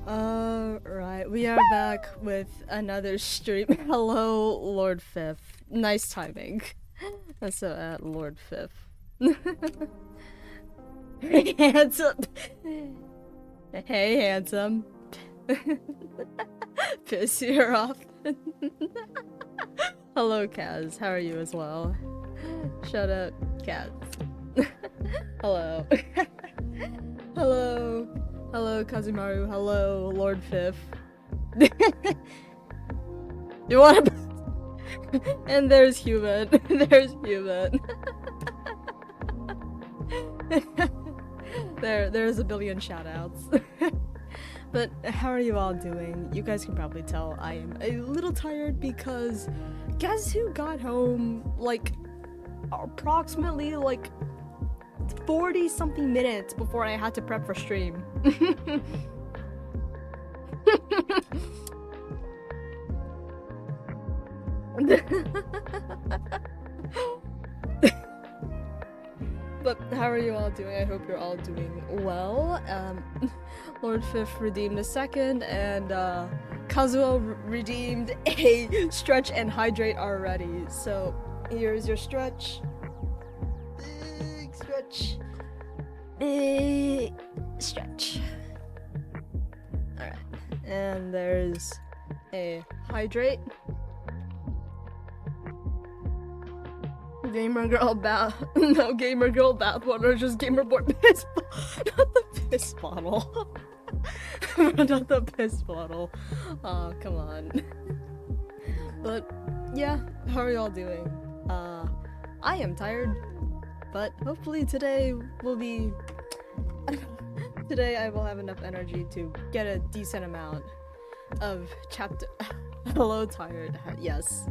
Alright, we are back with another stream. Hello, Lord Fifth. Nice timing. So, Lord Fifth. Handsome. Hey, handsome. Piss you off. Hello, Kaz. How are you as well? Shut up, Kaz. Hello. Hello. Hello, Kazumaru. Hello, Lord Fifth. You wanna... And there's human. There's human. There's a billion shoutouts. But how are you all doing? You guys can probably tell I am a little tired because guess who got home like approximately like 40 something minutes before I had to prep for stream. But how are you all doing? I hope you're all doing well. Lord Fifth redeemed a second, and Kazuo redeemed a stretch and hydrate already. So Here's your stretch. Big stretch. Big stretch. Alright. And there's a hydrate. Gamer girl bath. No, gamer girl bath water, just gamer boy piss not the piss bottle. Not the piss bottle. Oh, come on. But yeah, how are y'all doing? I am tired, but hopefully today will be today I will have enough energy to get a decent amount of chapter hello tired. Yes.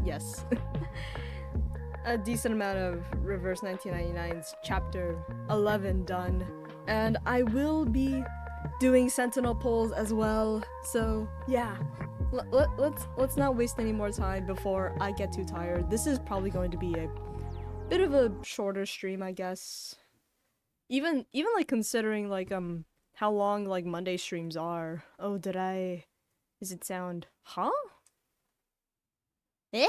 A decent amount of Reverse 1999's chapter 11 done, and I will be doing Sentinel polls as well. So yeah, let's not waste any more time before I get too tired. This is probably going to be a bit of a shorter stream, I guess. Even like considering like how long like Monday streams are. Oh, does it sound huh? Eh?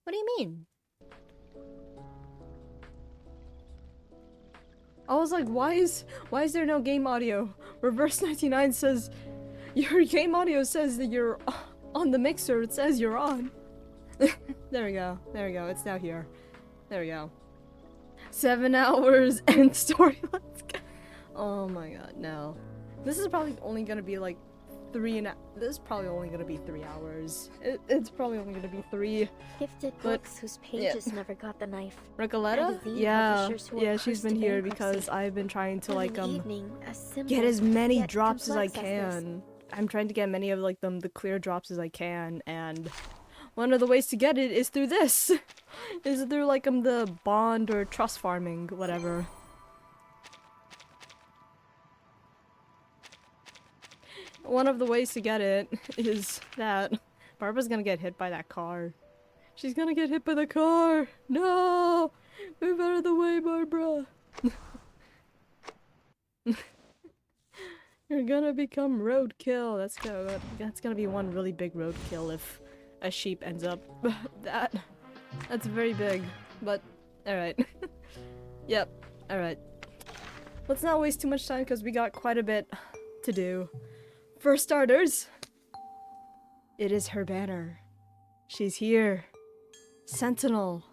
What do you mean? I was like, why is there no game audio? Reverse 99 says your game audio says that you're on the mixer. It says you're on. There we go. It's now here. There we go. 7 hours and story. Let's go. Oh my god, no. This is probably only gonna be like this is probably only gonna be 3 hours. It's probably only gonna be 3. Gifted books whose pages never got the knife. Recoletta? Yeah, she's been here because I've been trying to like get as many drops as I can. I'm trying to get many of like the clear drops as I can, and one of the ways to get it is through this. Is through like the bond or trust farming, whatever. One of the ways to get it is that Barbara's gonna get hit by that car. She's gonna get hit by the car! No! Move out of the way, Barbara! You're gonna become roadkill. That's gonna be one really big roadkill if a sheep ends up. That's very big. But, alright. Yep, alright. Let's not waste too much time because we got quite a bit to do. For starters, it is her banner. She's here. Sentinel.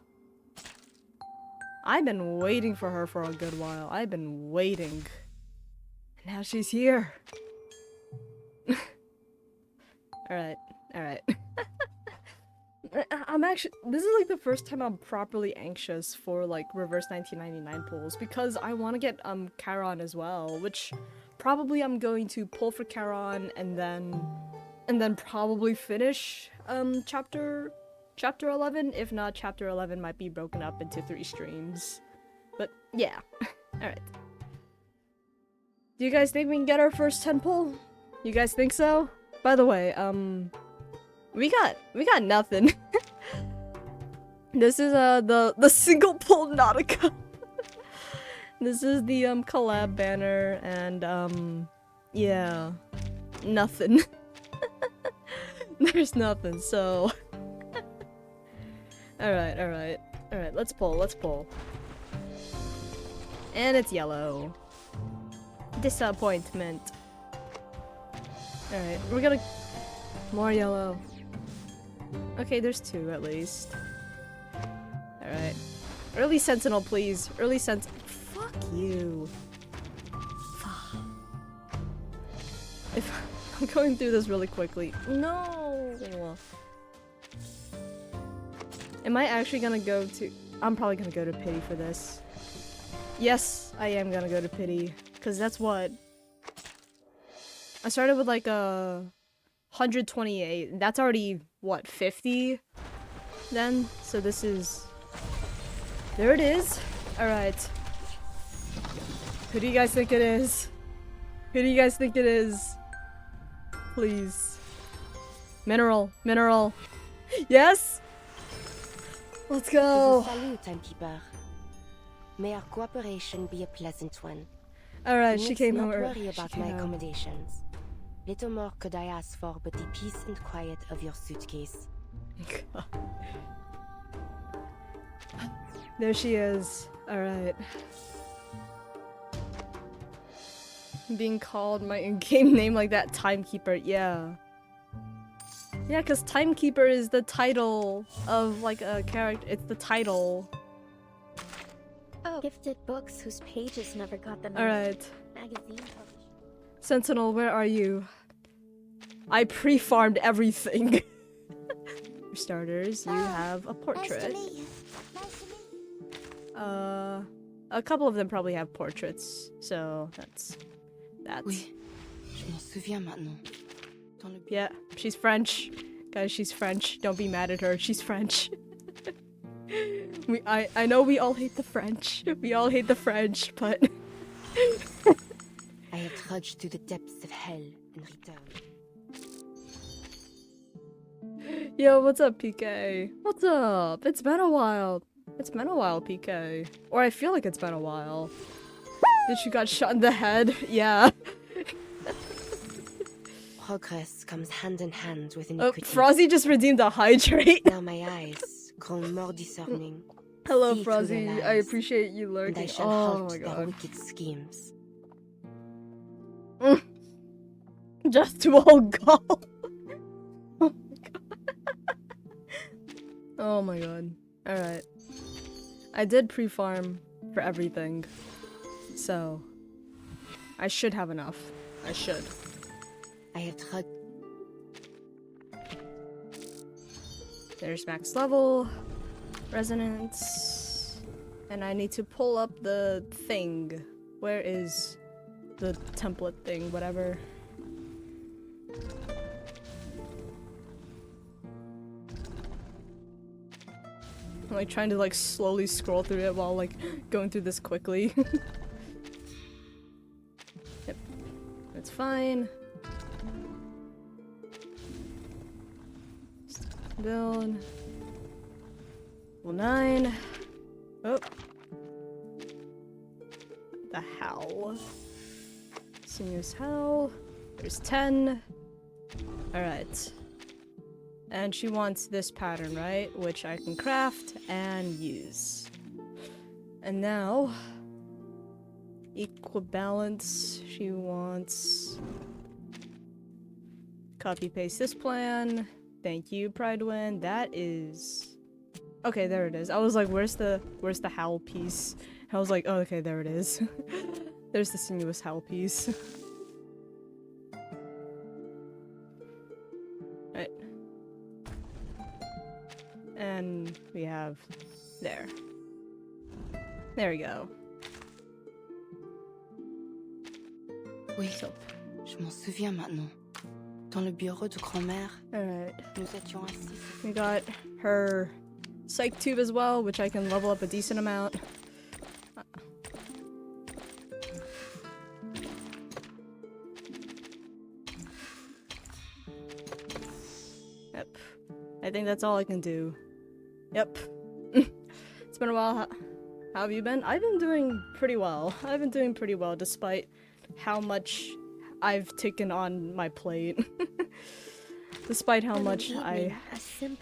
I've been waiting for her for a good while. I've been waiting. And now she's here. Alright. I'm actually, this is like the first time I'm properly anxious for like Reverse 1999 pulls because I want to get Charon as well, which probably I'm going to pull for Charon and then probably finish chapter 11. If not, chapter 11 might be broken up into 3 streams. But yeah. Alright. Do you guys think we can get our first 10 pull? You guys think so? By the way, we got nothing. This is the single pull Nautica. This is the collab banner, and yeah, nothing. There's nothing. So all right, let's pull. And it's yellow. Disappointment. All right, we're gonna more yellow. Okay, there's 2 at least. All right, early sentinel, please. Early sentinel. Fuck you. If I'm going through this really quickly. No. Am I actually gonna go to? I'm probably gonna go to pity for this. Yes, I am gonna go to pity, cause that's what I started with, like a 128. That's already what 50. Then, so this is. There it is. All right. Who do you guys think it is? Who do you guys think it is? Please. Mineral. Yes! Let's go! Salute, Timekeeper. May our cooperation be a pleasant one. Alright, she came Not over. worry about my accommodations. Little more could I ask for but the peace and quiet of your suitcase. There she is. Alright. Being called my in-game name like that, Timekeeper, yeah. Yeah, because Timekeeper is the title of, like, a character. It's the title. Oh. Gifted books whose pages never got the knife. Alright. Magazine publisher. Sentinel, where are you? I pre-farmed everything. For starters, you have a portrait. A couple of them probably have portraits, so that's that. Oui, je m'en souviens maintenant. Dans le... Yeah, she's French. Guys, she's French. Don't be mad at her. She's French. I know we all hate the French. We all hate the French, but I have trudged through the depths of hell and returned. Yo, what's up, PK? What's up? It's been a while. It's been a while, PK. Or I feel like it's been a while. Did she got shot in the head? Yeah. Progress comes hand in hand with Oh, iniquity. Frozzy just redeemed a hydrate. Now my eyes grow more discerning. Hello, See through their Frozzy. lies, I appreciate you and lurking. I shall Oh halt my their god. wicked schemes. Just to all go. Oh my god. Oh my god. Alright. I did pre-farm for everything. So I should have enough. I should. I have trudged. There's max level. Resonance. And I need to pull up the thing. Where is the template thing? Whatever. I'm like trying to like slowly scroll through it while like going through this quickly. Yep. That's fine. Build. Level 9. Oh. The Howl. Senior's Howl. There's 10. Alright. And she wants this pattern, right? Which I can craft and use. And now... Equal balance. She wants... Copy paste this plan. Thank you, Pridewind. That is... Okay, there it is. I was like, where's the howl piece? I was like, oh, okay, there it is. There's the sinuous howl piece. Right. And we have... There. There we go. Oui, So, je m'en souviens maintenant. Dans le bureau de grand-mère, alright. nous étions assis. We got her psych tube as well, which I can level up a decent amount. Yep. I think that's all I can do. Yep. It's been a while. How have you been? I've been doing pretty well. I've been doing pretty well despite how much I've taken on my plate. Despite how much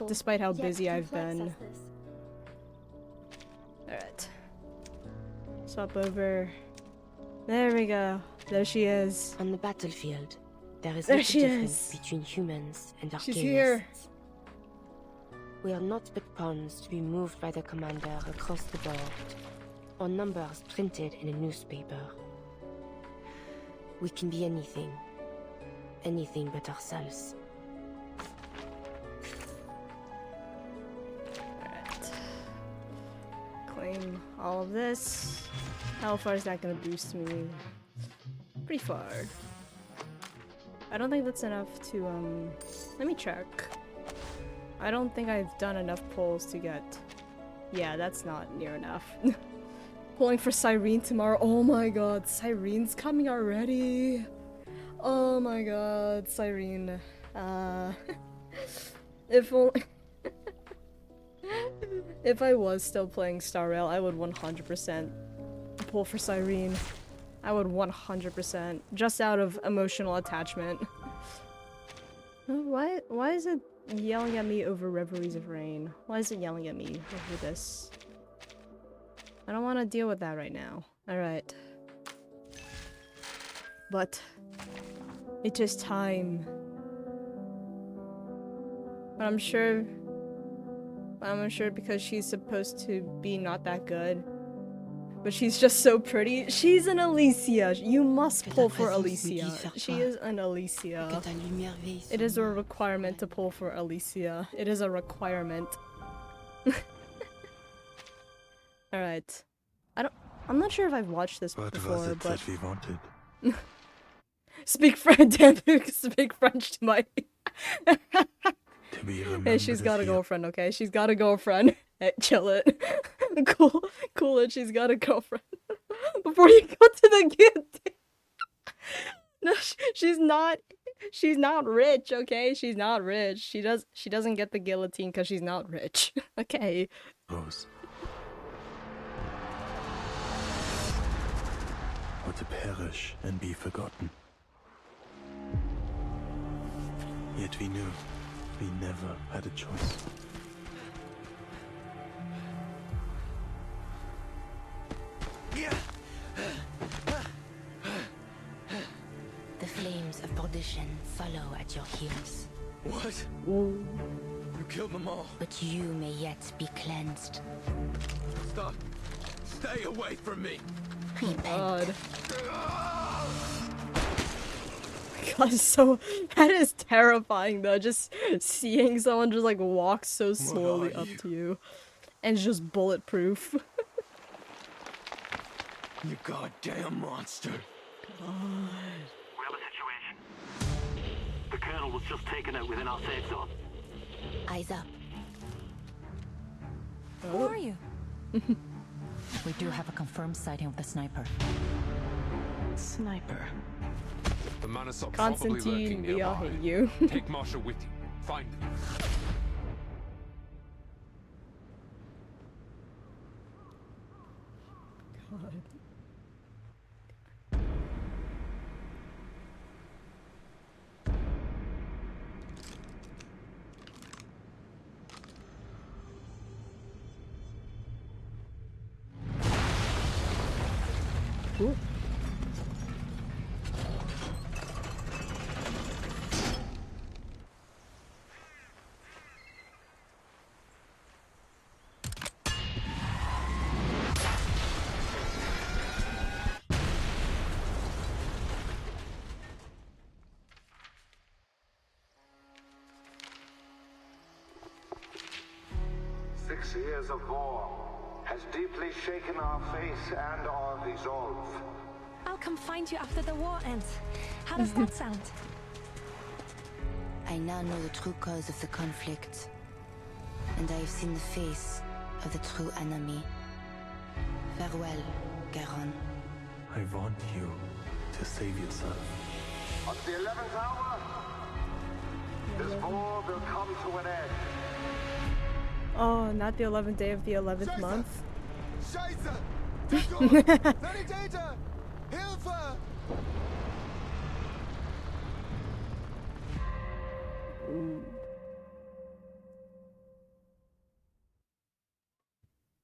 despite how busy I've been. Alright. Swap over. There we go. There she is. On the battlefield, there is There little she difference is. between humans and arcanists. She's here. We are not but pawns to be moved by the commander across the board, or numbers printed in a newspaper. We can be anything. Anything but ourselves. Alright. Claim all of this. How far is that gonna boost me? Pretty far. I don't think that's enough to, let me check. I don't think I've done enough pulls to get... Yeah, that's not near enough. Pulling for Cyrene tomorrow. Oh my god, Cyrene's coming already. Oh my god, Cyrene. If only... If I was still playing Star Rail, I would 100% pull for Cyrene. I would 100%. Just out of emotional attachment. Why is it yelling at me over Reveries of Rain? Why is it yelling at me over this? I don't want to deal with that right now. Alright. But it is time. But I'm sure because she's supposed to be not that good. But she's just so pretty. She's an Alicia. You must pull for Alicia. She is an Alicia. It is a requirement to pull for Alicia. It is a requirement. Alright. I'm not sure if I've watched this What before, was it but that we wanted? speak French, damn it, speak French to my To be remembered Hey, she's as got a hero. girlfriend, okay? She's got a girlfriend. Hey, chill it. Cool it, she's got a girlfriend. Before you go to the guillotine. No, she's not rich, okay? She's not rich. She doesn't get the guillotine because she's not rich. Okay. Rose. Or to perish and be forgotten. Yet we knew we never had a choice. The flames of perdition follow at your heels. What? Ooh. You killed them all. But you may yet be cleansed. Stop. Stay away from me. Repent. God. God, so that is terrifying though. Just seeing someone just like walk so slowly are up you? to you, and it's just bulletproof. You goddamn monster. We have a situation. The Colonel was just taken out within our safe zone. Eyes up. Who are you? We do have a confirmed sighting of the sniper. Sniper. The Manus are probably lurking Constantine, we all nearby. hate you. Take Marsha with you. Find them. God. Ooh. Six years of war has deeply shaken our faith and our resolve. I'll come find you after the war ends. How does that sound? I now know the true cause of the conflict. And I have seen the face of the true enemy. Farewell, Garon. I want you to save yourself. On the 11th hour, this war will come to an end. Oh, not the 11th day of the 11th month. Scheiße! Sanitäter! Hilfe!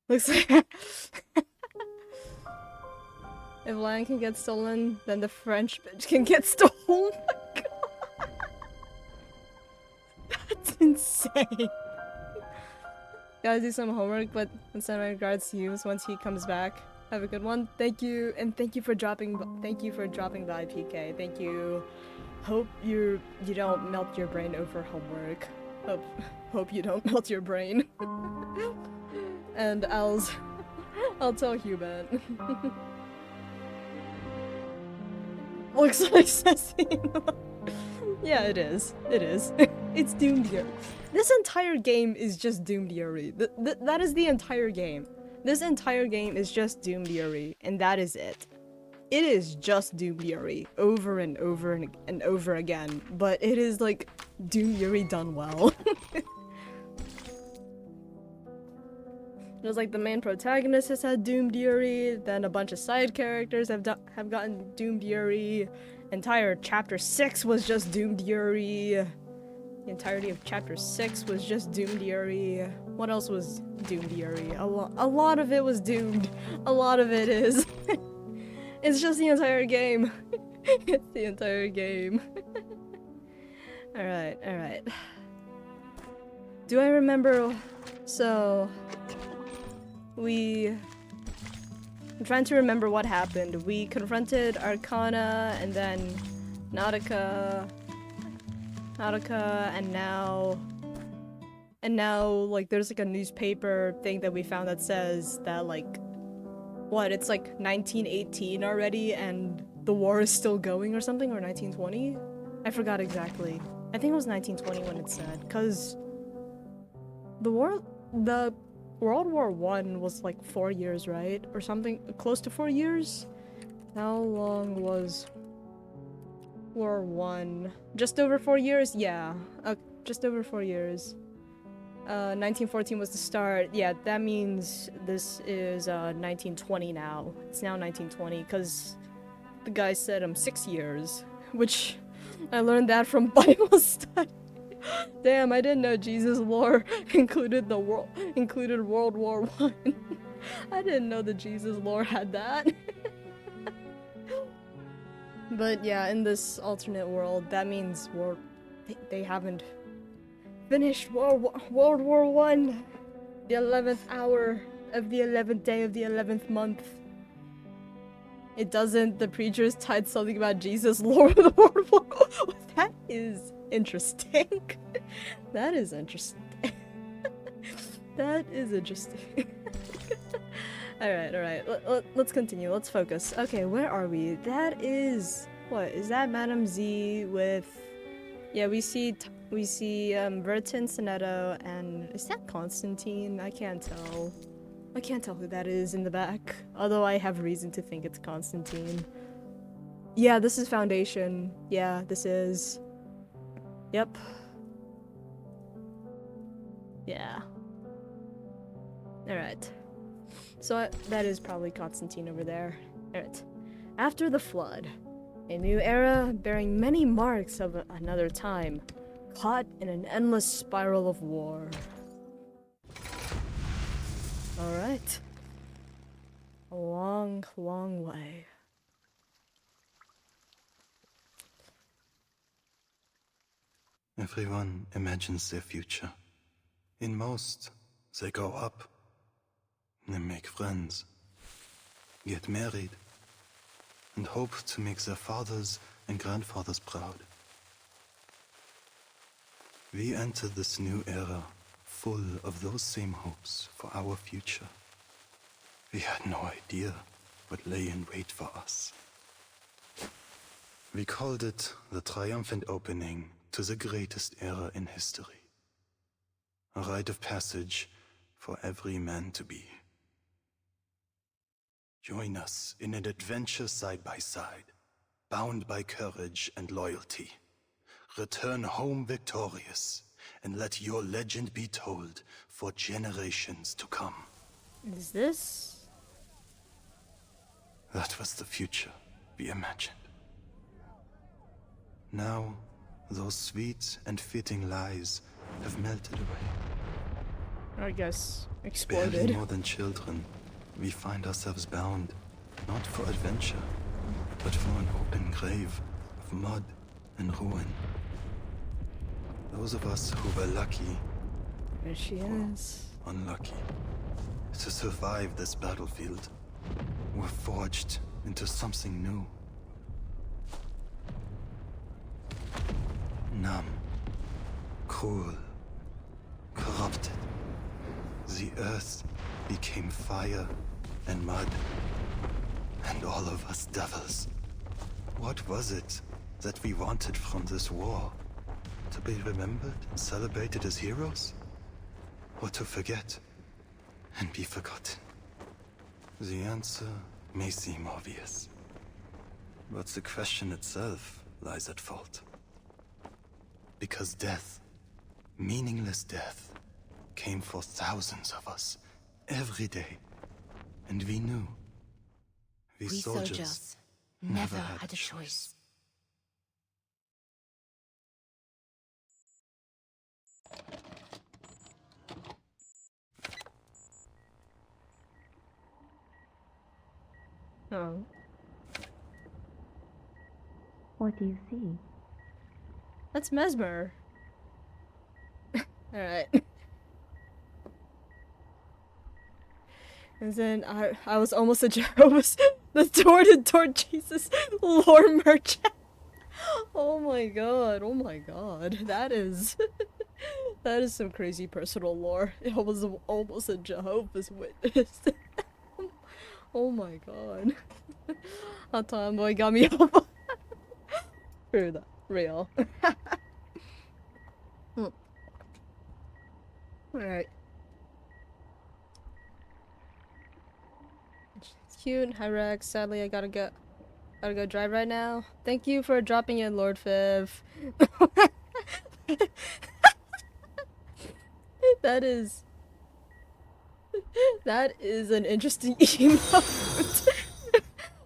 Looks like if land can get stolen, then the French bitch can get stolen. Oh my god. That's insane. Gotta do some homework, but send my regards to you once he comes back. Have a good one. Thank you, and thank you for dropping by, PK. Thank you. Hope you don't melt your brain over homework. Hope you don't melt your brain. And I'll tell Hubert. Looks like Sassy. Yeah, it is. It is. It's Doomed Yuri. This entire game is just Doomed Yuri. That is the entire game. This entire game is just Doomed Yuri, and that is it. It is just Doomed Yuri over and over and over again, but it is like Doomed Yuri done well. There's like the main protagonist has had Doomed Yuri, then a bunch of side characters have gotten Doomed Yuri. Entire chapter 6 was just Doomed Yuri. The entirety of chapter 6 was just Doomed Yuri. What else was doomed, Yuri? A lot of it was doomed. A lot of it is. It's just the entire game. It's the entire game. Alright, alright. Do I remember... So... I'm trying to remember what happened. We confronted Arcana, and then Nautica, and now, like, there's like a newspaper thing that we found that says that, like, what, it's like 1918 already, and the war is still going or something, or 1920? I forgot exactly. I think it was 1920 when it said, because the World War I was like 4 years, right? Or something, close to 4 years? How long was War I? Just over 4 years? Yeah, just over 4 years. 1914 was the start. Yeah, that means this is 1920 now. It's now 1920, because the guy said 6 years, which I learned that from Bible study. Damn, I didn't know Jesus' lore included World War I. I didn't know that Jesus' lore had that. But yeah, in this alternate world, that means they haven't finished World War I. The 11th hour of the 11th day of the 11th month. It doesn't. The preachers tied something about Jesus' lore of the World War. That is interesting. That is interesting. That is interesting. Alright. Let's continue. Let's focus. Okay, where are we? That is... What? Is that Madame Z with... Yeah, we see Vertin, Sonetto, and... Is that Constantine? I can't tell. I can't tell who that is in the back. Although I have reason to think it's Constantine. Yeah, this is Foundation. Yeah, this is... Yep. Yeah. Alright. So that is probably Constantine over there. Alright. After the flood, a new era bearing many marks of another time, caught in an endless spiral of war. Alright. A long, long way. Everyone imagines their future. In most, they grow up. They make friends, get married, and hope to make their fathers and grandfathers proud. We enter this new era full of those same hopes for our future. We had no idea what lay in wait for us. We called it the triumphant opening to the greatest era in history. A rite of passage for every man to be. Join us in an adventure side by side, bound by courage and loyalty. Return home victorious, and let your legend be told for generations to come. Is this? That was the future we imagined. Now, those sweet and fitting lies have melted away. I guess Barely exploded. more than children, we find ourselves bound, not for adventure, but for an open grave of mud and ruin. Those of us who were lucky, There she is. unlucky, to survive this battlefield, were forged into something new. Numb, cruel, corrupted. The earth became fire and mud, and all of us devils. What was it that we wanted from this war? To be remembered and celebrated as heroes? Or to forget and be forgotten? The answer may seem obvious, but the question itself lies at fault. Because death, meaningless death, came for thousands of us, every day. And we knew. We soldiers never had a choice. Oh. What do you see? That's Mesmer. Alright. And then I was almost a Jehovah's the door-to-door Jesus lore merchant. Oh my god, oh my god. That is that is some crazy personal lore. I was almost a Jehovah's Witness. Oh my god. That tomboy got me up. True that. Real. Alright. It's cute. Hi Rex. Sadly I gotta go drive right now. Thank you for dropping in, Lord Fiv. That is an interesting emote.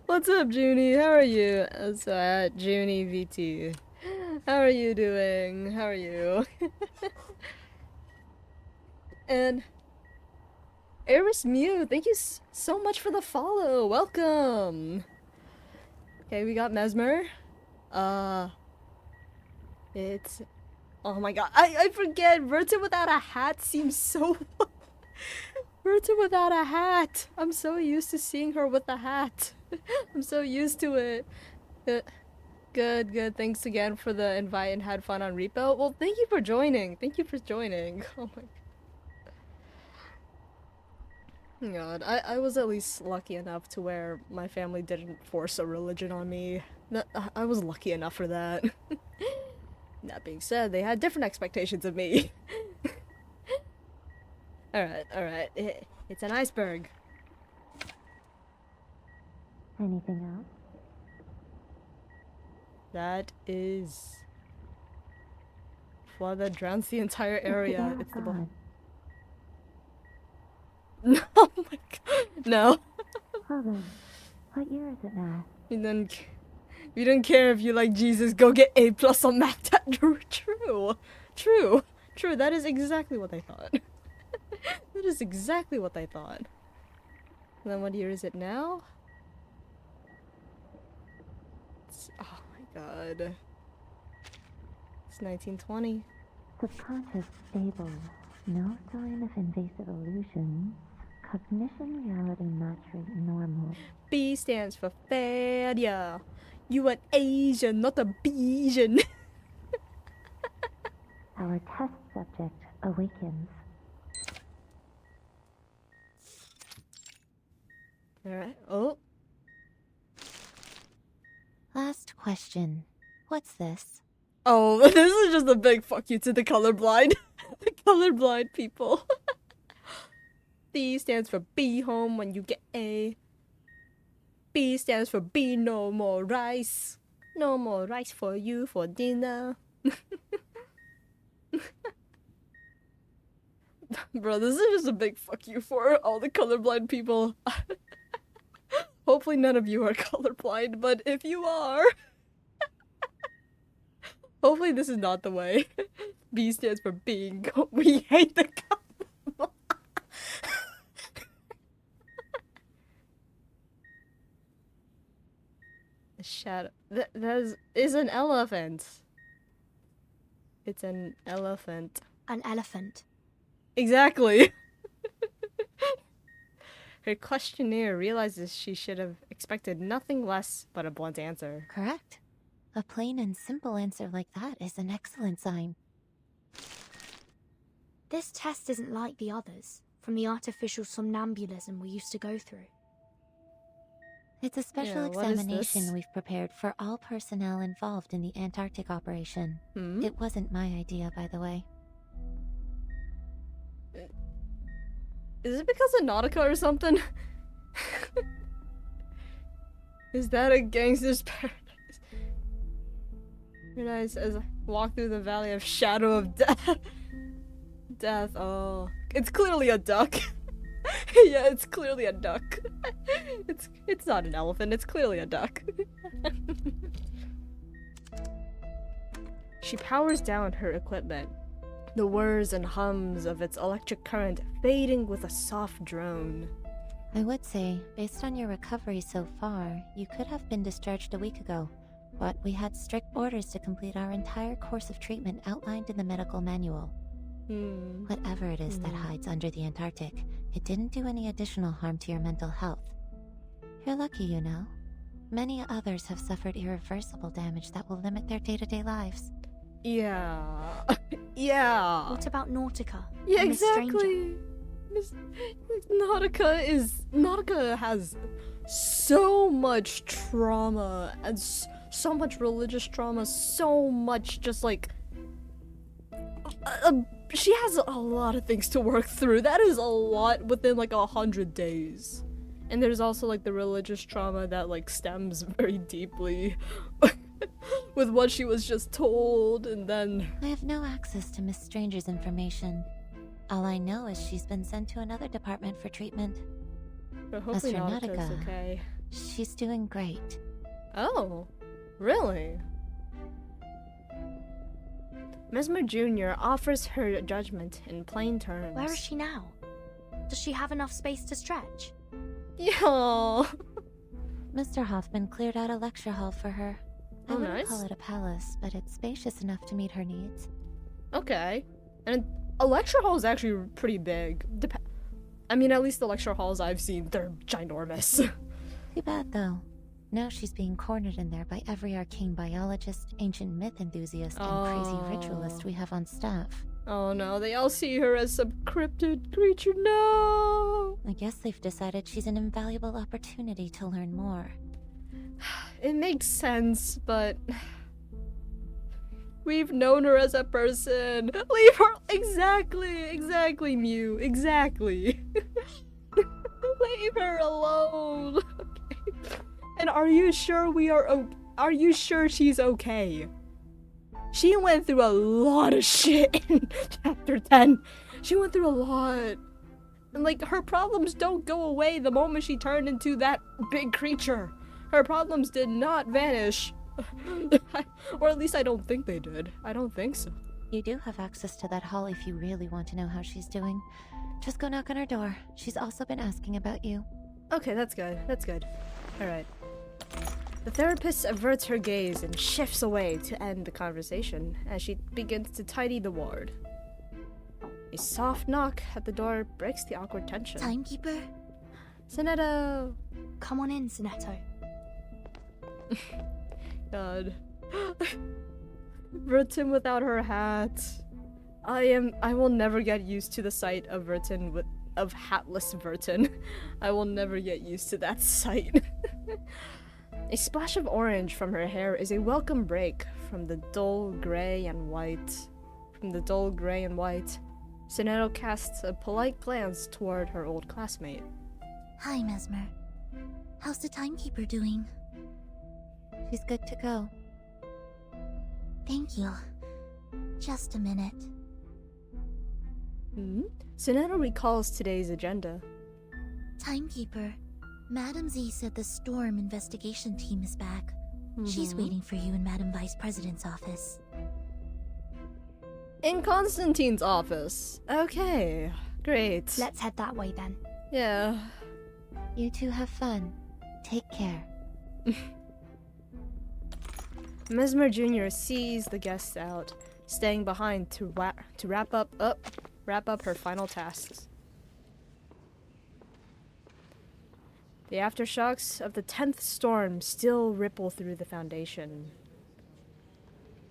What's up, Junie? How are you? So at Junie VT. How are you doing? How are you? And Eris Mew, thank you so much for the follow. Welcome. Okay, we got Mesmer. It's oh my god, I forget. Verta without a hat seems so. Verta without a hat. I'm so used to seeing her with a hat. I'm so used to it. Good. Thanks again for the invite and had fun on Repo. Well, thank you for joining. Oh my god. I was at least lucky enough to where my family didn't force a religion on me. I was lucky enough for that. That being said, they had different expectations of me. Alright. It's an iceberg. Anything else? That is flood that drowns the entire area. It's the bomb. No, oh my god. No. Well then, what year is it now? You don't care if you like Jesus, go get A+ on math. True. That is exactly what I thought. That is exactly what I thought. And then what year is it now? Oh my god. It's 1920. Subconscious stable. No sign of invasive illusions. Cognition reality match rate normal. B stands for failure. You an Asian, not a Bayesian. Our test subject awakens. Alright. Oh. Last question. What's this? Oh, this is just a big fuck you to the colorblind. The colorblind people. B stands for be home when you get A. B stands for be no more rice. No more rice for you for dinner. Bro, this is just a big fuck you for all the colorblind people. Hopefully none of you are colorblind, but if you are... hopefully this is not the way. B stands for being. We hate the color. Shadow. That is an elephant. It's an elephant. An elephant. Exactly. Her questionnaire realizes she should have expected nothing less but a blunt answer. Correct. A plain and simple answer like that is an excellent sign. This test isn't like the others, from the artificial somnambulism we used to go through. It's a special examination we've prepared for all personnel involved in the Antarctic operation. It wasn't my idea, by the way. Is it because of Nautica or something? Is that a gangster's paradise? Paradise as I walk through the valley of shadow of death. Oh, it's clearly a duck. Yeah, it's clearly a duck. It's not an elephant. It's clearly a duck. She powers down her equipment. The whirs and hums of its electric current fading with a soft drone. I would say, based on your recovery so far, you could have been discharged a week ago, but we had strict orders to complete our entire course of treatment outlined in the medical manual. Whatever it is that hides under the Antarctic, it didn't do any additional harm to your mental health. You're lucky, you know. Many others have suffered irreversible damage that will limit their day-to-day lives. Yeah. Yeah. What about Nautica? Yeah, Miss Stranger? exactly. Nautica has so much trauma and so much religious trauma, so much just like she has a lot of things to work through. That is a lot within like 100 days. And there's also like the religious trauma that like stems very deeply with what she was just told, and then I have no access to Miss Stranger's information. All I know is she's been sent to another department for treatment. but As hopefully for Nautica's Nautica, okay. she's doing great. Oh, really? Mesmer Jr. offers her judgment in plain terms. Where is she now? Does she have enough space to stretch? Yeah. Mr. Hoffman cleared out a lecture hall for her. I Oh, wouldn't nice. call it a palace, but it's spacious enough to meet her needs. Okay. And a lecture hall is actually pretty big. I mean, at least the lecture halls I've seen, they're ginormous. Too bad, though. Now she's being cornered in there by every arcane biologist, ancient myth enthusiast, and crazy ritualist we have on staff. Oh no, they all see her as some cryptid creature. No! I guess they've decided she's an invaluable opportunity to learn more. It makes sense, but we've known her as a person. Leave her. Exactly, Mew. Exactly. Leave her alone. Okay. And are you sure are you sure she's okay? She went through a lot of shit in chapter 10. She went through a lot. And like, her problems don't go away the moment she turned into that big creature. Her problems did not vanish. Or at least I don't think they did. I don't think so. You do have access to that hall if you really want to know how she's doing. Just go knock on her door. She's also been asking about you. Okay, that's good. That's good. Alright. The therapist averts her gaze and shifts away to end the conversation as she begins to tidy the ward. A soft knock at the door breaks the awkward tension. Timekeeper? Sonetto! Come on in, Sonetto. God. Vertin without her hat. I will never get used to the sight of Vertin of hatless Vertin. I will never get used to that sight. A splash of orange from her hair is a welcome break from the dull gray and white. Sonetto casts a polite glance toward her old classmate. Hi, Mesmer. How's the timekeeper doing? She's good to go. Thank you. Just a minute. Sonetto recalls today's agenda. Timekeeper, Madam Z said the Storm investigation team is back. She's waiting for you in Madam Vice President's office. In Constantine's office. Okay, great. Let's head that way then. Yeah. You two have fun. Take care. Mesmer Jr. sees the guests out, staying behind to wrap up her final tasks. The aftershocks of the 10th storm still ripple through the Foundation.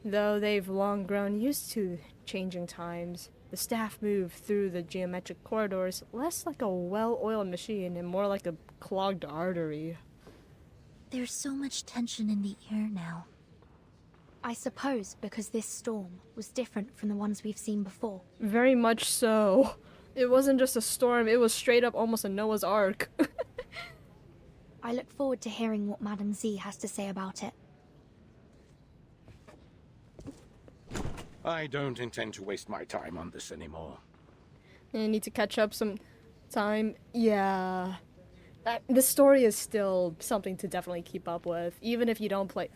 Though they've long grown used to changing times, the staff move through the geometric corridors less like a well-oiled machine and more like a clogged artery. There's so much tension in the air now. I suppose because this storm was different from the ones we've seen before. Very much so. It wasn't just a storm, it was straight up almost a Noah's Ark. I look forward to hearing what Madam Z has to say about it. I don't intend to waste my time on this anymore. I need to catch up some time. Yeah. The story is still something to definitely keep up with, even if you don't play...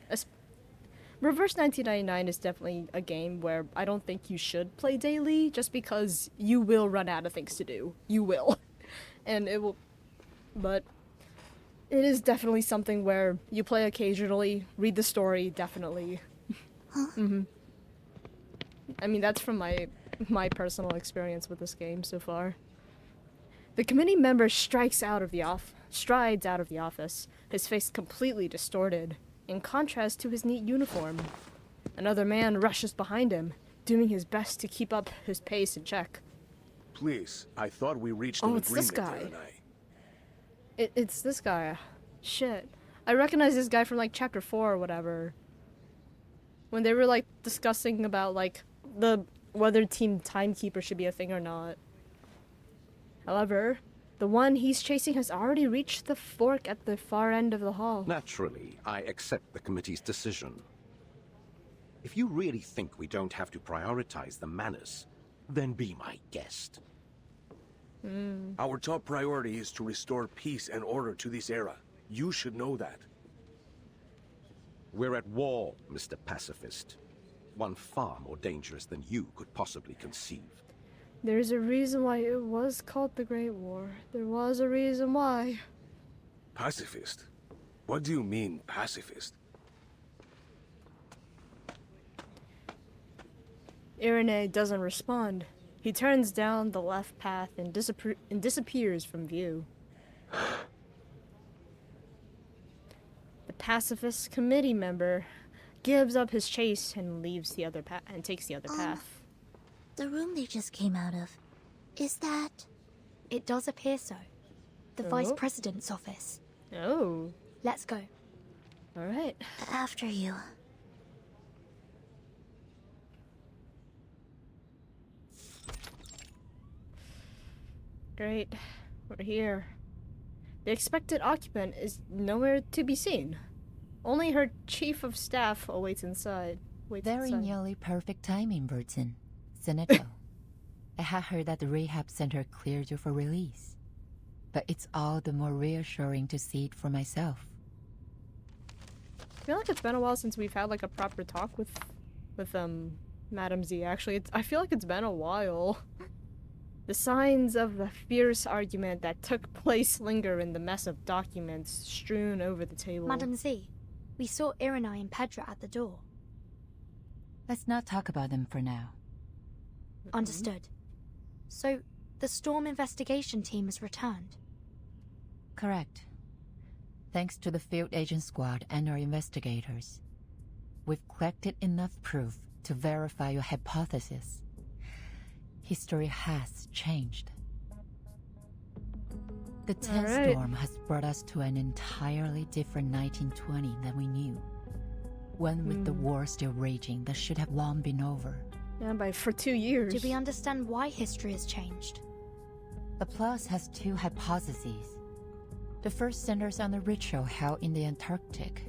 Reverse 1999 is definitely a game where I don't think you should play daily, just because you will run out of things to do. You will. And it will... but it is definitely something where you play occasionally, read the story, definitely. Huh? I mean, that's from my personal experience with this game so far. The committee member strides out of the office, his face completely distorted, in contrast to his neat uniform. Another man rushes behind him, doing his best to keep up his pace in check. Please, I thought we reached an it's agreement, this guy. Aaron and I. It's this guy. Shit. I recognize this guy from, like, chapter 4 or whatever. When they were, like, discussing about, like, whether Team Timekeeper should be a thing or not. However, the one he's chasing has already reached the fork at the far end of the hall. Naturally, I accept the committee's decision. If you really think we don't have to prioritize the Manus, then be my guest. Our top priority is to restore peace and order to this era. You should know that. We're at war, Mr. Pacifist. One far more dangerous than you could possibly conceive. There's a reason why it was called the Great War. There was a reason why. Pacifist? What do you mean, pacifist? Irene doesn't respond. He turns down the left path and disappears from view. The pacifist committee member gives up his chase and leaves the other path and takes the other path. The room they just came out of, is that? It does appear so. The Vice President's office. Oh. Let's go. All right. After you. Great. We're here. The expected occupant is nowhere to be seen. Only her chief of staff awaits inside. Very nearly perfect timing, Burton. Senator, I have heard that the rehab center cleared you for release. But it's all the more reassuring to see it for myself. I feel like it's been a while since we've had like a proper talk with Madam Z. Actually, I feel like it's been a while. The signs of the fierce argument that took place linger in the mess of documents strewn over the table. Madam Z, we saw Irenai and Pedra at the door. Let's not talk about them for now. Understood. So, the Storm investigation team has returned? Correct. Thanks to the field agent squad and our investigators, we've collected enough proof to verify your hypothesis. History has changed. The 10th storm has brought us to an entirely different 1920 than we knew. One with the war still raging that should have long been over. Yeah, for 2 years. Do we understand why history has changed? The Plus has two hypotheses. The first centers on the ritual held in the Antarctic.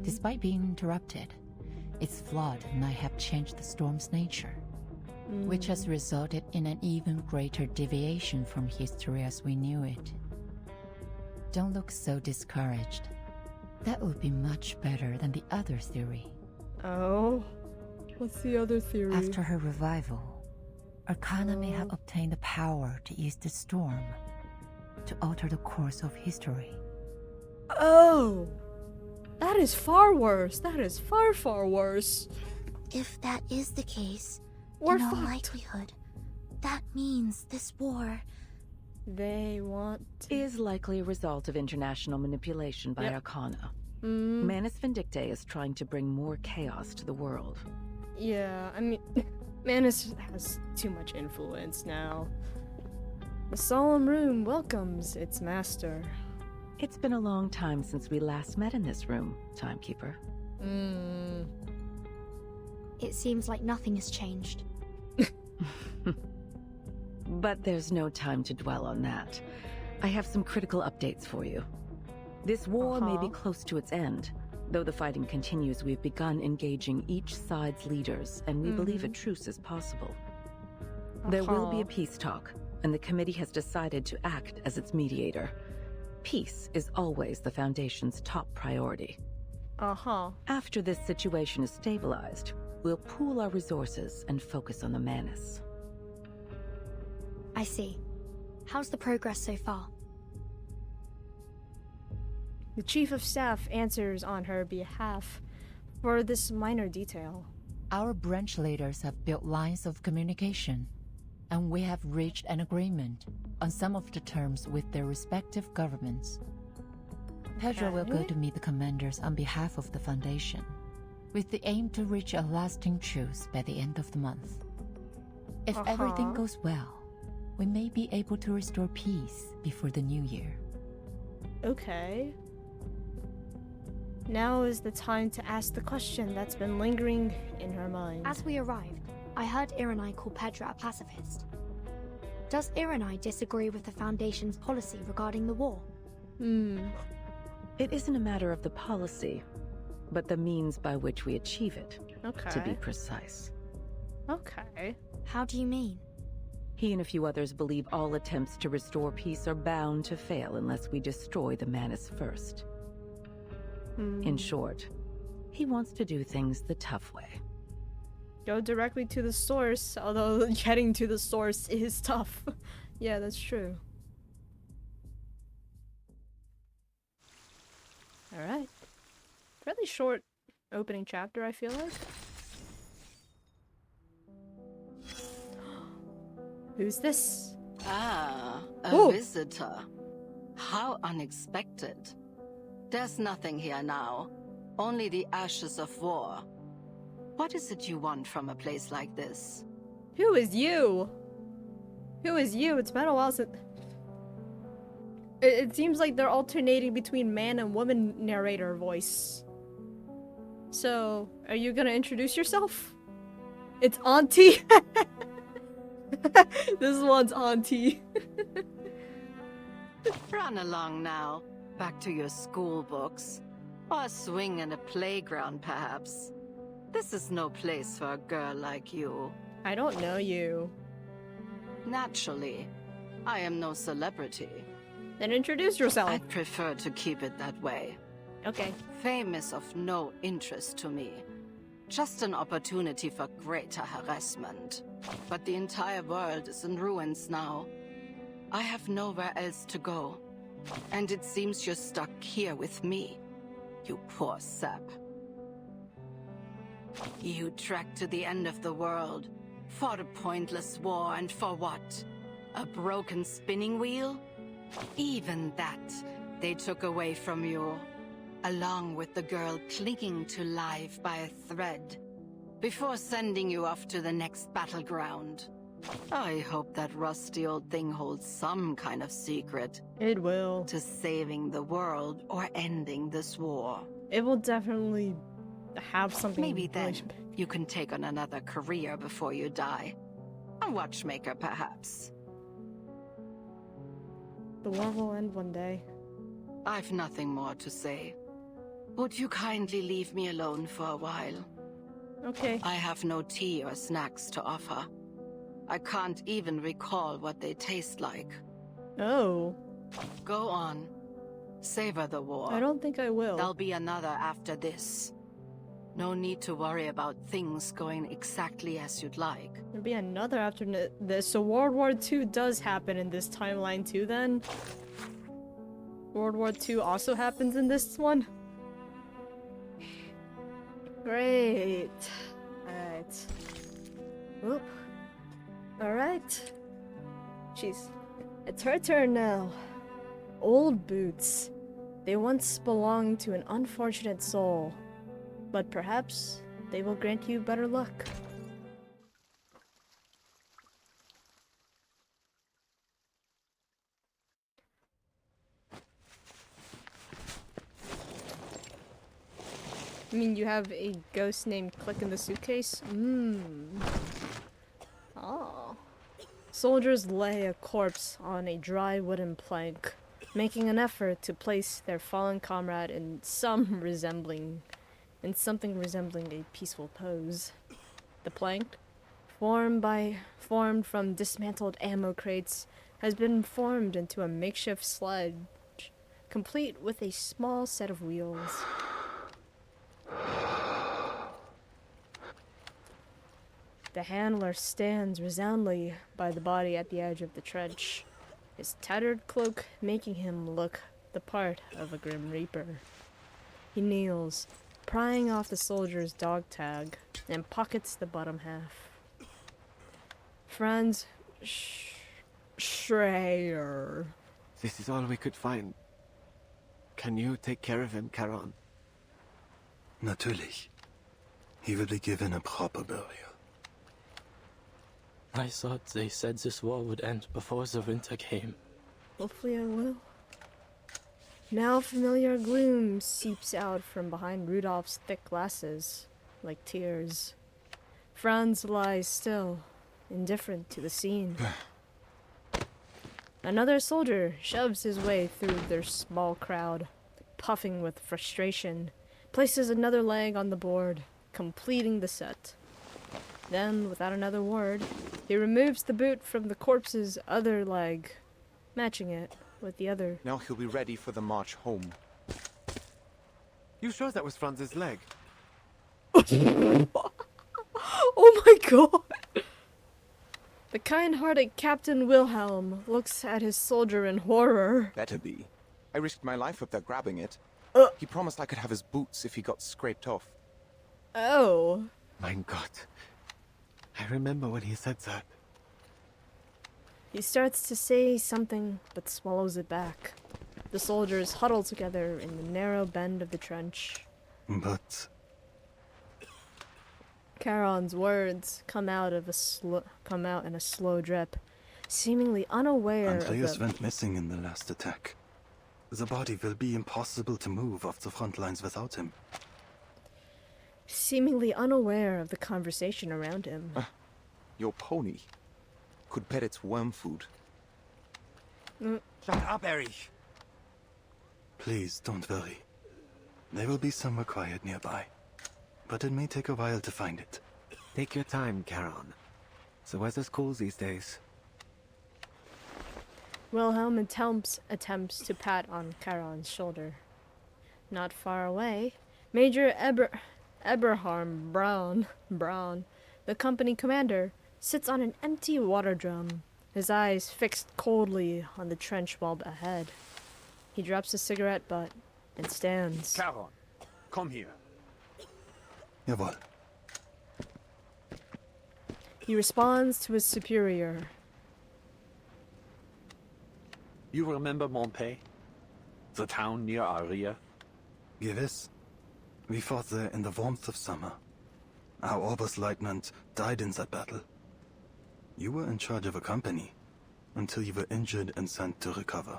Despite being interrupted, its flood might have changed the storm's nature, which has resulted in an even greater deviation from history as we knew it. Don't look so discouraged. That would be much better than the other theory. Oh? What's the other theory? After her revival, Arcana may have obtained the power to use the storm to alter the course of history. Oh! That is far worse. That is far, far worse. If that is the case, we're in all fucked. likelihood, that means this war... They want... is likely a result of international manipulation by Arcana. Manus Vindictae is trying to bring more chaos to the world. Yeah, I mean, Manus has too much influence now. The solemn room welcomes its master. It's been a long time since we last met in this room, Timekeeper. It seems like nothing has changed. But there's no time to dwell on that. I have some critical updates for you. This war may be close to its end. Though the fighting continues, we've begun engaging each side's leaders, and we believe a truce is possible. There will be a peace talk, and the committee has decided to act as its mediator. Peace is always the Foundation's top priority. After this situation is stabilized, we'll pool our resources and focus on the Manus. I see. How's the progress so far? The Chief of Staff answers on her behalf for this minor detail. Our branch leaders have built lines of communication, and we have reached an agreement on some of the terms with their respective governments. Pedro will go to meet the commanders on behalf of the Foundation, with the aim to reach a lasting truce by the end of the month. If everything goes well, we may be able to restore peace before the new year. Okay. Now is the time to ask the question that's been lingering in her mind. As we arrived, I heard Iranai call Pedro a pacifist. Does Iranai disagree with the Foundation's policy regarding the war? It isn't a matter of the policy, but the means by which we achieve it, to be precise. Okay. How do you mean? He and a few others believe all attempts to restore peace are bound to fail unless we destroy the Manus first. In short, he wants to do things the tough way. Go directly to the source, although getting to the source is tough. Yeah, that's true. Alright. Fairly short opening chapter, I feel like. Who's this? Ah, a visitor. How unexpected. There's nothing here now. Only the ashes of war. What is it you want from a place like this? Who is you? Who is you? It's been a while since... It seems like they're alternating between man and woman narrator voice. So, are you gonna introduce yourself? It's Auntie! This one's Auntie. Run along now. Back to your school books. Or a swing in a playground, perhaps. This is no place for a girl like you. I don't know you. Naturally. I am no celebrity. Then introduce yourself. I'd prefer to keep it that way. Okay. Fame is of no interest to me. Just an opportunity for greater harassment. But the entire world is in ruins now. I have nowhere else to go. And it seems you're stuck here with me. You poor sap. You trekked to the end of the world. Fought a pointless war, and for what? A broken spinning wheel? Even that, they took away from you. Along with the girl clinging to life by a thread. Before sending you off to the next battleground. I hope that rusty old thing holds some kind of secret. It will. To saving the world or ending this war. It will definitely have something. Maybe then you can take on another career before you die. A watchmaker, perhaps. The war will end one day. I've nothing more to say. Would you kindly leave me alone for a while? Okay. I have no tea or snacks to offer. I can't even recall what they taste like. Oh. Go on. Savor the war. I don't think I will. There'll be another after this. No need to worry about things going exactly as you'd like. There'll be another after this. So World War II does happen in this timeline too then? World War II also happens in this one? Great. Alright. Whoop. Alright. Jeez. It's her turn now. Old boots. They once belonged to an unfortunate soul. But perhaps they will grant you better luck. I mean, you have a ghost named Click in the suitcase? Oh. Soldiers lay a corpse on a dry wooden plank, making an effort to place their fallen comrade in something resembling a peaceful pose. The plank, formed from dismantled ammo crates, has been formed into a makeshift sledge, complete with a small set of wheels. The handler stands resoundingly by the body at the edge of the trench, his tattered cloak making him look the part of a Grim Reaper. He kneels, prying off the soldier's dog tag, and pockets the bottom half. Franz Schreier. This is all we could find. Can you take care of him, Charon? Natürlich. He will be given a proper burial. I thought they said this war would end before the winter came. Hopefully I will. Now familiar gloom seeps out from behind Rudolph's thick glasses, like tears. Franz lies still, indifferent to the scene. Another soldier shoves his way through their small crowd, puffing with frustration, places another leg on the board, completing the set. Then, without another word, he removes the boot from the corpse's other leg, matching it with the other. Now he'll be ready for the march home. You sure that was Franz's leg? Oh my god! The kind-hearted Captain Wilhelm looks at his soldier in horror. Better be. I risked my life up there grabbing it. He promised I could have his boots if he got scraped off. Oh. Mein Gott. I remember when he said that. He starts to say something, but swallows it back. The soldiers huddle together in the narrow bend of the trench. But... Charon's words come out in a slow drip, seemingly unaware Andreas of the... went missing in the last attack. The body will be impossible to move off the front lines without him. Seemingly unaware of the conversation around him. Your pony could pet its worm food. Shut up, Erich! Please, don't worry. There will be somewhere quiet nearby. But it may take a while to find it. Take your time, Charon. The weather's cool these days. Wilhelm attempts to pat on Charon's shoulder. Not far away, Major Eberharm Braun, the company commander, sits on an empty water drum, his eyes fixed coldly on the trench wall ahead. He drops a cigarette butt and stands. Charon, come here. Jawohl. He responds to his superior. You remember Montpey? The town near Aria? Gewiss. We fought there in the warmth of summer. Our Oberstleutnant died in that battle. You were in charge of a company, until you were injured and sent to recover.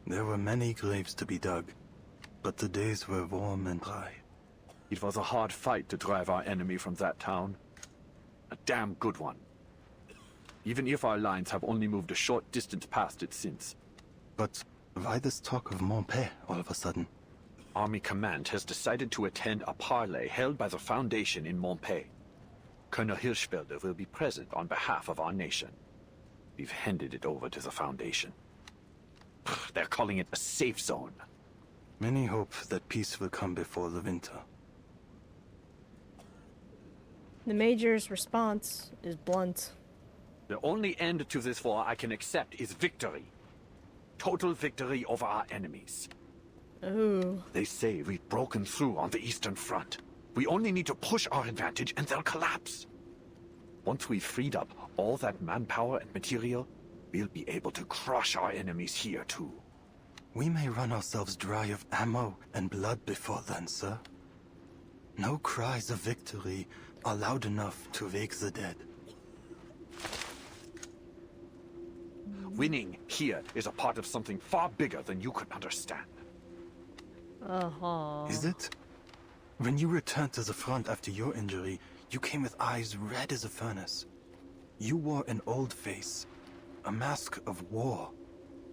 There were many graves to be dug, but the days were warm and dry. It was a hard fight to drive our enemy from that town. A damn good one. Even if our lines have only moved a short distance past it since. But why this talk of Montpey all of a sudden? Army Command has decided to attend a parley held by the Foundation in Montpey. Colonel Hirschfelder will be present on behalf of our nation. We've handed it over to the Foundation. They're calling it a safe zone. Many hope that peace will come before the winter. The Major's response is blunt. The only end to this war I can accept is victory. Total victory over our enemies. Ooh. They say we've broken through on the Eastern Front. We only need to push our advantage and they'll collapse. Once we've freed up all that manpower and material, we'll be able to crush our enemies here too. We may run ourselves dry of ammo and blood before then, sir. No cries of victory are loud enough to wake the dead. Winning here is a part of something far bigger than you could understand. Is it? When you returned to the front after your injury, you came with eyes red as a furnace. You wore an old face, a mask of war.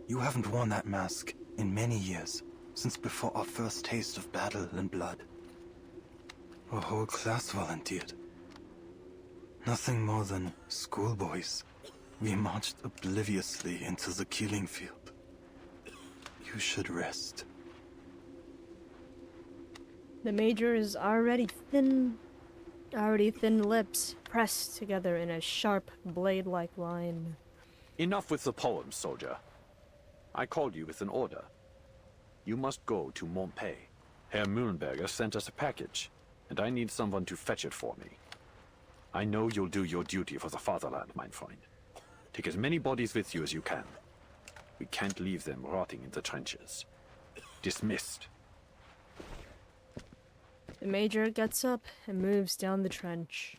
You haven't worn that mask in many years, since before our first taste of battle and blood. A whole class volunteered. Nothing more than schoolboys. We marched obliviously into the killing field. You should rest. The Major's already thin lips pressed together in a sharp, blade-like line. Enough with the poems, soldier. I called you with an order. You must go to Montpay. Herr Mühlenberger sent us a package, and I need someone to fetch it for me. I know you'll do your duty for the fatherland, mein Freund. Take as many bodies with you as you can. We can't leave them rotting in the trenches. Dismissed. The Major gets up and moves down the trench.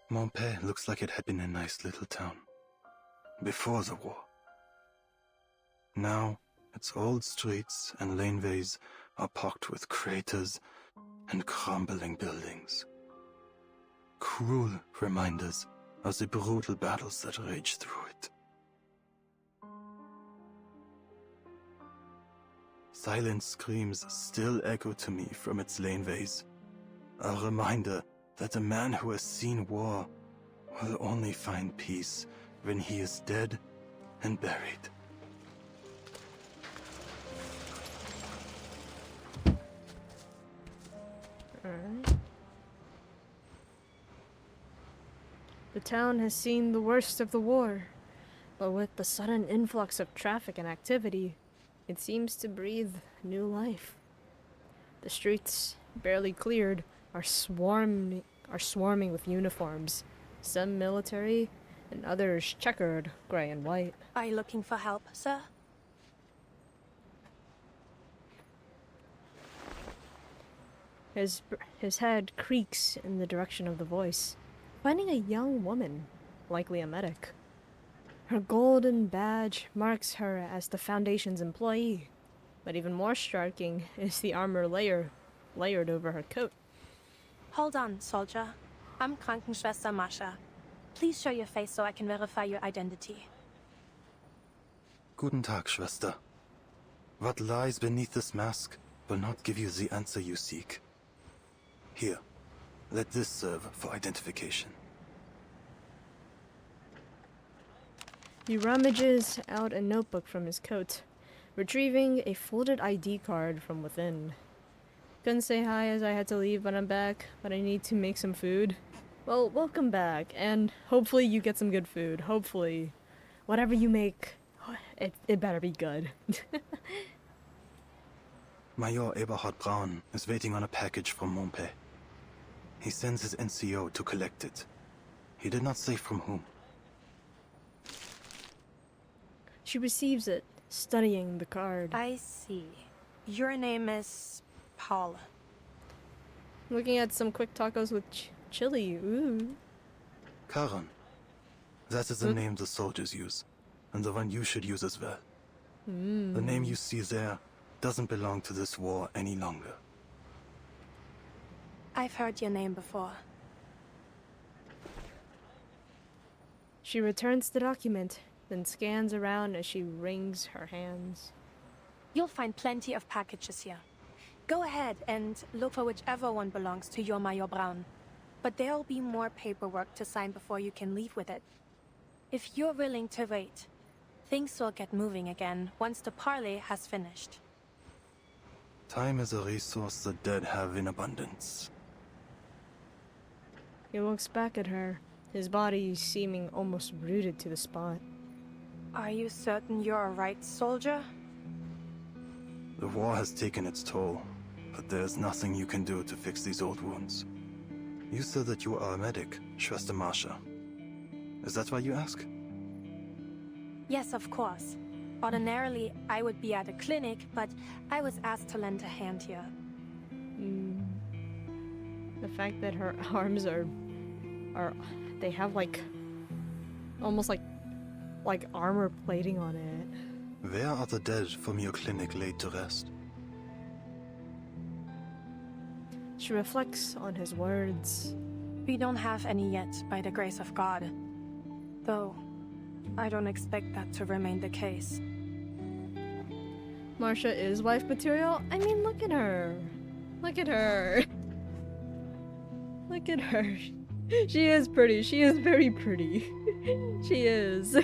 Montpay looks like it had been a nice little town. Before the war. Now, its old streets and laneways are pocked with craters and crumbling buildings. Cruel reminders of the brutal battles that raged through it. Silent screams still echo to me from its laneways. A reminder that a man who has seen war will only find peace when he is dead and buried. Alright. The town has seen the worst of the war, but with the sudden influx of traffic and activity, it seems to breathe new life. The streets, barely cleared, are swarming with uniforms, some military and others checkered, gray and white. Are you looking for help, sir? His head creaks in the direction of the voice, finding a young woman, likely a medic. Her golden badge marks her as the Foundation's employee, but even more striking is the armor layered over her coat. Hold on, soldier. I'm Krankenschwester Mascha. Please show your face so I can verify your identity. Guten Tag, Schwester. What lies beneath this mask will not give you the answer you seek. Here, let this serve for identification. He rummages out a notebook from his coat, retrieving a folded ID card from within. Couldn't say hi as I had to leave, but I'm back, but I need to make some food. Well, welcome back, and hopefully you get some good food. Hopefully. Whatever you make, it better be good. Major Eberhard Braun is waiting on a package from Montpay. He sends his NCO to collect it. He did not say from whom. She receives it, studying the card. I see. Your name is Paul. Looking at some quick tacos with chili. Ooh. Karan. That is the name the soldiers use, and the one you should use as well. The name you see there doesn't belong to this war any longer. I've heard your name before. She returns the document, then scans around as she wrings her hands. You'll find plenty of packages here. Go ahead and look for whichever one belongs to your Major Braun. But there'll be more paperwork to sign before you can leave with it. If you're willing to wait, things will get moving again once the parley has finished. Time is a resource the dead have in abundance. He looks back at her, his body seeming almost rooted to the spot. Are you certain you're a right soldier? The war has taken its toll, but there's nothing you can do to fix these old wounds. You said that you are a medic, Schwester Mascha. Is that why you ask? Yes, of course. Ordinarily, I would be at a clinic, but I was asked to lend a hand here. The fact that her arms are they have like almost like armor plating on it. Where are the dead from your clinic laid to rest? She reflects on his words. We don't have any yet, by the grace of God. Though, I don't expect that to remain the case. Marsha is wife material? I mean, look at her. Look at her. Look at her. She is pretty. She is very pretty. She is.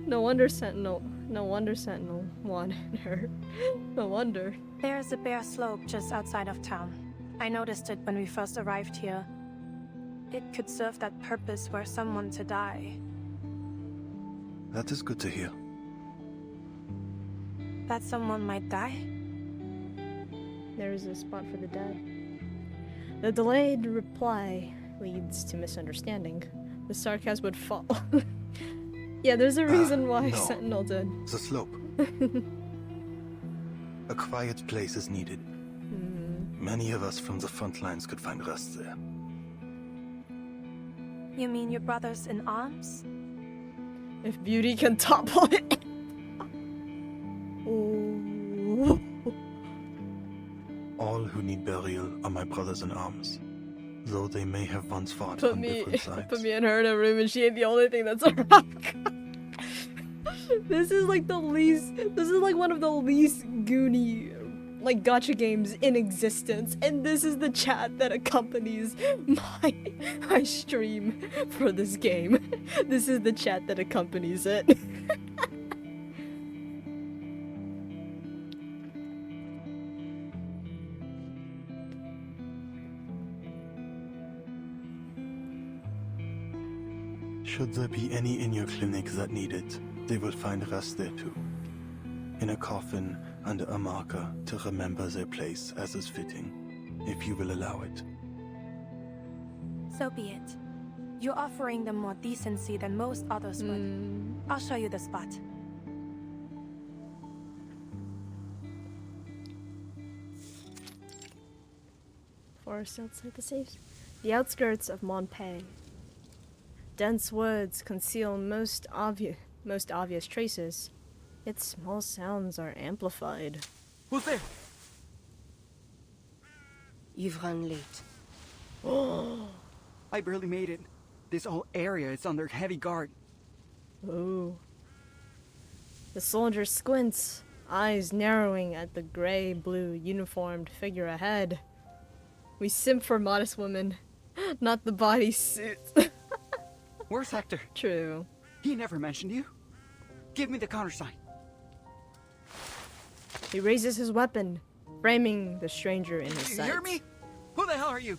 No wonder Sentinel wanted her. No wonder. There's a bare slope just outside of town. I noticed it when we first arrived here. It could serve that purpose for someone to die. That is good to hear. That someone might die? There is a spot for the dead. The delayed reply leads to misunderstanding. The sarcasm would fall. Yeah, there's a reason why no. Sentinel did. The slope. A quiet place is needed. Many of us from the front lines could find rest there. You mean your brothers in arms? If beauty can topple it. Ooh. All who need burial are my brothers in arms, though they may have once fought on different sides. Put me and her in a room and she ain't the only thing that's a rock. This is like one of the least goony, like, gacha games in existence, and this is the chat that accompanies my stream for this game. This is the chat that accompanies it. Should there be any in your clinic that need it, they will find rest there too. In a coffin under a marker to remember their place as is fitting, if you will allow it. So be it. You're offering them more decency than most others would. I'll show you the spot. Forest outside the safes. The outskirts of Montpay. Dense woods conceal most obvious traces, yet small sounds are amplified. Who's there? You've run late. Oh, I barely made it. This whole area is under heavy guard. Ooh. The soldier squints, eyes narrowing at the gray-blue uniformed figure ahead. We simp for modest women, not the bodysuit. Where's Hector? True. He never mentioned you. Give me the countersign. He raises his weapon, framing the stranger in his sights. You hear me? Who the hell are you?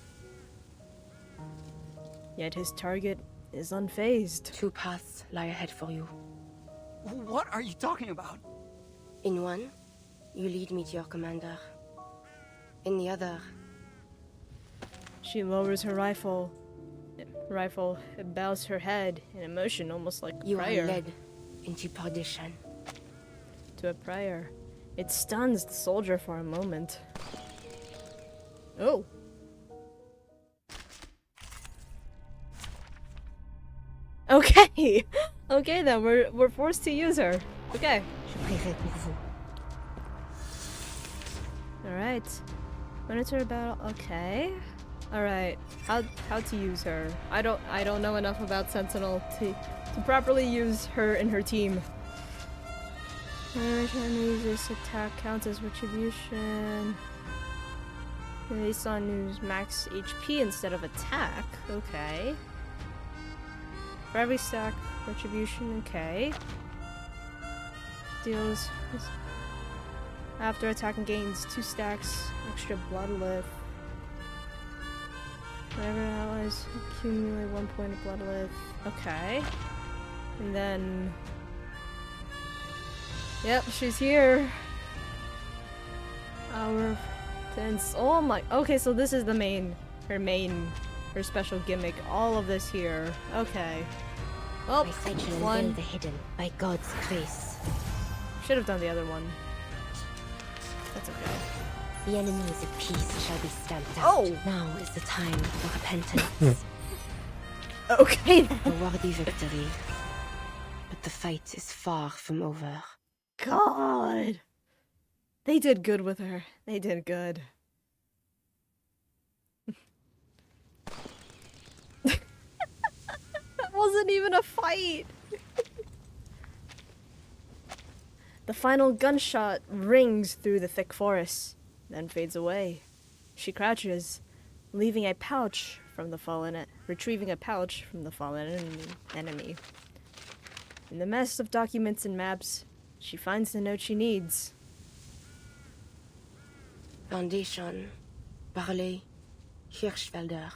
Yet his target is unfazed. 2 paths lie ahead for you. What are you talking about? In one, you lead me to your commander. In the other... She lowers her rifle, bows her head in emotion, almost like a prayer. You are led into perdition. To a prayer. It stuns the soldier for a moment. Oh. Okay. Okay then, we're forced to use her. Okay. Alright. Monitor battle. Okay. Alright. How to use her. I don't know enough about Sentinel to properly use her and her team. Every time we use this attack counts as retribution. Based on use max HP instead of attack. Okay. For every stack, retribution, okay. Deals after attacking gains 2 stacks extra blood lift. Whenever allies accumulate 1 point of blood lift. Okay. And then yep, she's here. Our tense. Oh my. Okay, so this is the her special gimmick. All of this here. Okay. Oh, one. The hidden by God's grace. Should have done the other one. That's okay. The enemies of peace shall be stamped out. Oh! Now is the time for repentance. Okay. A worthy victory. But the fight is far from over. God. They did good with her. They did good. That wasn't even a fight. The final gunshot rings through the thick forest, then fades away. She crouches, retrieving a pouch from the fallen enemy. In the mess of documents and maps, she finds the note she needs. Foundation, Barley, Hirschfelder.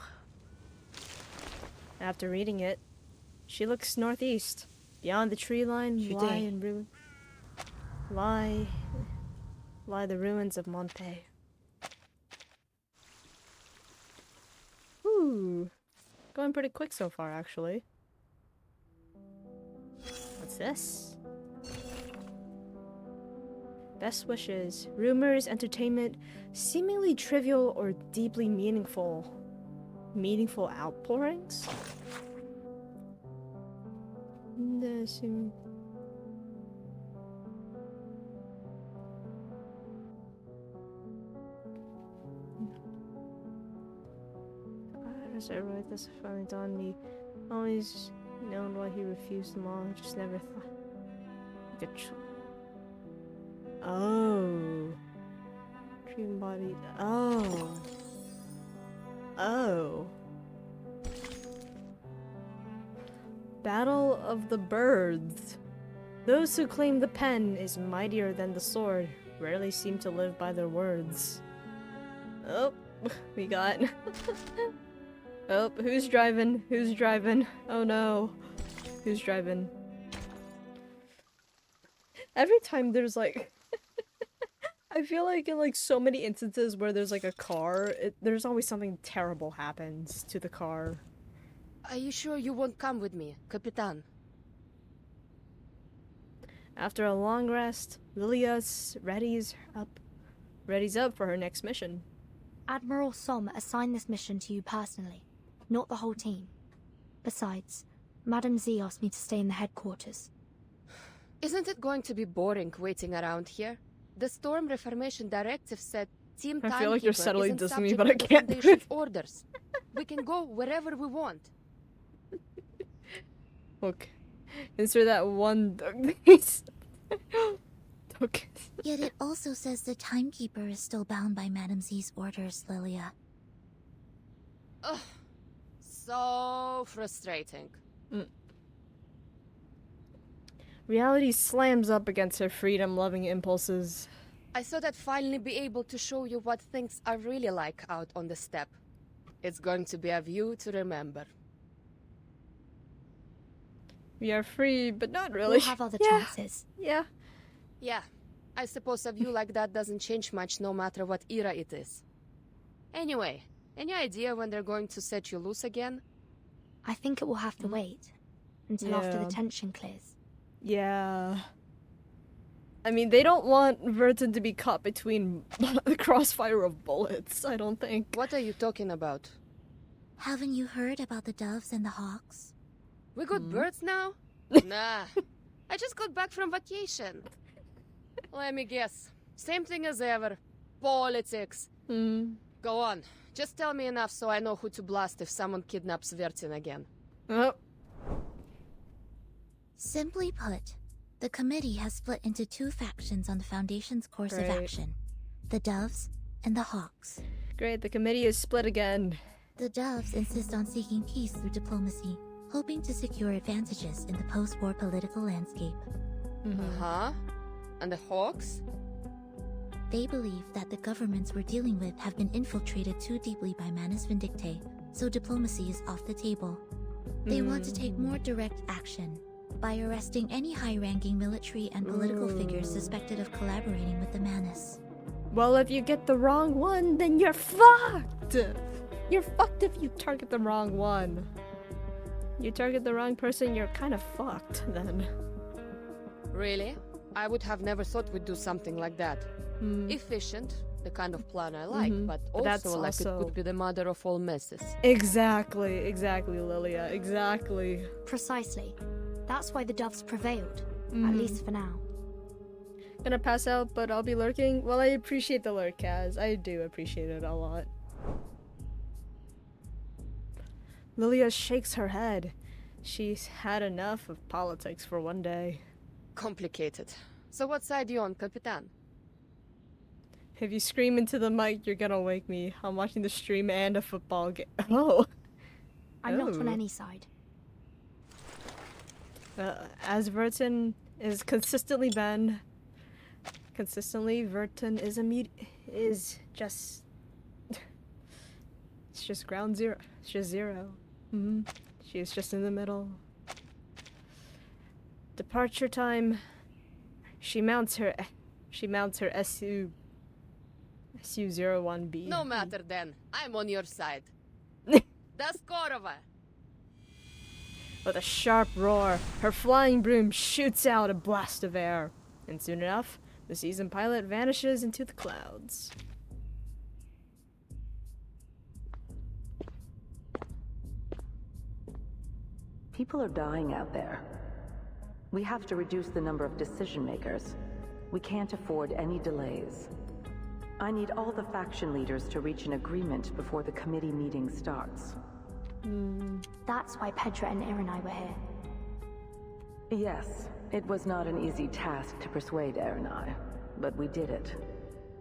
After reading it, she looks northeast. Beyond the tree line lie the ruins of Monte. Ooh, going pretty quick so far, actually. What's this? Best wishes, rumors, entertainment, seemingly trivial or deeply meaningful. Meaningful outpourings? As I write this, finally dawned on me. Always known why he refused them all. Just never thought. Oh. Dream body. Oh. Oh. Battle of the Birds. Those who claim the pen is mightier than the sword rarely seem to live by their words. Oh, we got... Oh, who's driving? Who's driving? Oh no. Who's driving? Every time there's like... I feel like in like so many instances where there's like a car, there's always something terrible happens to the car. Are you sure you won't come with me, Capitan? After a long rest, Lilia's readies up for her next mission. Admiral Som assigned this mission to you personally, not the whole team. Besides, Madame Z asked me to stay in the headquarters. Isn't it going to be boring waiting around here? The Storm Reformation Directive said Team I feel like you're Timekeeper settling isn't to me, subject but I to the can't. Foundation's orders. We can go wherever we want. Look, insert that one okay. Yet it also says the Timekeeper is still bound by Madame Z's orders, Lilia. Ugh. So frustrating. Reality slams up against her freedom-loving impulses. I thought I'd finally be able to show you what things are really like out on the steppe. It's going to be a view to remember. We are free, but not really. We'll have other chances. Yeah. Yeah. I suppose a view like that doesn't change much no matter what era it is. Anyway, any idea when they're going to set you loose again? I think it will have to wait until after the tension clears. Yeah. I mean, they don't want Verton to be caught between the crossfire of bullets, I don't think. What are you talking about? Haven't you heard about the doves and the hawks? We got birds now? Nah. I just got back from vacation. Let me guess. Same thing as ever. Politics. Go on. Just tell me enough so I know who to blast if someone kidnaps Vertin again. Oh. Simply put, the committee has split into two factions on the Foundation's course of action. The Doves and the Hawks. Great, the committee is split again. The Doves insist on seeking peace through diplomacy, hoping to secure advantages in the post-war political landscape. Uh-huh. And the Hawks? They believe that the governments we're dealing with have been infiltrated too deeply by Manus Vindictae, so diplomacy is off the table. They want to take more direct action by arresting any high-ranking military and political figures suspected of collaborating with the Manus. Well, if you get the wrong one, then you're fucked! You're fucked if you target the wrong one. You target the wrong person, you're kind of fucked, then. Really? I would have never thought we'd do something like that. Efficient, the kind of plan I like, but also like it could be the mother of all messes. Exactly, Lilia, exactly. Precisely. That's why the Doves prevailed, at least for now. Gonna pass out, but I'll be lurking. Well, I appreciate the lurk, Kaz. I do appreciate it a lot. Lilia shakes her head. She's had enough of politics for one day. Complicated. So what side you on, Capitan? If you scream into the mic, you're gonna wake me. I'm watching the stream and a football game. Oh! I'm not on any side. As Verton is consistently been... Verton is just... It's just ground zero. It's just zero. She's just in the middle. Departure time. She mounts her SU-01B. No matter then. I'm on your side. Das Korova. With a sharp roar, her flying broom shoots out a blast of air. And soon enough, the seasoned pilot vanishes into the clouds. People are dying out there. We have to reduce the number of decision makers. We can't afford any delays. I need all the faction leaders to reach an agreement before the committee meeting starts. That's why Petra and Irenai were here. Yes, it was not an easy task to persuade Irenai, but we did it.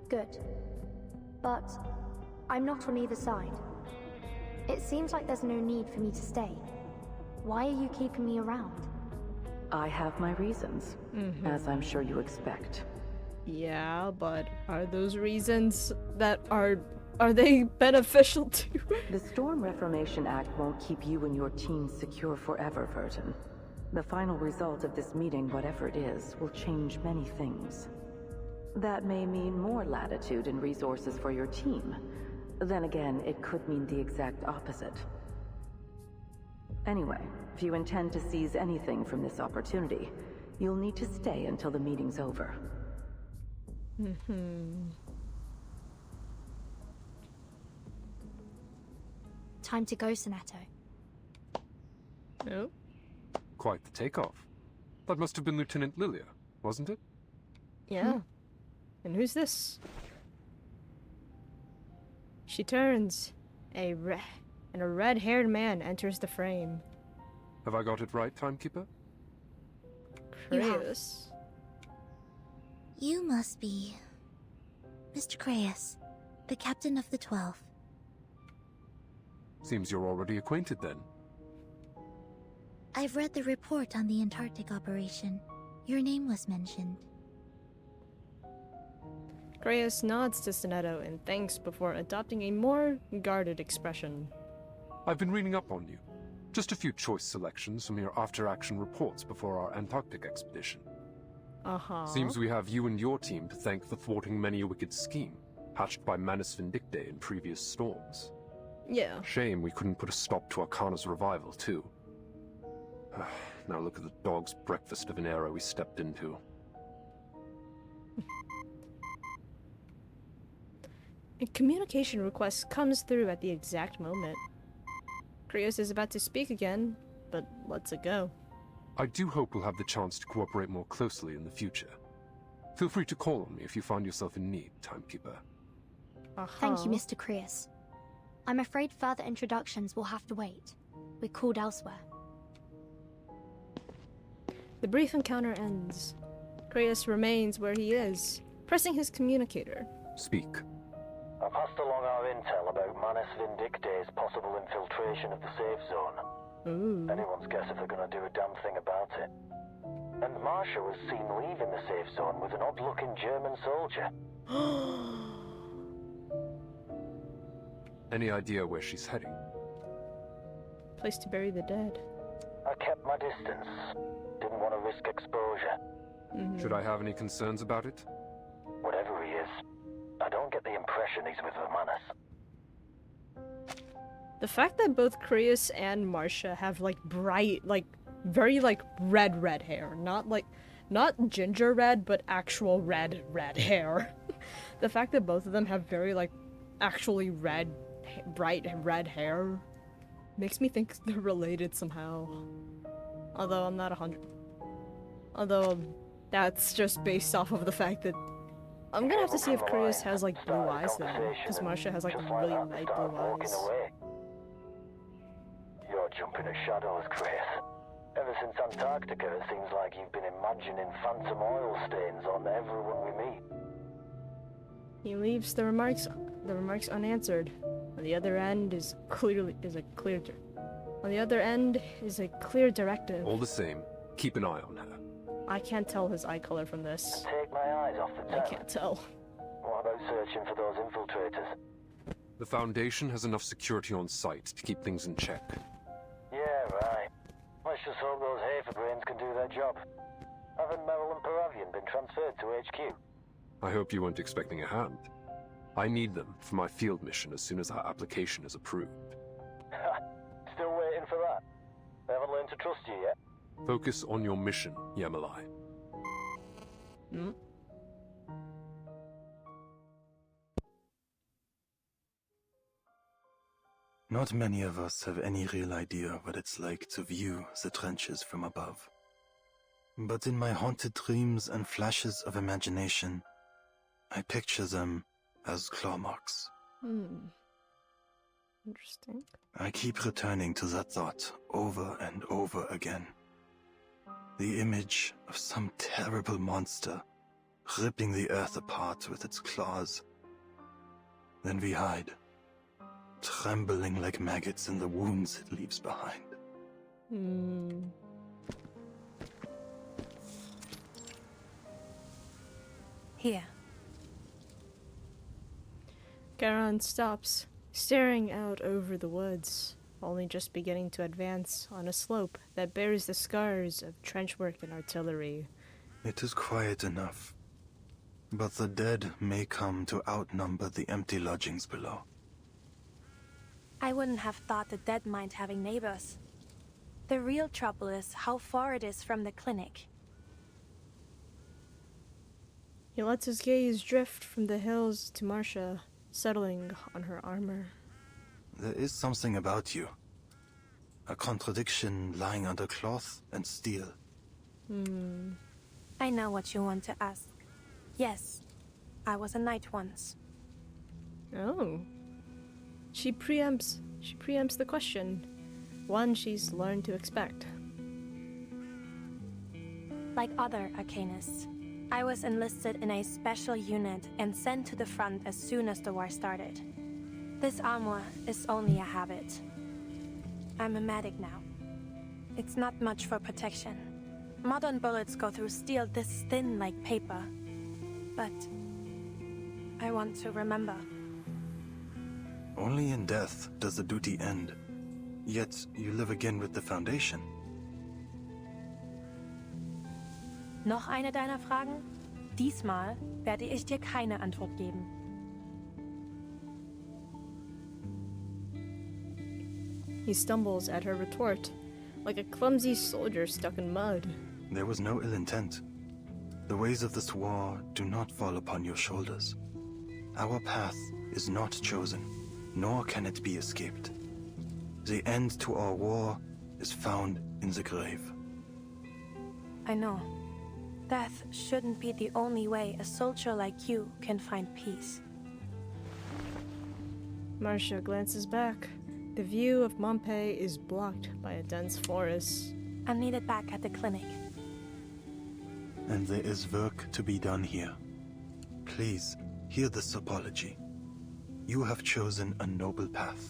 Good. But I'm not on either side. It seems like there's no need for me to stay. Why are you keeping me around? I have my reasons, as I'm sure you expect. Yeah, but are those reasons that are they beneficial to? The Storm Reformation Act won't keep you and your team secure forever, Verton. The final result of this meeting, whatever it is, will change many things. That may mean more latitude and resources for your team. Then again, it could mean the exact opposite. Anyway, if you intend to seize anything from this opportunity, you'll need to stay until the meeting's over. Time to go, Sonato. No. Quite the takeoff. That must have been Lieutenant Lilia, wasn't it? Yeah. And who's this? She turns. A red-haired man enters the frame. Have I got it right, Timekeeper? Creius. You must be Mr. Creius, the captain of the 12th. Seems you're already acquainted then. I've read the report on the Antarctic operation. Your name was mentioned. Creius nods to Soneto in thanks before adopting a more guarded expression. I've been reading up on you. Just a few choice selections from your after-action reports before our Antarctic expedition. Seems we have you and your team to thank for thwarting many a wicked scheme, hatched by Manus Vindictae in previous storms. Yeah. Shame we couldn't put a stop to Arcana's revival, too. Now look at the dog's breakfast of an era we stepped into. A communication request comes through at the exact moment. Creius is about to speak again, but lets it go. I do hope we'll have the chance to cooperate more closely in the future. Feel free to call on me if you find yourself in need, Timekeeper. Thank you, Mr. Creius. I'm afraid further introductions will have to wait. We're called elsewhere. The brief encounter ends. Creius remains where he is, pressing his communicator. Speak. I passed along our intel about Manus Vindictae's possible infiltration of the safe zone. Anyone's guess if they're gonna do a damn thing about it. And Marsha was seen leaving the safe zone with an odd-looking German soldier. Any idea where she's heading? Place to bury the dead. I kept my distance. Didn't want to risk exposure. Should I have any concerns about it? Whatever he is, I don't get the impression he's with the Manus. The fact that both Creius and Marsha have like bright, like very like red hair, not ginger red, but actual red hair. The fact that both of them have very like actually bright red hair makes me think they're related somehow. Although I'm not 100. Although that's just based off of the fact that I'm gonna have to see if Creius has like blue eyes though, because Marsha has like really light blue eyes. You're jumping at shadows, Creius. Ever since Antarctica, it seems like you've been imagining phantom oil stains on everyone we meet. He leaves the remarks unanswered. On the other end is a clear directive. All the same, keep an eye on her. I can't tell his eye color from this. Take my eyes off the town. I can't tell. What about searching for those infiltrators? The Foundation has enough security on site to keep things in check. Yeah, right. Let's just hope those Haferbrains can do their job. Haven't Merrill and Paravian been transferred to HQ? I hope you weren't expecting a hand. I need them for my field mission as soon as our application is approved. Still waiting for that? They haven't learned to trust you yet? Focus on your mission, Yamalai. Not many of us have any real idea what it's like to view the trenches from above. But in my haunted dreams and flashes of imagination, I picture them as claw marks. Interesting. I keep returning to that thought over and over again. The image of some terrible monster ripping the earth apart with its claws. Then we hide, trembling like maggots in the wounds it leaves behind. Here. Garon stops, staring out over the woods, only just beginning to advance on a slope that bears the scars of trench work and artillery. It is quiet enough, but the dead may come to outnumber the empty lodgings below. I wouldn't have thought the dead mind having neighbors. The real trouble is how far it is from the clinic. He lets his gaze drift from the hills to Marcia, settling on her armor. There is something about you. A contradiction lying under cloth and steel. I know what you want to ask. Yes, I was a knight once. Oh. She preempts the question. One she's learned to expect. Like other arcanists, I was enlisted in a special unit and sent to the front as soon as the war started. This armor is only a habit. I'm a medic now. It's not much for protection. Modern bullets go through steel this thin like paper. But I want to remember. Only in death does the duty end. Yet you live again with the Foundation. Noch eine deiner Fragen? Diesmal werde ich dir keine Antwort geben. He stumbles at her retort, like a clumsy soldier stuck in mud. There was no ill intent. The ways of this war do not fall upon your shoulders. Our path is not chosen, nor can it be escaped. The end to our war is found in the grave. I know. Death shouldn't be the only way a soldier like you can find peace. Marcia glances back. The view of Montpey is blocked by a dense forest. I'm needed back at the clinic. And there is work to be done here. Please, hear this apology. You have chosen a noble path.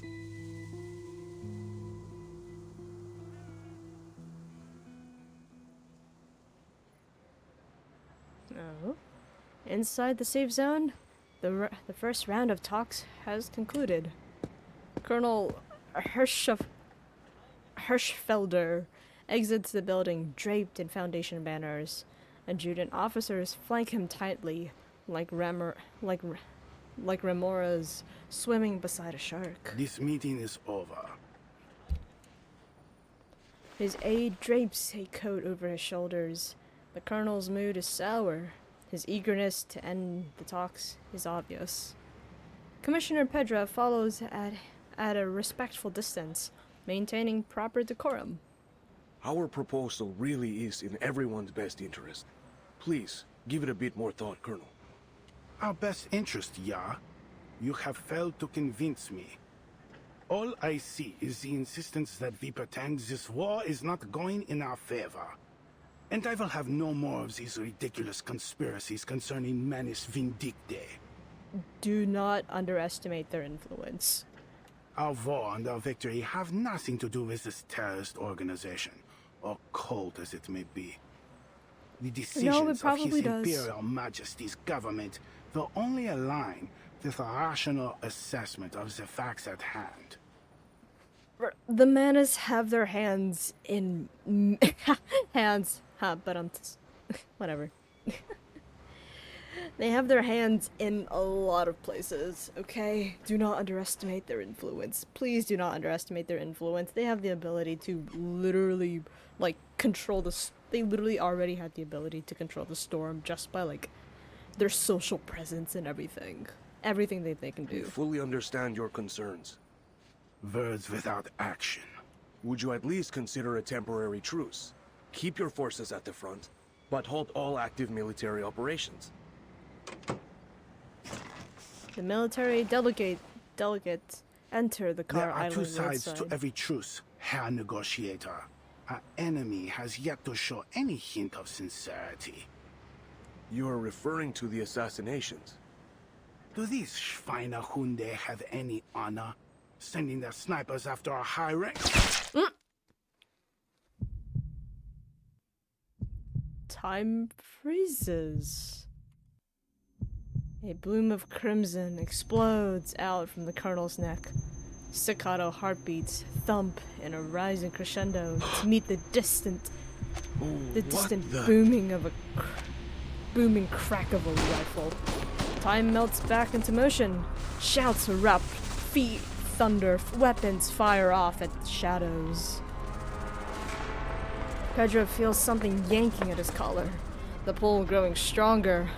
Oh. Inside the safe zone, the first round of talks has concluded. Colonel Hirschfelder exits the building draped in Foundation banners. Adjutant officers flank him tightly, like remoras swimming beside a shark. This meeting is over. His aide drapes a coat over his shoulders. The colonel's mood is sour. His eagerness to end the talks is obvious. Commissioner Pedra follows at a respectful distance, maintaining proper decorum. Our proposal really is in everyone's best interest. Please, give it a bit more thought, Colonel. Our best interest, yeah? You have failed to convince me. All I see is the insistence that we pretend this war is not going in our favor. And I will have no more of these ridiculous conspiracies concerning Manus Vindictae. Do not underestimate their influence. Our war and our victory have nothing to do with this terrorist organization, or cult as it may be. The decisions of His Imperial Majesty's government will only align with a rational assessment of the facts at hand. The Manus have their hands in... hands. But Whatever. They have their hands in a lot of places, okay? Do not underestimate their influence. Please do not underestimate their influence. They have the ability to literally, like, control they literally already have the ability to control the storm just by, like, their social presence and everything. Everything they can do. I fully understand your concerns. Words without action. Would you at least consider a temporary truce? Keep your forces at the front, but halt all active military operations. The military delegates enter the Car There are Island two sides roadside. to every truce, Herr Negotiator. Our enemy has yet to show any hint of sincerity. You are referring to the assassinations? Do these Schweinehunde have any honor? Sending their snipers after our high rank? Time freezes. A bloom of crimson explodes out from the colonel's neck. Staccato heartbeats thump in a rising crescendo to meet the distant booming crack of a rifle. Time melts back into motion. Shouts erupt. Feet thunder. Weapons fire off at the shadows. Pedro feels something yanking at his collar. The pull growing stronger.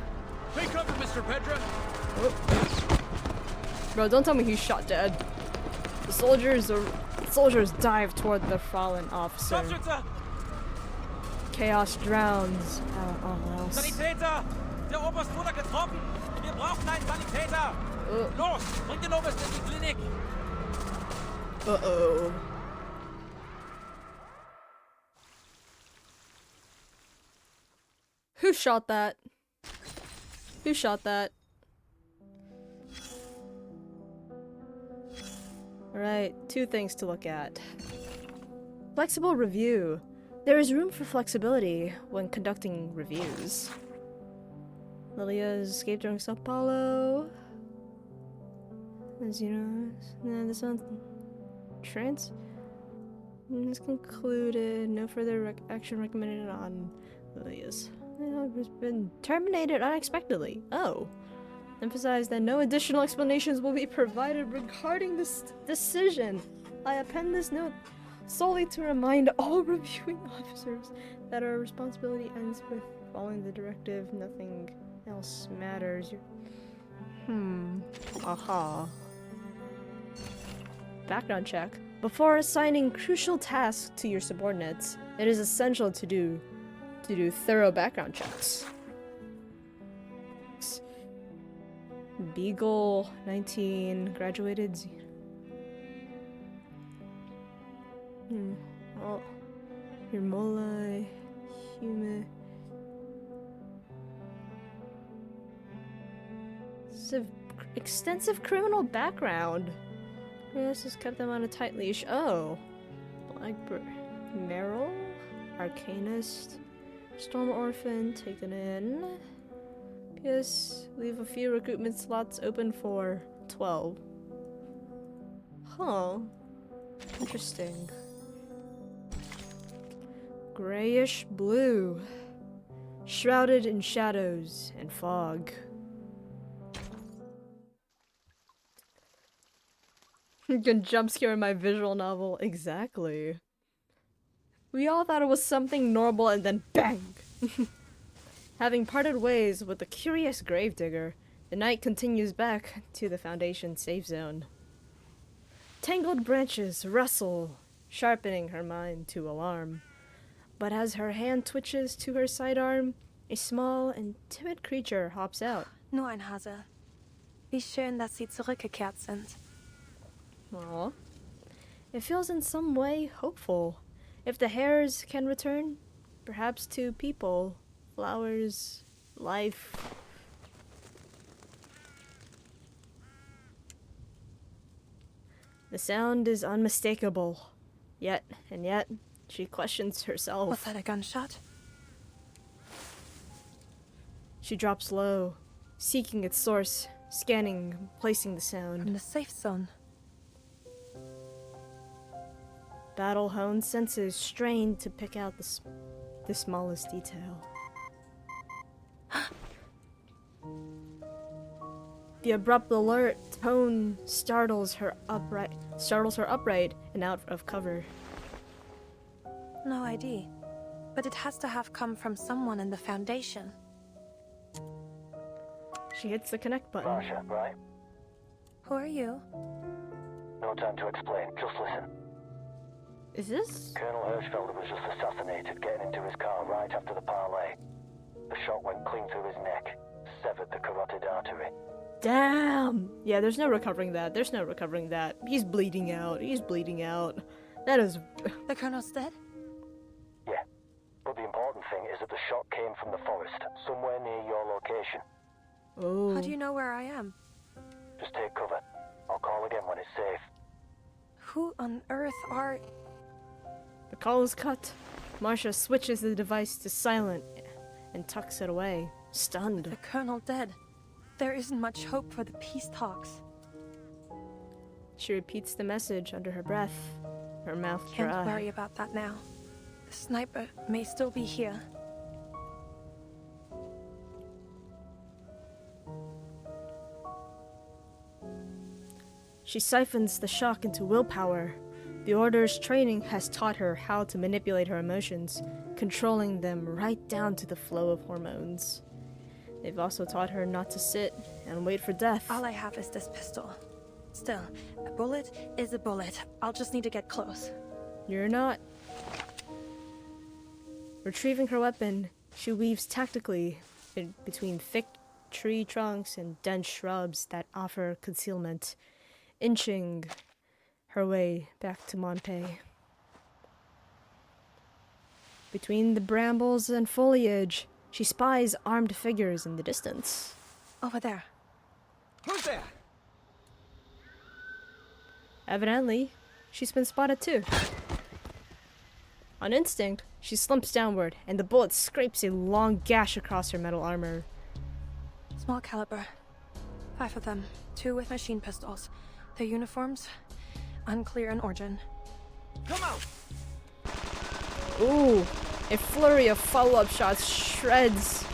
Take cover, Mr. Pedro. Oh. Bro, don't tell me he's shot dead. The soldiers dive toward the fallen officer. Chaos drowns out all else. Sanitäter! Der Oberst wurde getroffen! Wir brauchen einen Sanitäter! Los, bring den Oberst in die Klinik! Uh-oh. Who shot that? Who shot that? Alright, two things to look at. Flexible review. There is room for flexibility when conducting reviews. Lilia's escaped during Sao Paulo. As you know, this one's trans is concluded. No further action recommended on Lilia's. Has been terminated unexpectedly. Oh. Emphasize that no additional explanations will be provided regarding this decision. I append this note solely to remind all reviewing officers that our responsibility ends with following the directive. Nothing else matters. Aha. Background check. Before assigning crucial tasks to your subordinates, it is essential to do thorough background checks. Beagle, 19, graduated. Oh, Hirmola, Hume. Extensive criminal background. This has kept them on a tight leash. Oh. Blackbird. Merrill? Arcanist. Storm Orphan, taken in. Yes, leave a few recruitment slots open for 12. Huh. Interesting. Grayish blue. Shrouded in shadows and fog. You can jump scare in my visual novel. Exactly. We all thought it was something normal and then bang! Having parted ways with the curious gravedigger, the knight continues back to the Foundation safe zone. Tangled branches rustle, sharpening her mind to alarm. But as her hand twitches to her sidearm, a small and timid creature hops out. Nur ein Hase. Wie schön, dass Sie zurückgekehrt sind. Aww. It feels in some way hopeful. If the hares can return, perhaps to people, flowers, life. The sound is unmistakable. Yet, she questions herself. Was that a gunshot? She drops low, seeking its source, scanning, placing the sound. From the safe zone. Battle-honed senses strain to pick out the smallest detail. The abrupt alert tone startles her upright and out of cover. No ID. But it has to have come from someone in the Foundation. She hits the connect button. Marsha, right? Who are you? No time to explain, just listen. Is this? Colonel Hirschfelder was just assassinated getting into his car right after the parley. The shot went clean through his neck, severed the carotid artery. Damn! Yeah, there's no recovering that. There's no recovering that. He's bleeding out. He's bleeding out. That is... The Colonel's dead? Yeah. But the important thing is that the shot came from the forest, somewhere near your location. Oh. How do you know where I am? Just take cover. I'll call again when it's safe. Who on earth are... The call is cut. Marsha switches the device to silent and tucks it away, stunned. The Colonel dead. There isn't much hope for the peace talks. She repeats the message under her breath, her mouth dry. Can't worry about that now. The sniper may still be here. She siphons the shock into willpower. The Order's training has taught her how to manipulate her emotions, controlling them right down to the flow of hormones. They've also taught her not to sit and wait for death. All I have is this pistol. Still, a bullet is a bullet. I'll just need to get close. You're not. Retrieving her weapon, she weaves tactically between thick tree trunks and dense shrubs that offer concealment, inching her way back to Monpei. Between the brambles and foliage, she spies armed figures in the distance. Over there. Who's there? Evidently, she's been spotted too. On instinct, she slumps downward, and the bullet scrapes a long gash across her metal armor. Small caliber. 5 of them, 2 with machine pistols. Their uniforms, unclear in origin. Come out! Ooh, a flurry of follow-up shots shreds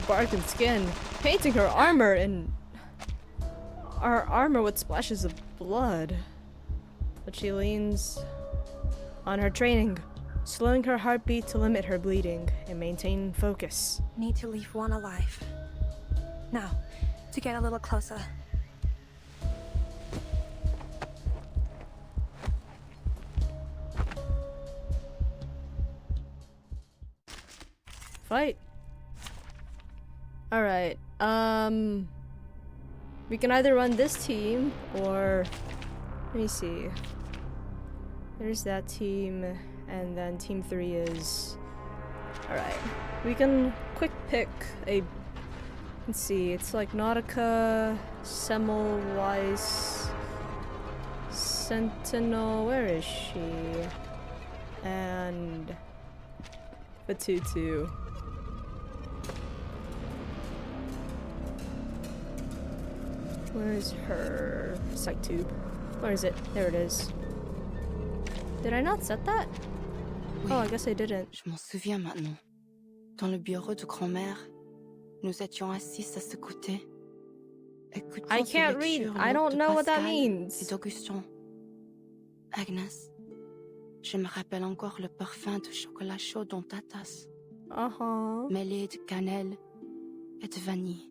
bark and skin, painting her armor with splashes of blood. But she leans on her training, slowing her heartbeat to limit her bleeding and maintain focus. Need to leave one alive. Now, to get a little closer. Fight. Alright, we can either run this team, or... Let me see. There's that team, and then team 3 is... Alright. We can quick pick a... Let's see, it's like Nautica, Semmelweis, Sentinel, where is she? And... Batutu. Where's her sight tube? Where is it? There it is. Did I not set that? Oui, oh, I guess I didn't. Je m'en souviens maintenant. Dans le bureau de grand-mère, nous étions assis à ses côtés. I can't read. I don't know what that means. Et d'Augustin. Agnes, je me rappelle encore le parfum de chocolat chaud dans ta tasse. Mêlé de cannelle et de vanille.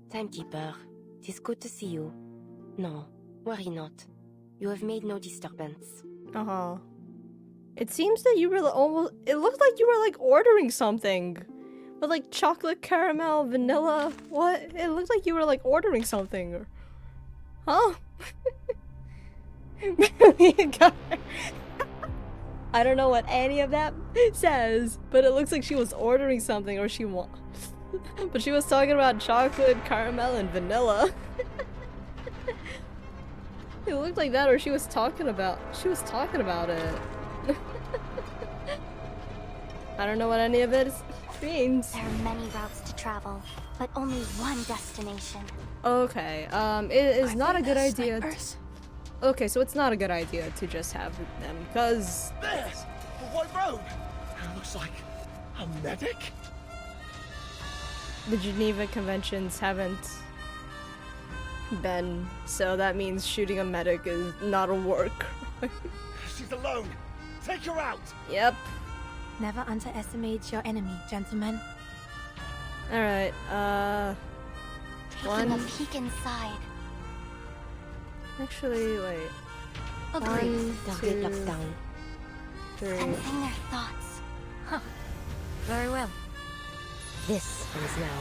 Timekeeper, it is good to see you. No, worry not. You have made no disturbance. It seems that you were almost... It looked like you were like ordering something. With like chocolate, caramel, vanilla. What? It looked like you were like ordering something. Huh? I don't know what any of that says, but it looks like she was ordering something, or she but she was talking about chocolate, caramel, and vanilla. It looked like that, or she was talking about it. I don't know what any of it means. There are many routes to travel, but only one destination. Okay, it is not a good idea. Okay, so it's not a good idea to just have them, because... There's the white robe! It looks like a medic? The Geneva Conventions haven't Ben, so that means shooting a medic is not a war crime. She's alone. Take her out. Yep. Never underestimate your enemy, gentlemen. Alright, Taking a peek inside. Actually, wait. Agreed. 1, 2, 3. Sensing their thoughts. Huh. Very well. This ends now.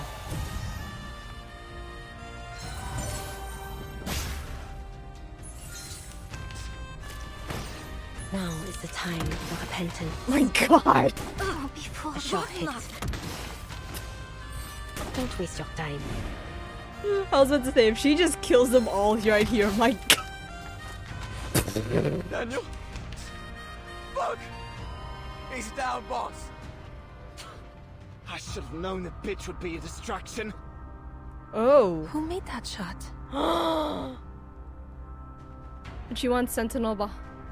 Now is the time for repentance. My god! Oh, before A short hit. Don't waste your time. I was about to say, if she just kills them all right here, my god. Daniel? Fuck! He's down, boss. I should have known the bitch would be a distraction. Oh. Who made that shot? But she wants Sentinel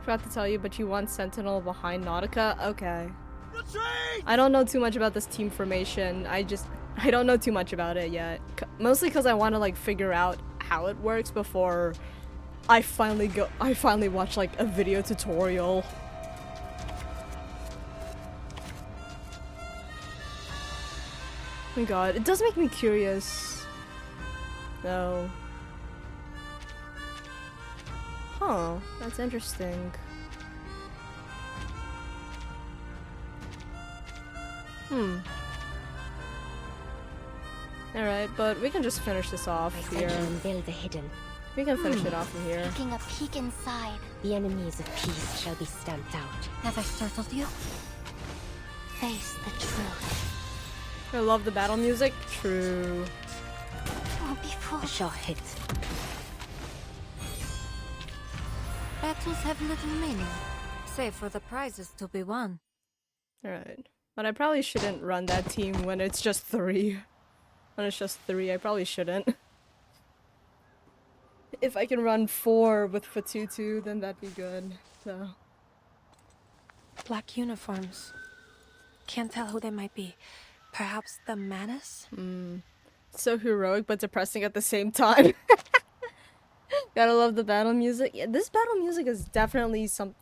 forgot to tell you, but you want Sentinel behind Nautica? Okay. Retreat! I don't know too much about this team formation. I don't know too much about it yet. Mostly because I want to like figure out how it works before I finally watch like a video tutorial. Oh my god, it does make me curious. No. Huh, that's interesting. Alright, but we can just finish this off here. Unveil the hidden. We can finish it off from here. Taking a peek inside. The enemies of peace shall be stamped out. Never startled you? Face the truth. I love the battle music. True. Oh, before. A short hit. Battles have little meaning, save for the prizes to be won. Alright. But I probably shouldn't run that team when it's just 3. When it's just 3, I probably shouldn't. If I can run 4 with Fatutu, then that'd be good. So. Black uniforms. Can't tell who they might be. Perhaps the Manus? So heroic but depressing at the same time. Gotta love the battle music. Yeah, this battle music is definitely some...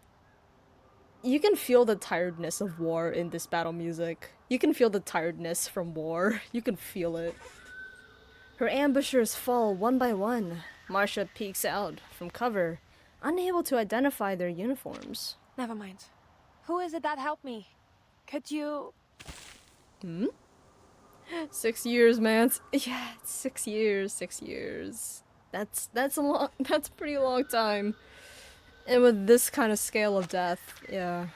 You can feel the tiredness of war in this battle music. You can feel the tiredness from war. You can feel it. Her ambushers fall one by one. Marcia peeks out from cover, unable to identify their uniforms. Never mind. Who is it that helped me? Could you... 6 years, man. Yeah, it's 6 years. 6 years. That's a pretty long time. And with this kind of scale of death, yeah.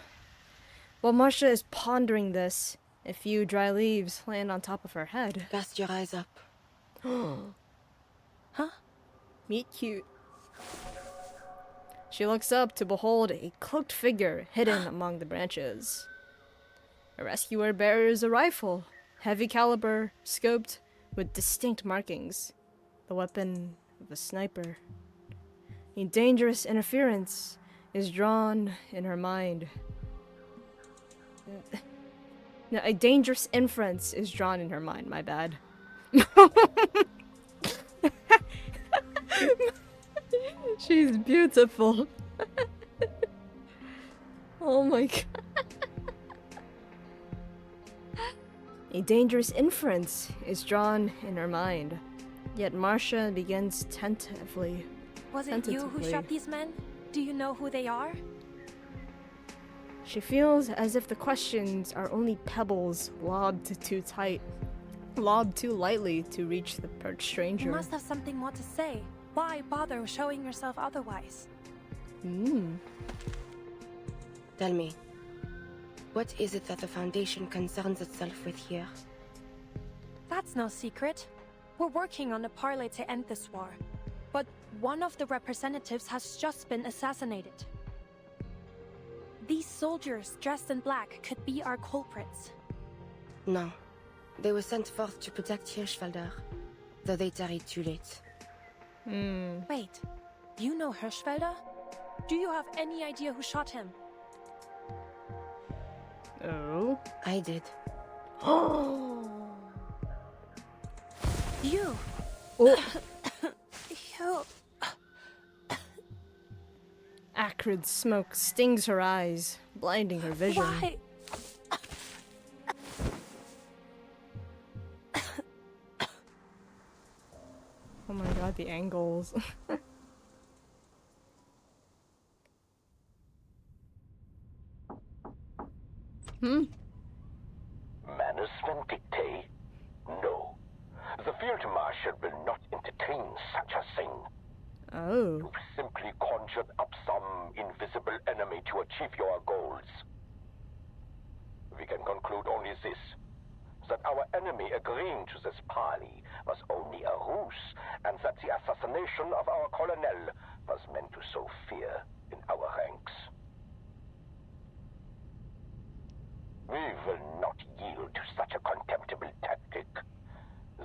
While Marcia is pondering this, a few dry leaves land on top of her head. Cast your eyes up. Huh? Meet cute. She looks up to behold a cloaked figure hidden among the branches. A rescuer bears a rifle, heavy caliber, scoped with distinct markings. The weapon of a sniper. A dangerous interference is drawn in her mind. No, a dangerous inference is drawn in her mind, my bad. She's beautiful. Oh my god. A dangerous inference is drawn in her mind. Yet Marcia begins tentatively. Was it you who shot these men? Do you know who they are? She feels as if the questions are only pebbles lobbed too lightly to reach the perched stranger. You must have something more to say. Why bother showing yourself otherwise? Tell me, what is it that the Foundation concerns itself with here? That's no secret. We're working on a parley to end this war. But one of the representatives has just been assassinated. These soldiers dressed in black could be our culprits. No. They were sent forth to protect Hirschfelder, though they tarried too late. Wait, you know Hirschfelder? Do you have any idea who shot him? Oh? I did. You! Oh. You! acrid smoke stings her eyes, blinding her vision. Why? Oh my god, the angles. Manus vindictae? No. The Field Marshal will not entertain such a thing. Oh. You've simply conjured up some invisible enemy to achieve your goals. We can conclude only this, that our enemy agreeing to this parley was only a ruse, and that the assassination of our colonel was meant to sow fear in our ranks. We will not yield to such a contemptible tactic.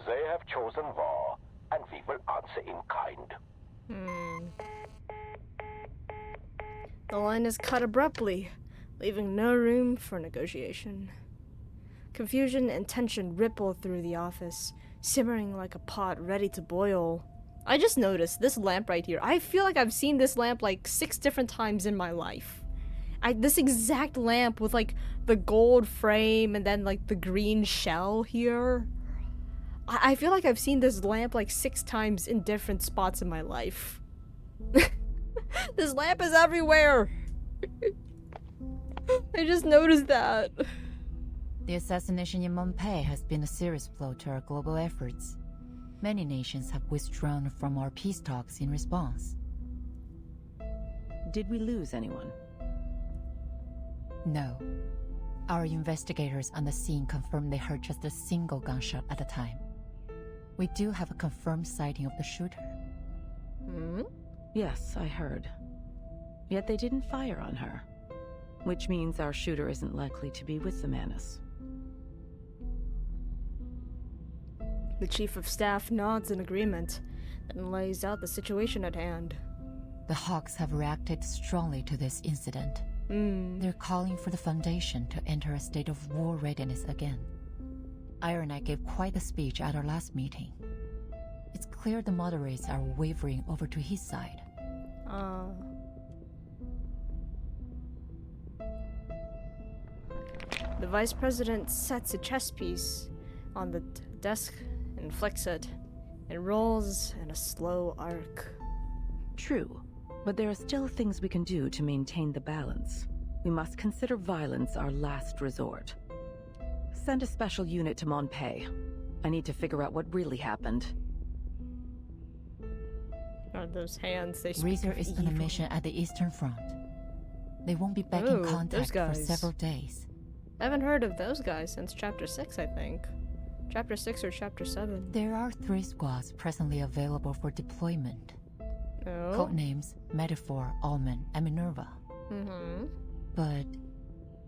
They have chosen war, and we will answer in kind. The line is cut abruptly, leaving no room for negotiation. Confusion and tension ripple through the office, simmering like a pot ready to boil. I just noticed this lamp right here. I feel like I've seen this lamp like 6 different times in my life. This exact lamp with like the gold frame and then like the green shell here. I feel like I've seen this lamp like 6 times in different spots in my life. This lamp is everywhere. I just noticed that. The assassination in Montpellier has been a serious blow to our global efforts. Many nations have withdrawn from our peace talks in response. Did we lose anyone? No. Our investigators on the scene confirmed they heard just a single gunshot at a time. We do have a confirmed sighting of the shooter. Yes, I heard. Yet they didn't fire on her. Which means our shooter isn't likely to be with the Manus. The Chief of Staff nods in agreement, then lays out the situation at hand. The Hawks have reacted strongly to this incident. They're calling for the Foundation to enter a state of war readiness again. Iron Knight gave quite a speech at our last meeting. It's clear the moderates are wavering over to his side. The Vice President sets a chess piece on the desk and flicks it. It rolls in a slow arc. True, but there are still things we can do to maintain the balance. We must consider violence our last resort. Send a special unit to Montpellier. I need to figure out what really happened. God, those hands, they speak Razor of is evil. on a mission at the Eastern Front. They won't be back in those contact for guys. several days. I haven't heard of those guys since Chapter 6, I think. Chapter 6 or Chapter 7. There are 3 squads presently available for deployment. Oh? Codenames Metaphor, Almond, and Minerva. But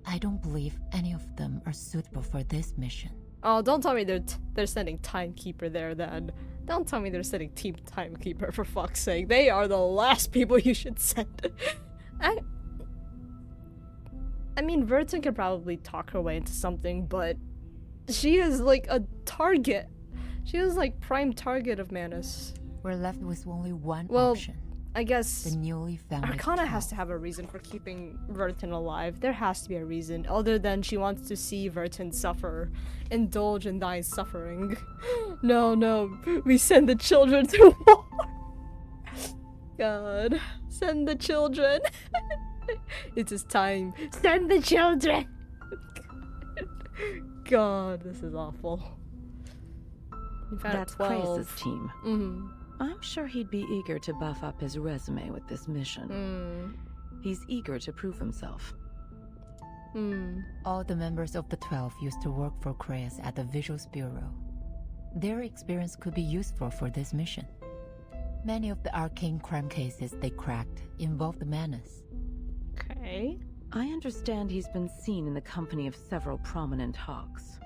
I don't believe any of them are suitable for this mission. Oh, don't tell me they're sending Timekeeper there then. Don't tell me they're sending Team Timekeeper, for fuck's sake. They are the last people you should send. I mean, Vertin could probably talk her way into something, but she is like a target. She is like prime target of Manus. We're left with only one Well, option. I guess the newly founded Arcana has to have a reason for keeping Vertin alive. There has to be a reason, other than she wants to see Vertin suffer, indulge in thy suffering. No, we send the children to war. God, send the children. It is time. Send the children. God, this is awful. That's Craeus's team. I'm sure he'd be eager to buff up his resume with this mission. He's eager to prove himself. All the members of the 12 used to work for Craeus at the Visuals Bureau. Their experience could be useful for this mission. Many of the arcane crime cases they cracked involved the Manus. Okay. I understand he's been seen in the company of several prominent Hawks.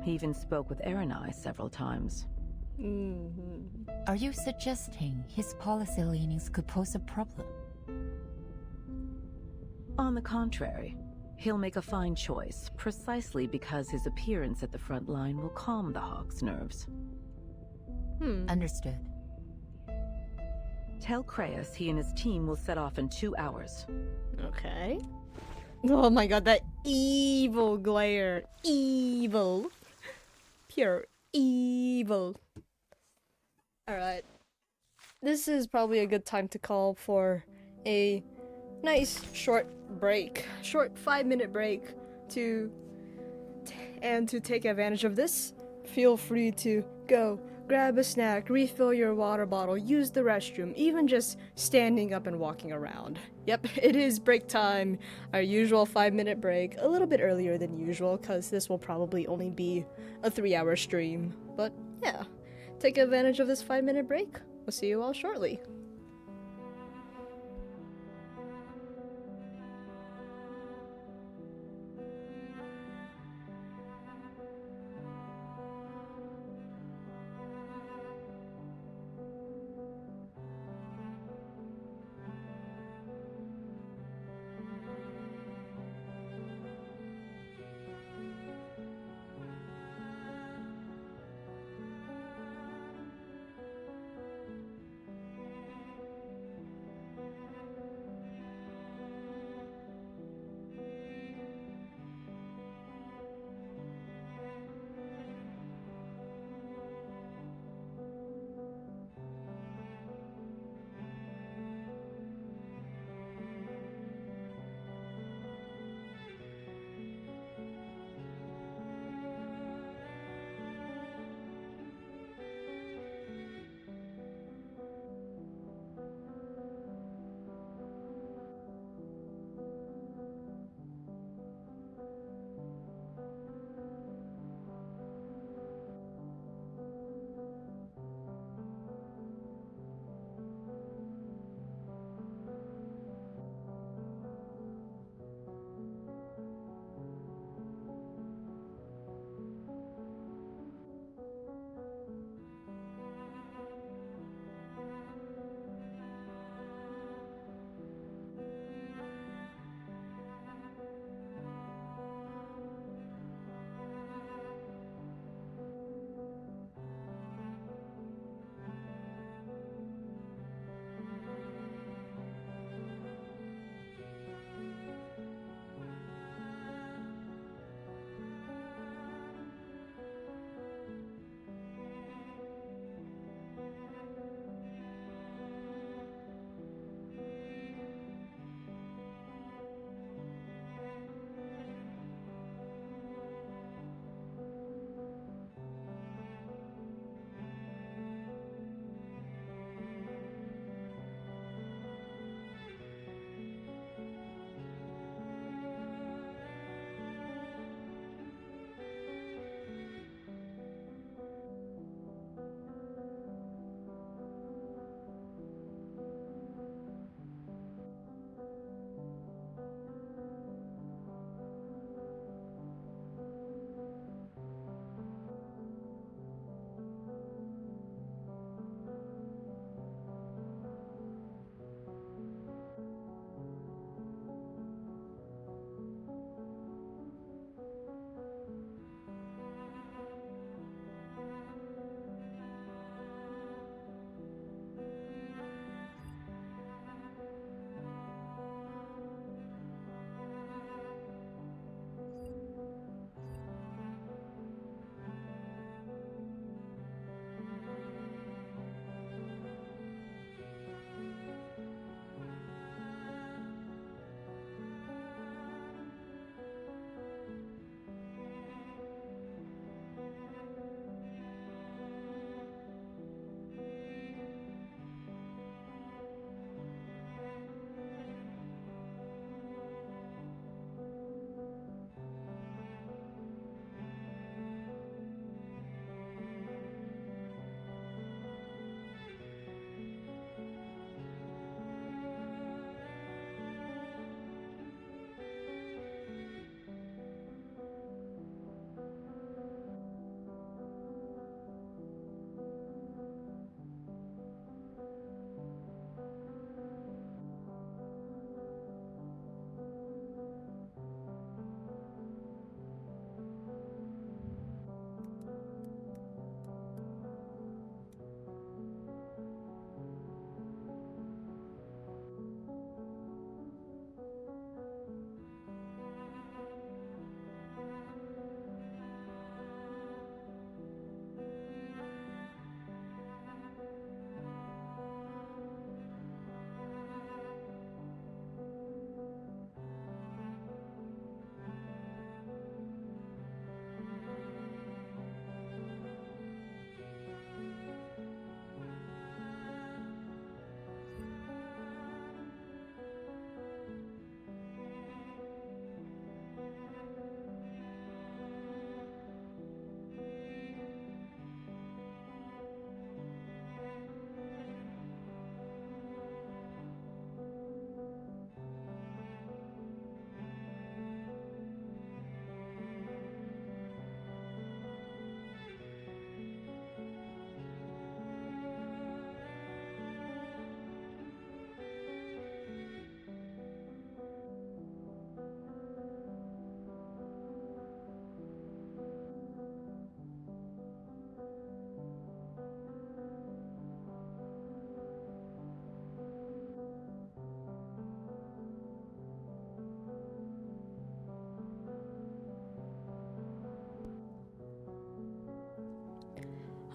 He even spoke with Erenai several times. Are you suggesting his policy leanings could pose a problem? On the contrary, he'll make a fine choice, precisely because his appearance at the front line will calm the Hawk's nerves. Understood. Tell Creus he and his team will set off in 2 hours. Okay. Oh my god, that evil glare. Evil. Pure evil. Alright. This is probably a good time to call for a nice short break. Short 5-minute break to take advantage of this. Feel free to go grab a snack, refill your water bottle, use the restroom, even just standing up and walking around. Yep, it is break time. Our usual 5-minute break, a little bit earlier than usual because this will probably only be a 3-hour stream. But yeah, take advantage of this 5-minute break. We'll see you all shortly.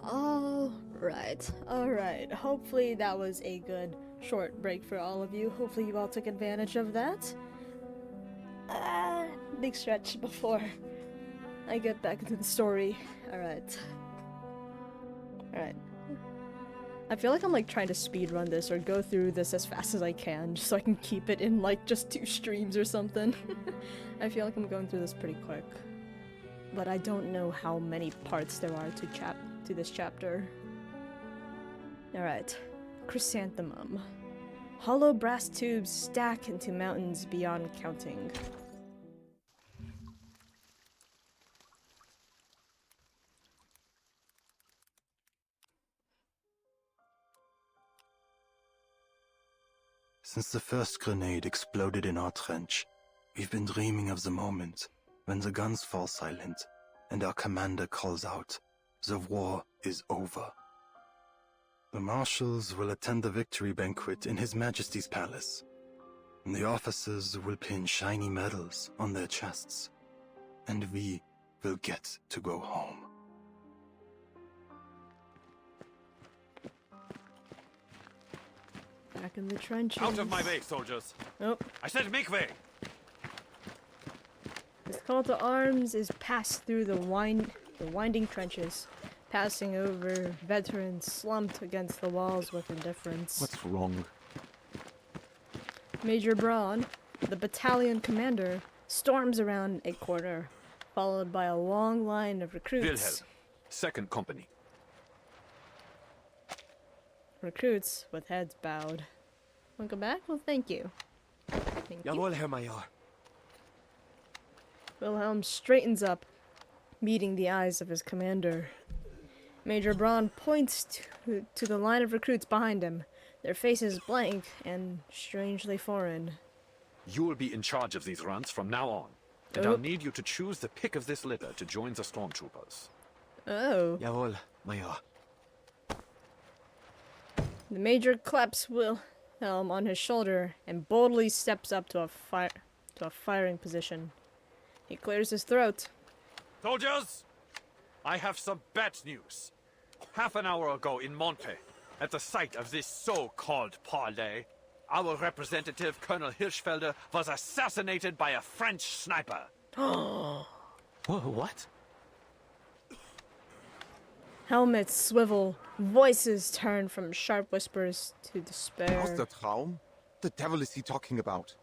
Alright. Hopefully that was a good short break for all of you. Hopefully you all took advantage of that. Big stretch before I get back into the story. Alright. I feel like I'm like trying to speedrun this or go through this as fast as I can just so I can keep it in like just 2 streams or something. I feel like I'm going through this pretty quick. But I don't know how many parts there are to this chapter. Alright. Chrysanthemum. Hollow brass tubes stack into mountains beyond counting. Since the first grenade exploded in our trench, we've been dreaming of the moment when the guns fall silent and our commander calls out, "The war is over." The marshals will attend the victory banquet in His Majesty's palace. And the officers will pin shiny medals on their chests. And we will get to go home. Back in the trenches. Out of my way, soldiers! Nope. I said make way! This call to arms is passed through the winding trenches, passing over veterans slumped against the walls with indifference. What's wrong? Major Braun, the battalion commander, storms around a corner, followed by a long line of recruits. Wilhelm, 2nd Company. Recruits with heads bowed. Wanna go back? Well, thank you. Thank you. Jawohl, Herr Major. Wilhelm straightens up, meeting the eyes of his commander. Major Braun points to the line of recruits behind him, their faces blank and strangely foreign. You will be in charge of these runs from now on, and I'll need you to choose the pick of this litter to join the stormtroopers. Oh. Jawohl, Major. The major claps Wilhelm on his shoulder and boldly steps up to a firing position. He clears his throat. Soldiers, I have some bad news. Half an hour ago in Monte, at the site of this so-called parley, our representative, Colonel Hirschfelder, was assassinated by a French sniper. What? Helmets swivel, voices turn from sharp whispers to despair. How's the Traum? The devil is he talking about?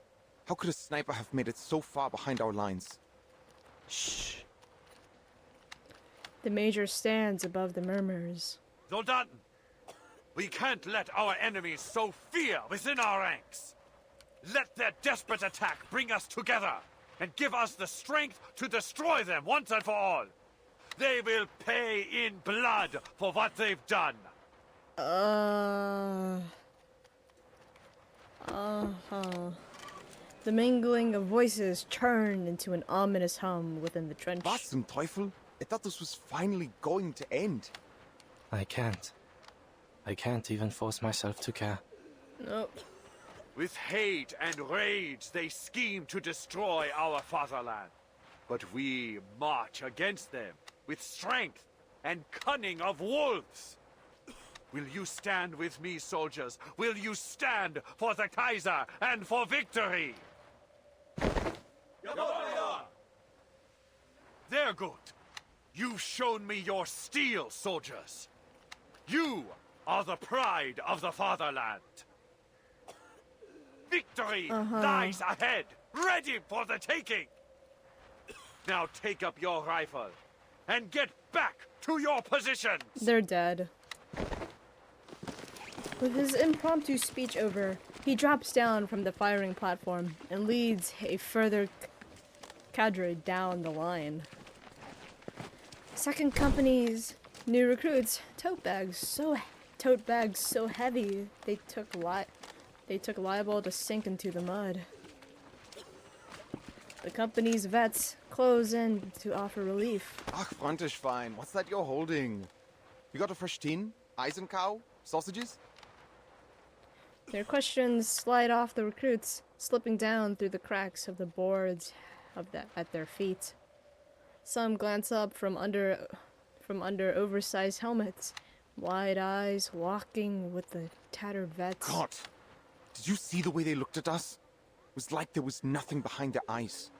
How could a sniper have made it so far behind our lines? Shh. The major stands above the murmurs. Soldaten, we can't let our enemies sow fear within our ranks. Let their desperate attack bring us together and give us the strength to destroy them once and for all. They will pay in blood for what they've done. The mingling of voices turned into an ominous hum within the trench. Was zum Teufel? I thought this was finally going to end. I can't. I can't even force myself to care. Nope. With hate and rage, they scheme to destroy our fatherland. But we march against them with strength and cunning of wolves. Will you stand with me, soldiers? Will you stand for the Kaiser and for victory? They're good. You've shown me your steel, soldiers. You are the pride of the fatherland. Victory lies ahead, ready for the taking. Now take up your rifle and get back to your positions. They're dead. With his impromptu speech over, he drops down from the firing platform and leads a further cadre down the line. 2nd Company's new recruits, tote bags so heavy they took liable to sink into the mud. The company's vets close in to offer relief. Ach, Frontischwein, what's that you're holding? You got a fresh tin? Eisencow? Sausages? Their questions slide off the recruits, slipping down through the cracks of the boards at their feet. Some glance up from from under oversized helmets. Wide eyes, walking with the tattered vets. God! Did you see the way they looked at us? It was like there was nothing behind their eyes.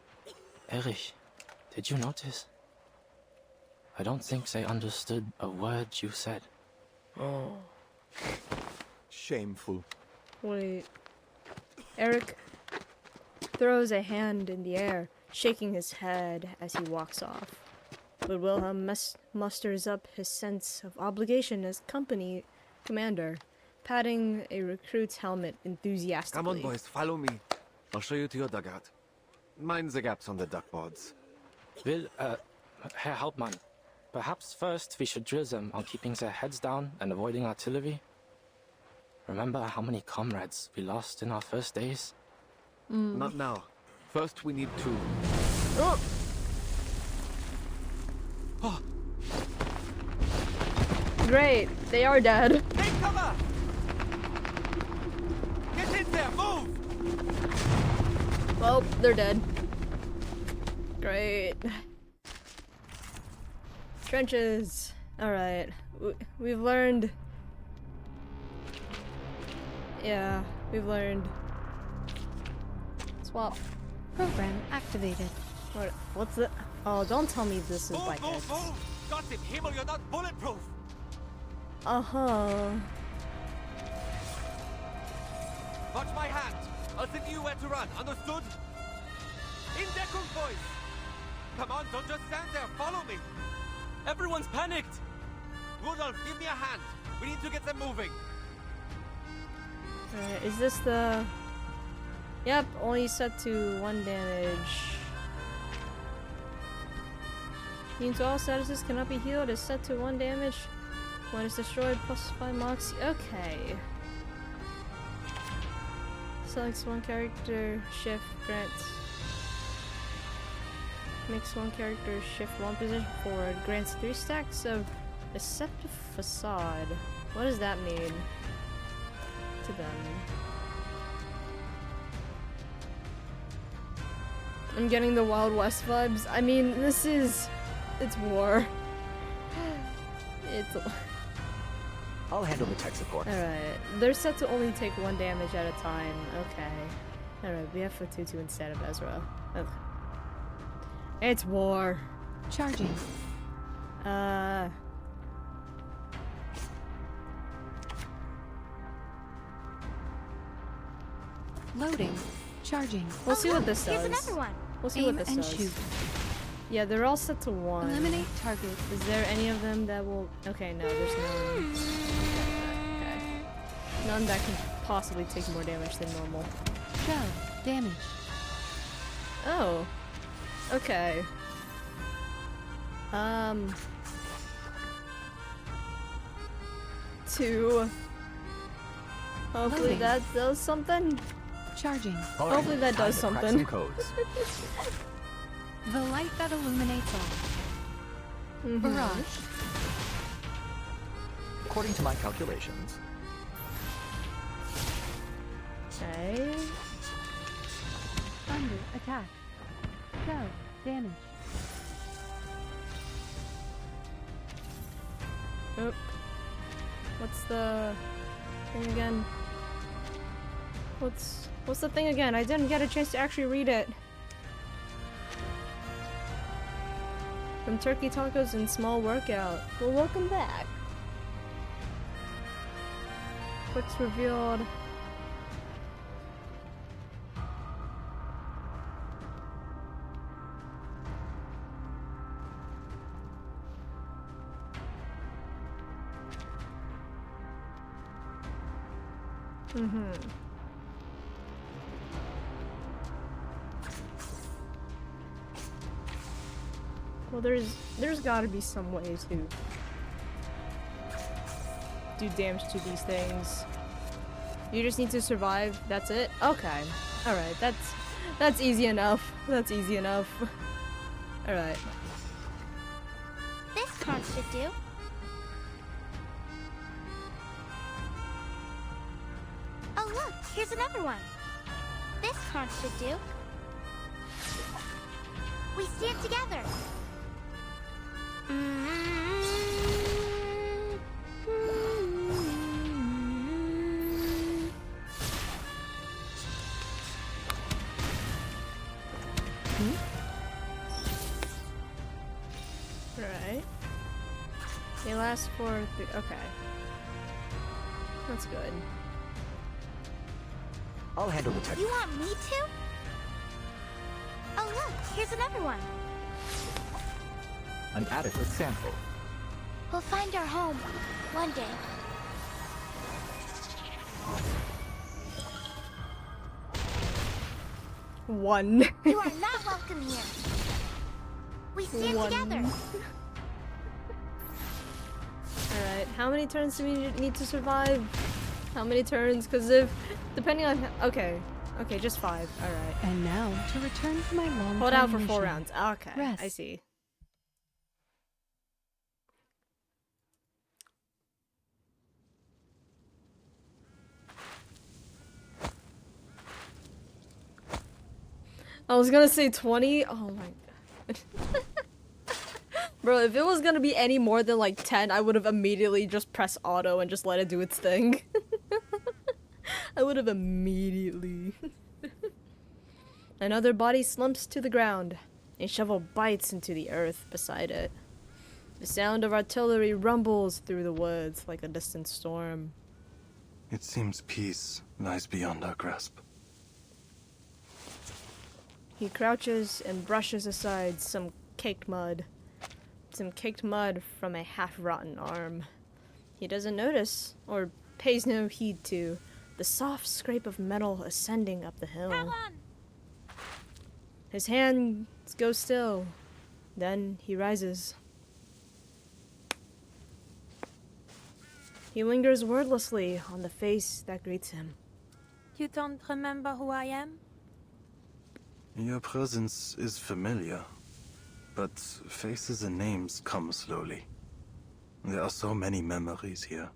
Erich, did you notice? I don't think they understood a word you said. Oh. Shameful. Wait. Eric throws a hand in the air, shaking his head as he walks off. But Wilhelm musters up his sense of obligation as company commander, patting a recruit's helmet enthusiastically. Come on, boys, follow me. I'll show you to your dugout. Mind the gaps on the duckboards. Herr Hauptmann, perhaps first we should drill them on keeping their heads down and avoiding artillery. Remember how many comrades we lost in our first days? Not now. First we need to... Oh! Oh. Great, they are dead. Take cover! Get in there, move! Well, they're dead. Great. Trenches. Alright. We've learned... Yeah, we've learned. Swap. Program activated. What's the... Oh, don't tell me this is like Move! Gott im Himmel, you're not bulletproof! Uh-huh. Watch my hand. I'll tell you where to run, understood? In Deckung, boys! Come on, don't just stand there, follow me! Everyone's panicked! Rudolf, give me a hand. We need to get them moving. Alright, is this the... Yep, only set to 1 damage. Means all statuses cannot be healed is set to 1 damage. When it's destroyed, plus 5 moxie. Okay. Selects 1 character, shift, grants. Makes 1 character shift 1 position forward. Grants 3 stacks of deceptive facade. What does that mean to them? I'm getting the Wild West vibes. I mean, this is... It's war. It's... I'll handle the tech support. Alright. They're set to only take 1 damage at a time. Okay. Alright, we have Fatutu instead of Ezra. Okay. It's war. Charging. Loading. Charging. We'll see what this Here's does. another one. We'll see Aim what this and does. shoot. Yeah, they're all set to 1. Eliminate target. Is there any of them that will... Okay, no, there's none. Okay. None that can possibly take more damage than normal. 12 damage. Oh. Okay. 2. Hopefully Loading. that does something. Charging. Hopefully that does Time to crack something. some codes. The light that illuminates all. Barrage. According to my calculations, Okay. Thunder attack. 12 damage. Oop. What's the thing again? What's the thing again? I didn't get a chance to actually read it. From turkey tacos and small workout. Well, welcome back. What's revealed? Well, there's gotta be some way to do damage to these things. You just need to survive, that's it? Okay. Alright, that's easy enough. That's easy enough. Alright. This card should do. Oh look, here's another one. This card should do. We stand together. last 4, 3. Okay. That's good. I'll handle the tech. You want me to? Oh look, here's another one. An adequate sample. We'll find our home one day. One. You are not welcome here. We stand together. Alright, how many turns do we need to survive? How many turns? Because if, depending on, okay, just 5. Alright. And now, to return to my long-term Hold out for mission. 4 rounds. Okay, Rest. I see. I was gonna say 20. Oh my god. Bro, if it was gonna be any more than like 10, I would have immediately just pressed auto and just let it do its thing. I would have immediately. Another body slumps to the ground. A shovel bites into the earth beside it. The sound of artillery rumbles through the woods like a distant storm. It seems peace lies beyond our grasp. He crouches and brushes aside some caked mud. Some caked mud from a half-rotten arm. He doesn't notice, or pays no heed to, the soft scrape of metal ascending up the hill. His hands go still. Then he rises. He lingers wordlessly on the face that greets him. You don't remember who I am? Your presence is familiar, but faces and names come slowly. There are so many memories here.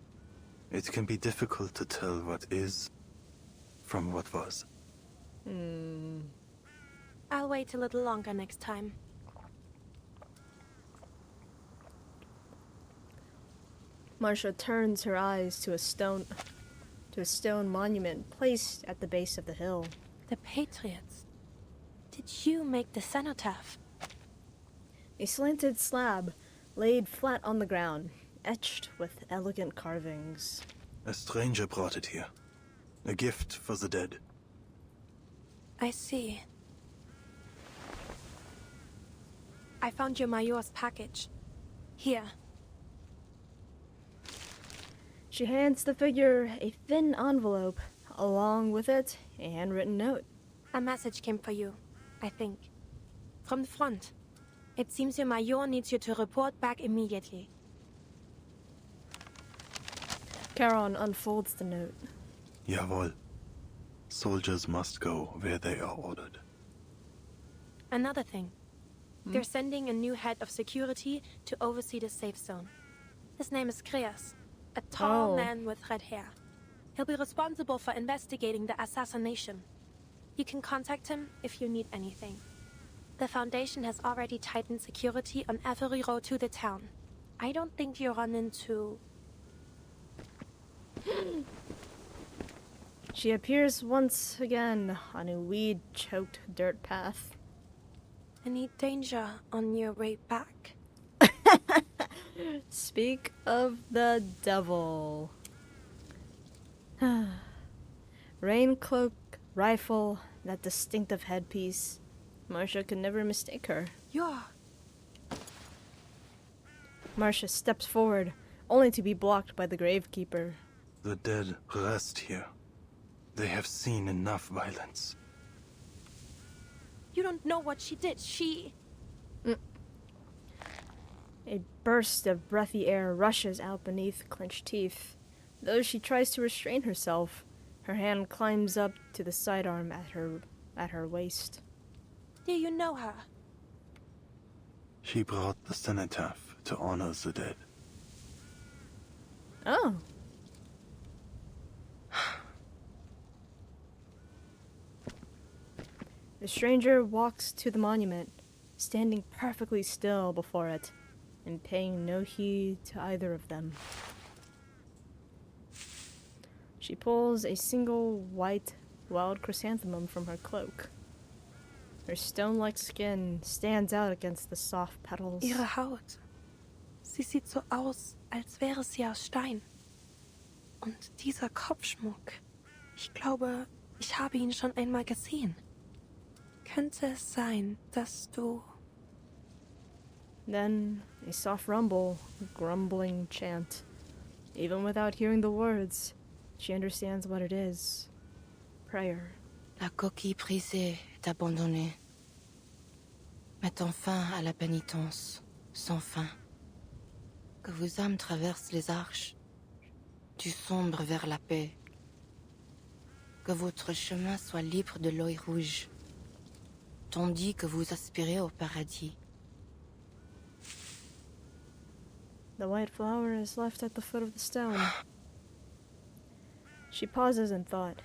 It can be difficult to tell what is from what was. I'll wait a little longer next time. Marcia turns her eyes to a stone monument placed at the base of the hill. The Patriots. Did you make the cenotaph? A slanted slab laid flat on the ground, etched with elegant carvings. A stranger brought it here. A gift for the dead. I see. I found your Mayor's package. Here. She hands the figure a thin envelope, along with it, a handwritten note. A message came for you, I think. From the front. It seems your Mayor needs you to report back immediately. Charon unfolds the note. Jawohl. Soldiers must go where they are ordered. Another thing. They're sending a new head of security to oversee the safe zone. His name is Kreas, a tall man with red hair. He'll be responsible for investigating the assassination. You can contact him if you need anything. The Foundation has already tightened security on every road to the town. I don't think you'll run into... She appears once again on a weed-choked dirt path. Any danger on your way back? Speak of the devil. Rain cloak, rifle, that distinctive headpiece. Marcia could never mistake her. Yeah. Marcia steps forward, only to be blocked by the gravekeeper. The dead rest here. They have seen enough violence. You don't know what she did. She... A burst of breathy air rushes out beneath clenched teeth. Though she tries to restrain herself, her hand climbs up to the sidearm at her waist. Do you know her? She brought the cenotaph to honor the dead. Oh. The stranger walks to the monument, standing perfectly still before it, and paying no heed to either of them. She pulls a single white wild chrysanthemum from her cloak. Her stone-like skin stands out against the soft petals. Ihre Haut. Sie sieht so aus, als wäre sie aus Stein. Und dieser Kopfschmuck, ich glaube, ich habe ihn schon einmal gesehen. Könnte es sein, dass du... Then a soft rumble, grumbling chant. Even without hearing the words, she understands what it is. Prayer. La coquille brisée est abandonnée, mettant fin à la pénitence sans fin. Que vos âmes traversent les arches, du sombre vers la paix. Que votre chemin soit libre de l'œil rouge, tandis que vous aspirez au paradis. The white flower is left at the foot of the stone. She pauses in thought,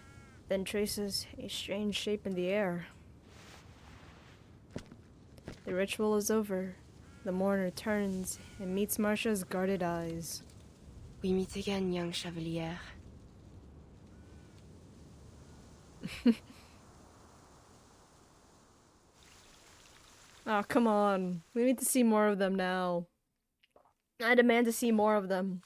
then traces a strange shape in the air. The ritual is over. The mourner turns and meets Marcia's guarded eyes. We meet again, young chevalier. Oh, come on. We need to see more of them now. I demand to see more of them.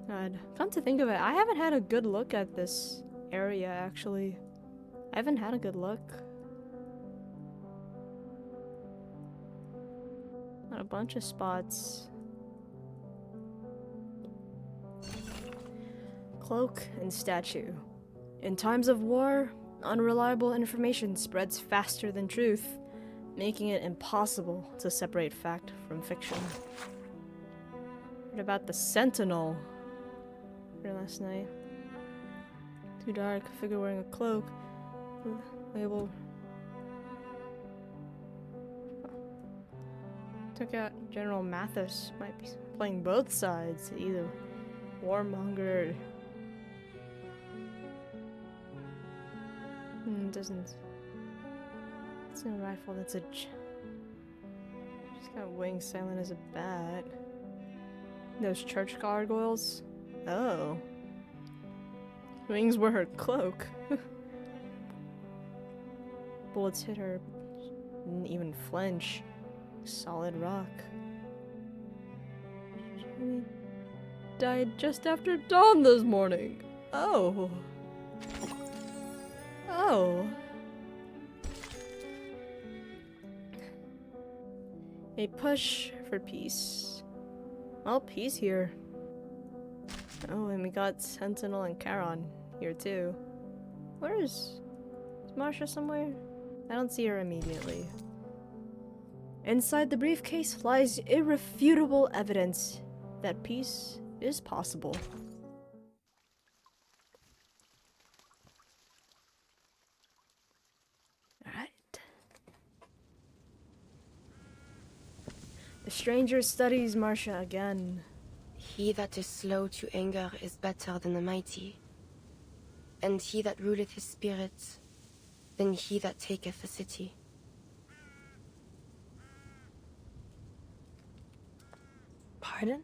God, come to think of it, I haven't had a good look at this area, actually. I haven't had a good look. At a bunch of spots. Cloak and statue. In times of war, unreliable information spreads faster than truth, making it impossible to separate fact from fiction. Heard about the Sentinel last night. Too dark, a figure wearing a cloak. Label. Took out General Mathis. Might be playing both sides, either warmonger or... doesn't... It's no rifle, that's a... She's got wings silent as a bat. Those church gargoyles? Oh. Wings were her cloak. Bullets hit her. She didn't even flinch. Solid rock. She died just after dawn this morning. Oh. Oh. A push for peace. Well, peace here. Oh, and we got Sentinel and Charon here too. Is Marcia somewhere? I don't see her immediately. Inside the briefcase lies irrefutable evidence that peace is possible. Alright. The stranger studies Marcia again. He that is slow to anger is better than the mighty, and he that ruleth his spirit than he that taketh a city. Pardon?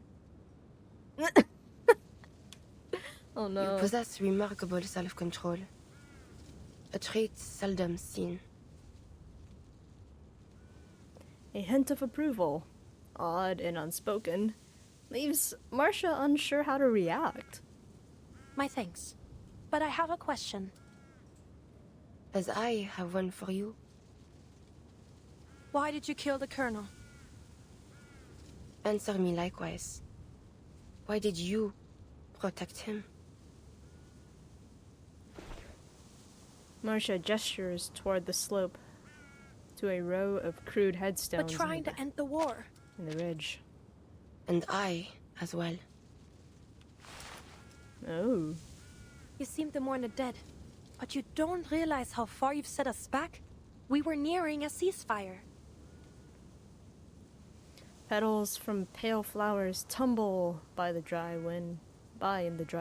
Oh no. You possess remarkable self-control, a trait seldom seen. A hint of approval, odd and unspoken, leaves Marcia unsure how to react. My thanks. But I have a question. As I have one for you. Why did you kill the Colonel? Answer me likewise. Why did you protect him? Marcia gestures toward the slope, to a row of crude headstones. But trying to end the war. In the ridge. And I, as well. Oh. You seem to mourn the dead, but you don't realize how far you've set us back? We were nearing a ceasefire. Petals from pale flowers tumble in the dry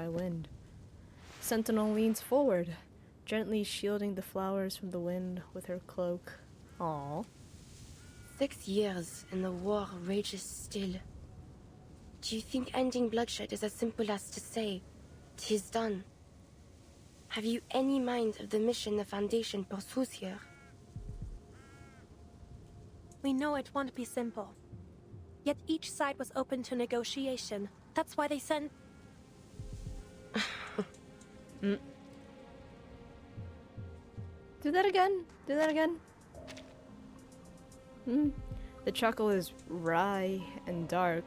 wind. Sentinel leans forward, gently shielding the flowers from the wind with her cloak. Aww. 6 years and the war rages still. Do you think ending bloodshed is as simple as to say, 'tis done? Have you any mind of the mission the Foundation pursues here? We know it won't be simple. Yet each side was open to negotiation. That's why they sent... Do that again. Do that again. The chuckle is wry and dark.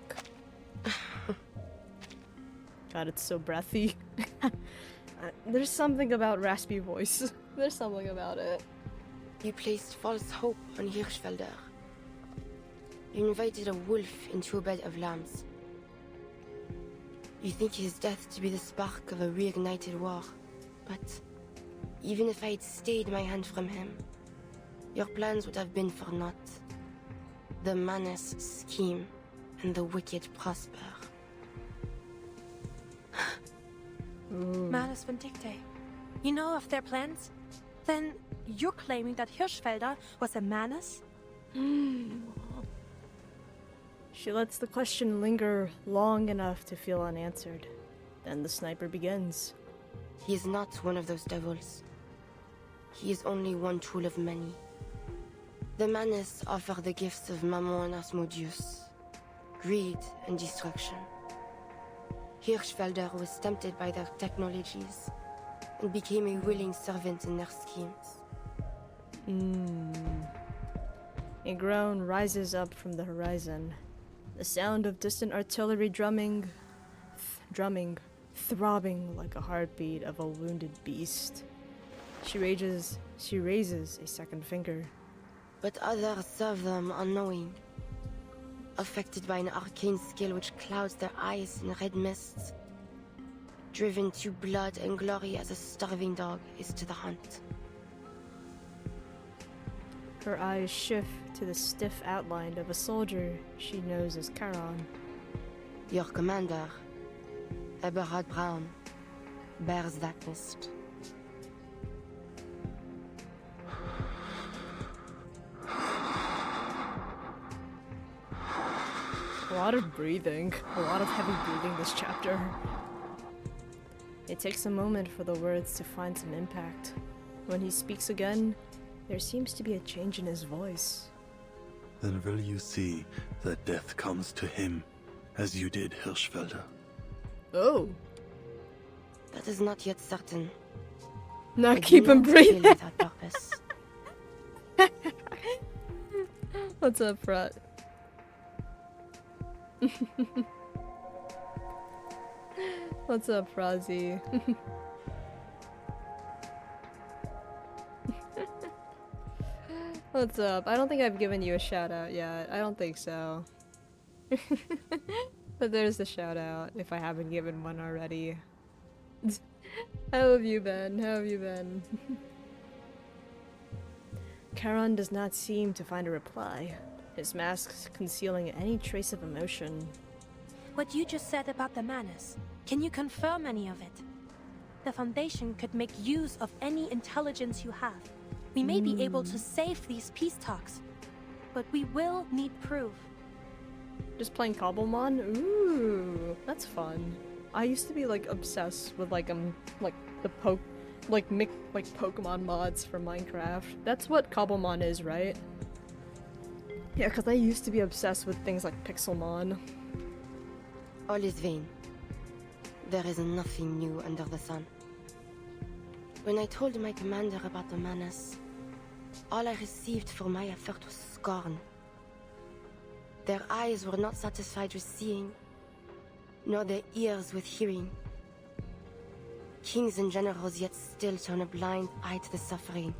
God, it's so breathy. There's something about raspy voice. There's something about it. You placed false hope on Hirschfelder. You invited a wolf into a bed of lambs. You think his death to be the spark of a reignited war. But even if I had stayed my hand from him, your plans would have been for naught. The Manus scheme and the wicked prosper. Manus Vindicte. You know of their plans? Then you're claiming that Hirschfelder was a Manus? She lets the question linger long enough to feel unanswered. Then the sniper begins. He is not one of those devils. He is only one tool of many. The Manus offer the gifts of Mammon and Asmodeus, greed and destruction. Hirschfelder was tempted by their technologies and became a willing servant in their schemes. A groan rises up from the horizon. The sound of distant artillery drumming, throbbing like a heartbeat of a wounded beast. She raises a second finger. But others serve them unknowing, affected by an arcane skill which clouds their eyes in red mists, driven to blood and glory as a starving dog is to the hunt. Her eyes shift to the stiff outline of a soldier she knows as Charon. Your commander, Eberhard Braun, bears that mist. A lot of breathing. A lot of heavy breathing this chapter. It takes a moment for the words to find some impact. When he speaks again, there seems to be a change in his voice. Then will you see that death comes to him, as you did Hirschfelder? Oh. That is not yet certain. Now keep him breathing. Without purpose. What's up, Frat? What's up, Frazi? What's up? I don't think I've given you a shout out yet. I don't think so. But there's the shout out if I haven't given one already. How have you been? How have you been? Charon does not seem to find a reply, his mask concealing any trace of emotion. What you just said about the Manus, can you confirm any of it? The Foundation could make use of any intelligence you have. We may be able to save these peace talks, but we will need proof. Just playing Cobblemon? Ooh, that's fun. I used to be like obsessed with like the Pokemon mods for Minecraft. That's what Cobblemon is, right? Yeah, because I used to be obsessed with things like Pixelmon. All is vain. There is nothing new under the sun. When I told my commander about the Manus, all I received for my effort was scorn. Their eyes were not satisfied with seeing, nor their ears with hearing. Kings and generals yet still turn a blind eye to the suffering.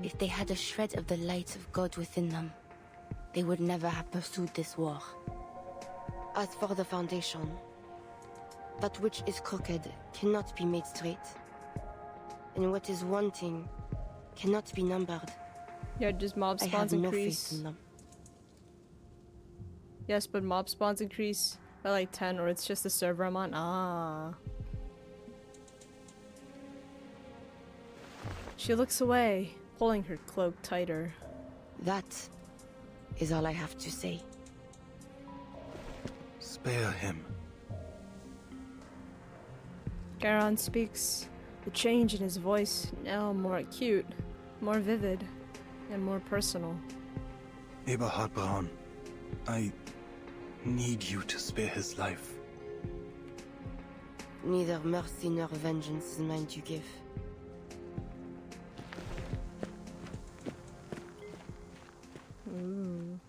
If they had a shred of the light of God within them, they would never have pursued this war. As for the Foundation, that which is crooked cannot be made straight, and what is wanting cannot be numbered. Yeah, just mob spawns I have no increase. faith in them. Yes, but mob spawns increase by like 10, or it's just the server I'm on. Ah. She looks away, pulling her cloak tighter. That is all I have to say. Spare him. Charon speaks, the change in his voice now more acute, more vivid. and more personal. Eberhard Braun, I need you to spare his life. Neither mercy nor vengeance is mine to give. Ooh.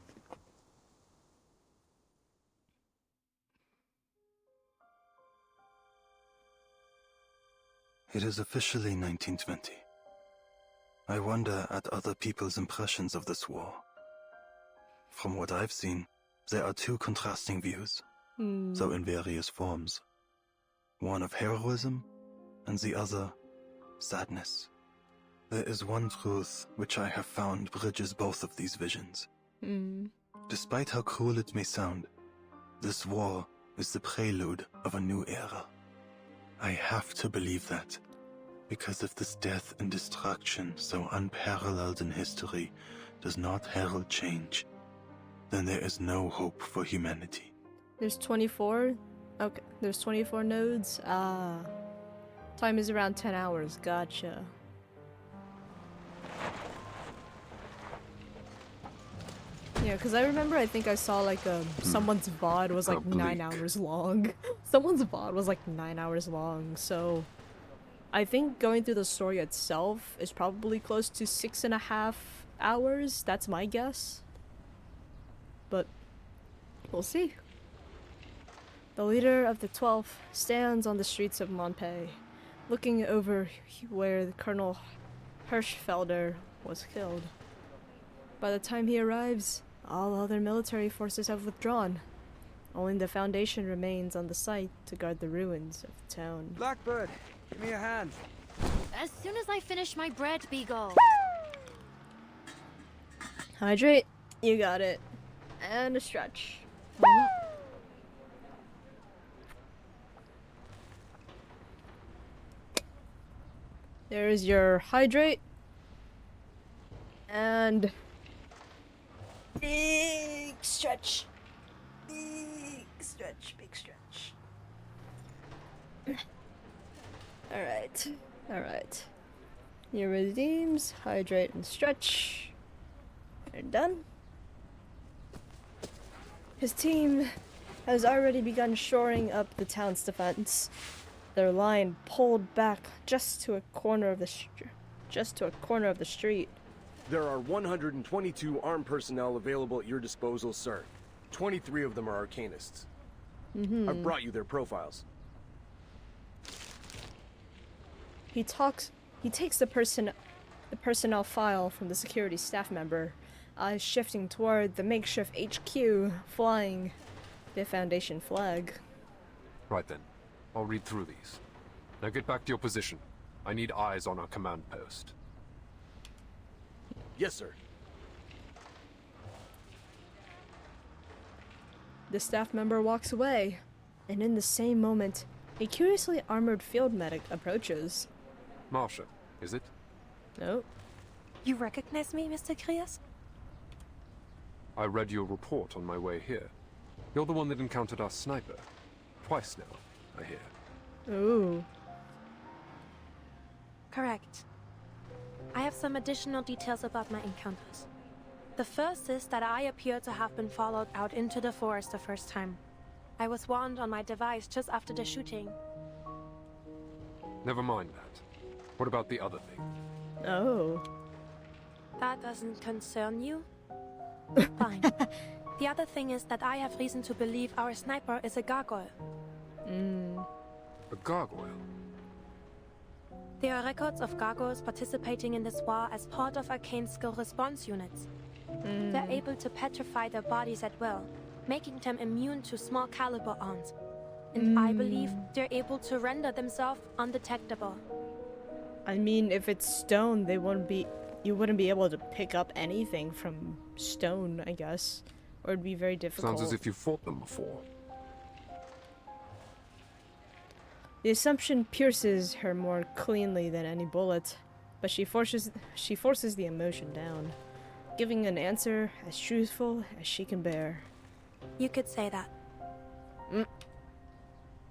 It is officially 1920. I wonder at other people's impressions of this war. From what I've seen, there are two contrasting views, though in various forms. One of heroism, and the other, sadness. There is one truth which I have found bridges both of these visions. Despite how cruel it may sound, this war is the prelude of a new era. I have to believe that, because if this death and destruction so unparalleled in history does not herald change, then there is no hope for humanity. There's 24? Okay, there's 24 nodes? Ah. Time is around 10 hours, gotcha. Yeah, because I remember I think I saw like someone's VOD was like 9 hours long. Someone's VOD was like 9 hours long, so I think going through the story itself is probably close to 6.5 hours. That's my guess. But we'll see. The leader of the 12th stands on the streets of Montpellier, looking over where Colonel Hirschfelder was killed. By the time he arrives, all other military forces have withdrawn. Only the Foundation remains on the site to guard the ruins of the town. Blackbird, give me a hand. As soon as I finish my bread, Beagle. Hydrate, you got it. And a stretch. There's your hydrate. And big stretch. Big stretch, big stretch. Alright, alright. Your redeems, hydrate, and stretch. They're done. His team has already begun shoring up the town's defense. Their line pulled back just to a corner of the street. There are 122 armed personnel available at your disposal, sir. 23 of them are arcanists. I've brought you their profiles. He takes the personnel file from the security staff member, eyes shifting toward the makeshift HQ, flying the Foundation flag. Right then. I'll read through these. Now get back to your position. I need eyes on our command post. Yes, sir. The staff member walks away, and in the same moment, a curiously armored field medic approaches. Marsha, is it? No. You recognize me, Mr. Krias? I read your report on my way here. You're the one that encountered our sniper. Twice now, I hear. Ooh. Correct. I have some additional details about my encounters. The first is that I appear to have been followed out into the forest the first time. I was warned on my device just after the shooting. Never mind that. What about the other thing? Oh. That doesn't concern you? Fine. The other thing is that I have reason to believe our sniper is a gargoyle. A gargoyle? There are records of gargoyles participating in this war as part of arcane skill response units. They're able to petrify their bodies at will, making them immune to small caliber arms. And I believe they're able to render themselves undetectable. I mean, if it's stone, you wouldn't be able to pick up anything from stone, I guess. Or it'd be very difficult. Sounds as if you fought them before. The assumption pierces her more cleanly than any bullet, but she forces the emotion down, giving an answer as truthful as she can bear. You could say that.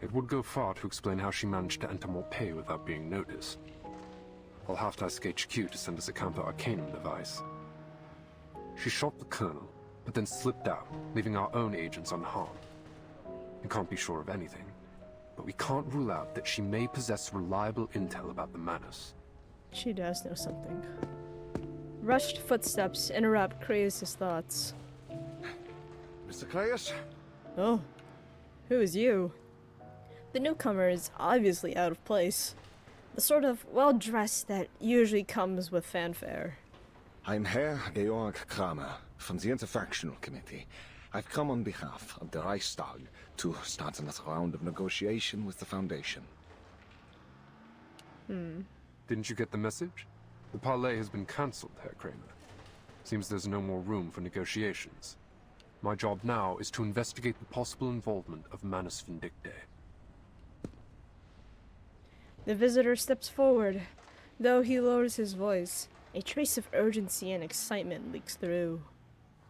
It would go far to explain how she managed to enter Morpay without being noticed. I'll have to ask HQ to send us a counter-arcanum device. She shot the colonel, but then slipped out, leaving our own agents unharmed. We can't be sure of anything, but we can't rule out that she may possess reliable intel about the Manus. She does know something. Rushed footsteps interrupt Creius' thoughts. Mr. Creius? Oh, who is you? The newcomer is obviously out of place. The sort of well-dressed that usually comes with fanfare. I'm Herr Georg Kramer from the Interfactional Committee. I've come on behalf of the Reichstag to start another round of negotiation with the Foundation. Didn't you get the message? The parley has been cancelled, Herr Kramer. Seems there's no more room for negotiations. My job now is to investigate the possible involvement of Manus Vindictae. The visitor steps forward. Though he lowers his voice, a trace of urgency and excitement leaks through.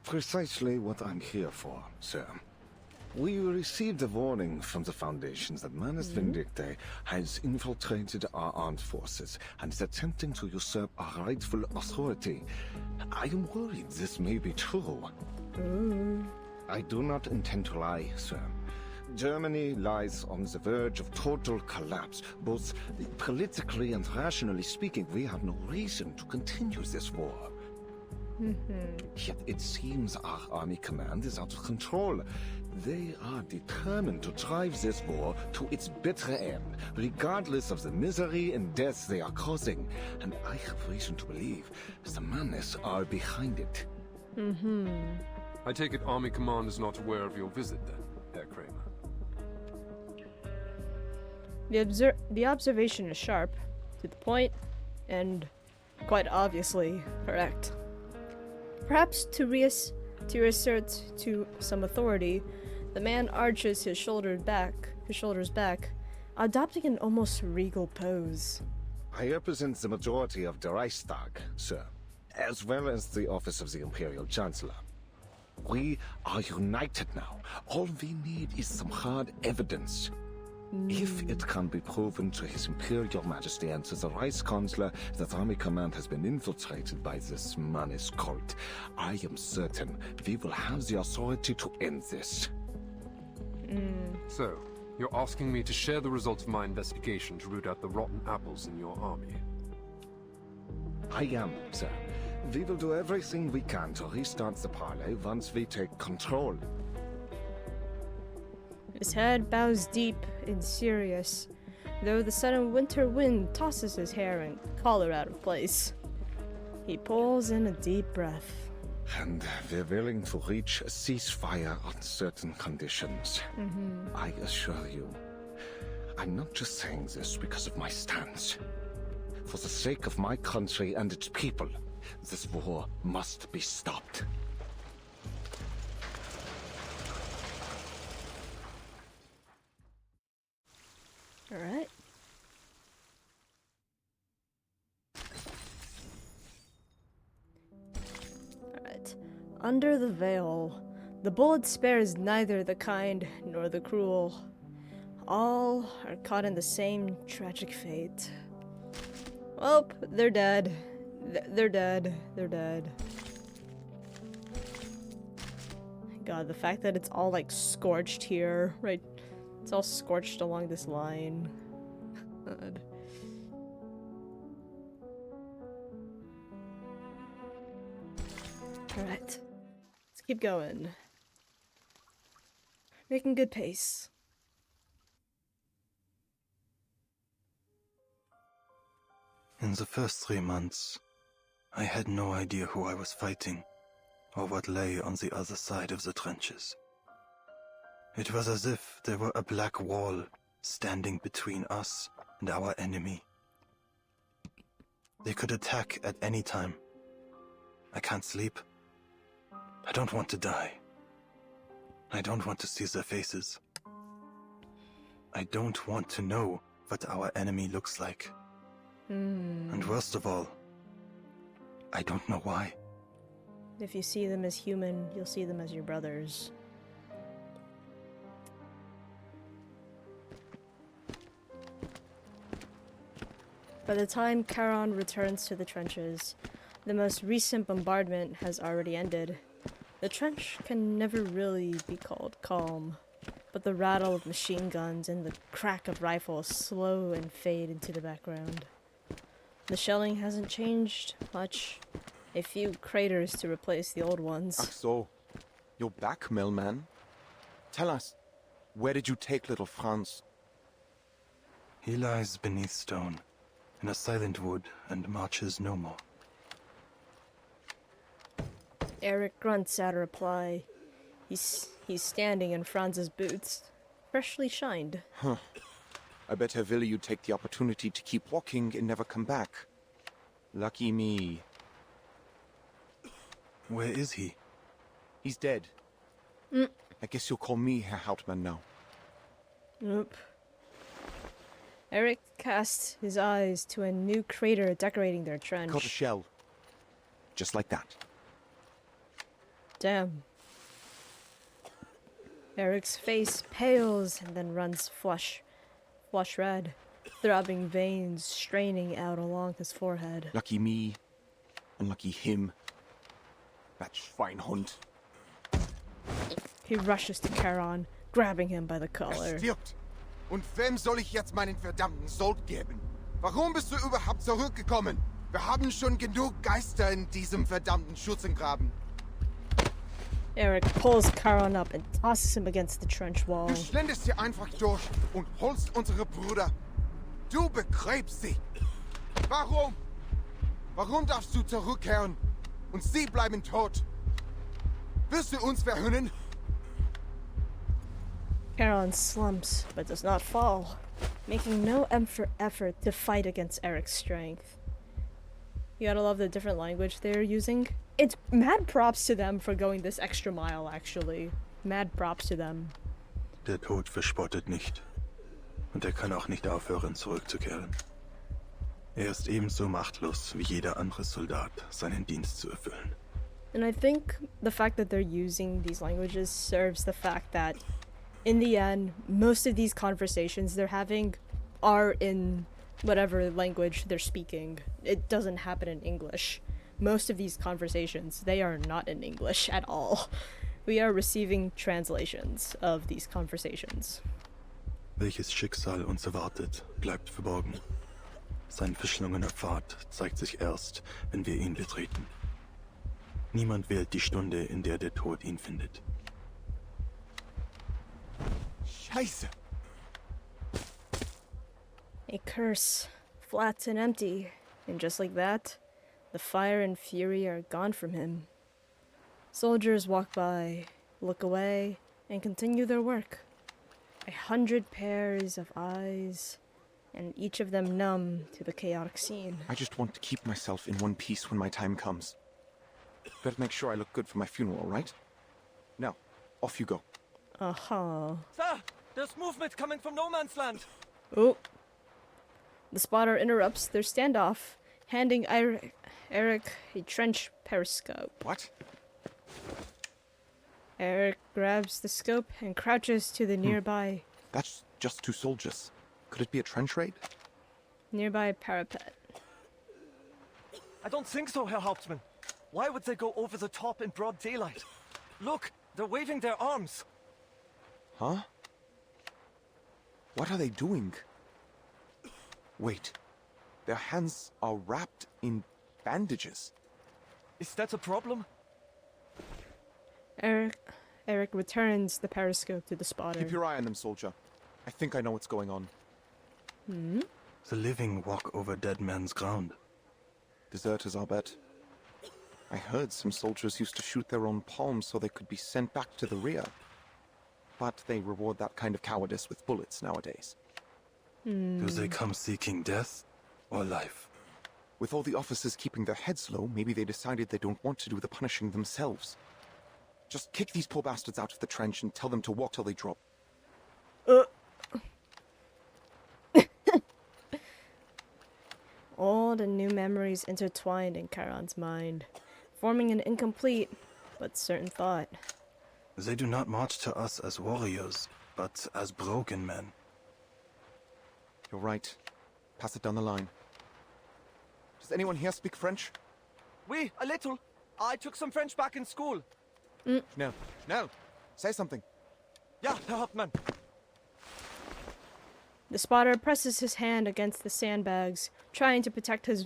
Precisely what I'm here for, sir. We received a warning from the Foundations that Manus Vindictae has infiltrated our armed forces and is attempting to usurp our rightful authority. I am worried this may be true. I do not intend to lie, sir. Germany lies on the verge of total collapse. Both politically and rationally speaking, we have no reason to continue this war. Yet it seems our army command is out of control. They are determined to drive this war to its bitter end, regardless of the misery and death they are causing. And I have reason to believe the Manus are behind it. I take it Army Command is not aware of your visit then, Herr Kramer. The observation is sharp, to the point, and quite obviously correct. Perhaps to reassert to some authority, the man arches his shoulders back, adopting an almost regal pose. I represent the majority of the Reichstag, sir, as well as the office of the Imperial Chancellor. We are united now. All we need is some hard evidence. If it can be proven to His Imperial Majesty and to the Reichskanzler that Army Command has been infiltrated by this Manus cult, I am certain we will have the authority to end this. So, you're asking me to share the results of my investigation to root out the rotten apples in your army? I am, sir. We will do everything we can to restart the parley once we take control. His head bows deep and serious, though the sudden winter wind tosses his hair and collar out of place. He pulls in a deep breath. And we're willing to reach a ceasefire on certain conditions. I assure you, I'm not just saying this because of my stance. For the sake of my country and its people, this war must be stopped. Alright. Alright. Under the veil, the bullet spares neither the kind nor the cruel. All are caught in the same tragic fate. Well, they're dead. They're dead. They're dead. God, the fact that it's all like scorched here, right? It's all scorched along this line. God. Alright. Let's keep going. Making good pace. In the first 3 months, I had no idea who I was fighting, or what lay on the other side of the trenches. It was as if there were a black wall standing between us and our enemy. They could attack at any time. I can't sleep. I don't want to die. I don't want to see their faces. I don't want to know what our enemy looks like. And worst of all, I don't know why. If you see them as human, you'll see them as your brothers. By the time Charon returns to the trenches, The most recent bombardment has already ended. The trench can never really be called calm, but the rattle of machine guns and the crack of rifles slow and fade into the background. The shelling hasn't changed much. A few craters to replace the old ones. Ach so. You're back, Millman. Tell us, where did you take little Franz? He lies beneath stone, in a silent wood, and marches no more. Eric grunts out a reply. He's standing in Franz's boots, freshly shined. Huh. I bet Herr Wille you take the opportunity to keep walking and never come back. Lucky me. Where is he? He's dead. I guess you'll call me Herr Hauptmann now. Nope. Eric casts his eyes to a new crater decorating their trench. Caught a shell. Just like that. Damn. Eric's face pales and then runs flush red, throbbing veins straining out along his forehead. Lucky me. Unlucky him. That Schweinhund. He rushes to Charon, grabbing him by the collar. Stirbt. Und wem soll ich jetzt meinen verdammten Sold geben? Warum bist du überhaupt zurückgekommen? Wir haben schon genug Geister in diesem verdammten Schützengraben. Eric pulls Charon up and tosses him against the trench wall. Du schlendest hier einfach durch und holst unsere Brüder. Du begräbst sie. Warum? Warum darfst du zurückkehren? Und sie bleiben tot. Willst du uns verhöhnen? Charon slumps, but does not fall, making no effort to fight against Eric's strength. You gotta love the different language they're using. It's mad props to them for going this extra mile, actually. Mad props to them. Der Tod verspottet nicht. Und er kann auch nicht aufhören, zurückzukehren. Er ist ebenso machtlos wie jeder andere Soldat, seinen Dienst zu erfüllen. And I think the fact that they're using these languages serves the fact that, in the end, most of these conversations they're having are in whatever language they're speaking. It doesn't happen in English. Most of these conversations, they are not in English at all. We are receiving translations of these conversations. Welches Schicksal uns erwartet, bleibt verborgen. Sein verschlungener Pfad zeigt sich erst, wenn wir ihn betreten. Niemand wählt die Stunde, in der der Tod ihn findet. Scheiße! A curse, flat and empty, and just like that, the fire and fury are gone from him. Soldiers walk by, look away, and continue their work. 100 pairs of eyes, and each of them numb to the chaotic scene. I just want to keep myself in one piece when my time comes. Better make sure I look good for my funeral, right? Now, off you go. Uh-huh. Sir, there's movement coming from no man's land. Oh. The spotter interrupts their standoff, handing Eric a trench periscope. What? Eric grabs the scope and crouches to the nearby... That's just 2 soldiers. Could it be a trench raid? Nearby parapet. I don't think so, Herr Hauptmann. Why would they go over the top in broad daylight? Look, they're waving their arms. Huh? What are they doing? Wait. Their hands are wrapped in bandages. Is that a problem? Eric returns the periscope to the spotter. Keep your eye on them, soldier. I think I know what's going on. Hmm? The living walk over dead men's ground. Deserters, I'll bet. I heard some soldiers used to shoot their own palms so they could be sent back to the rear. But they reward that kind of cowardice with bullets nowadays. Do they come seeking death or life? With all the officers keeping their heads low, maybe they decided they don't want to do the punishing themselves. Just kick these poor bastards out of the trench and tell them to walk till they drop. Old and new memories intertwined in Charon's mind, forming an incomplete but certain thought. They do not march to us as warriors, but as broken men. You're right. Pass it down the line. Does anyone here speak French? Oui, a little. I took some French back in school. Schnell, schnell. Say something. Ja, Herr Hauptmann. The spotter presses his hand against the sandbags, trying to project his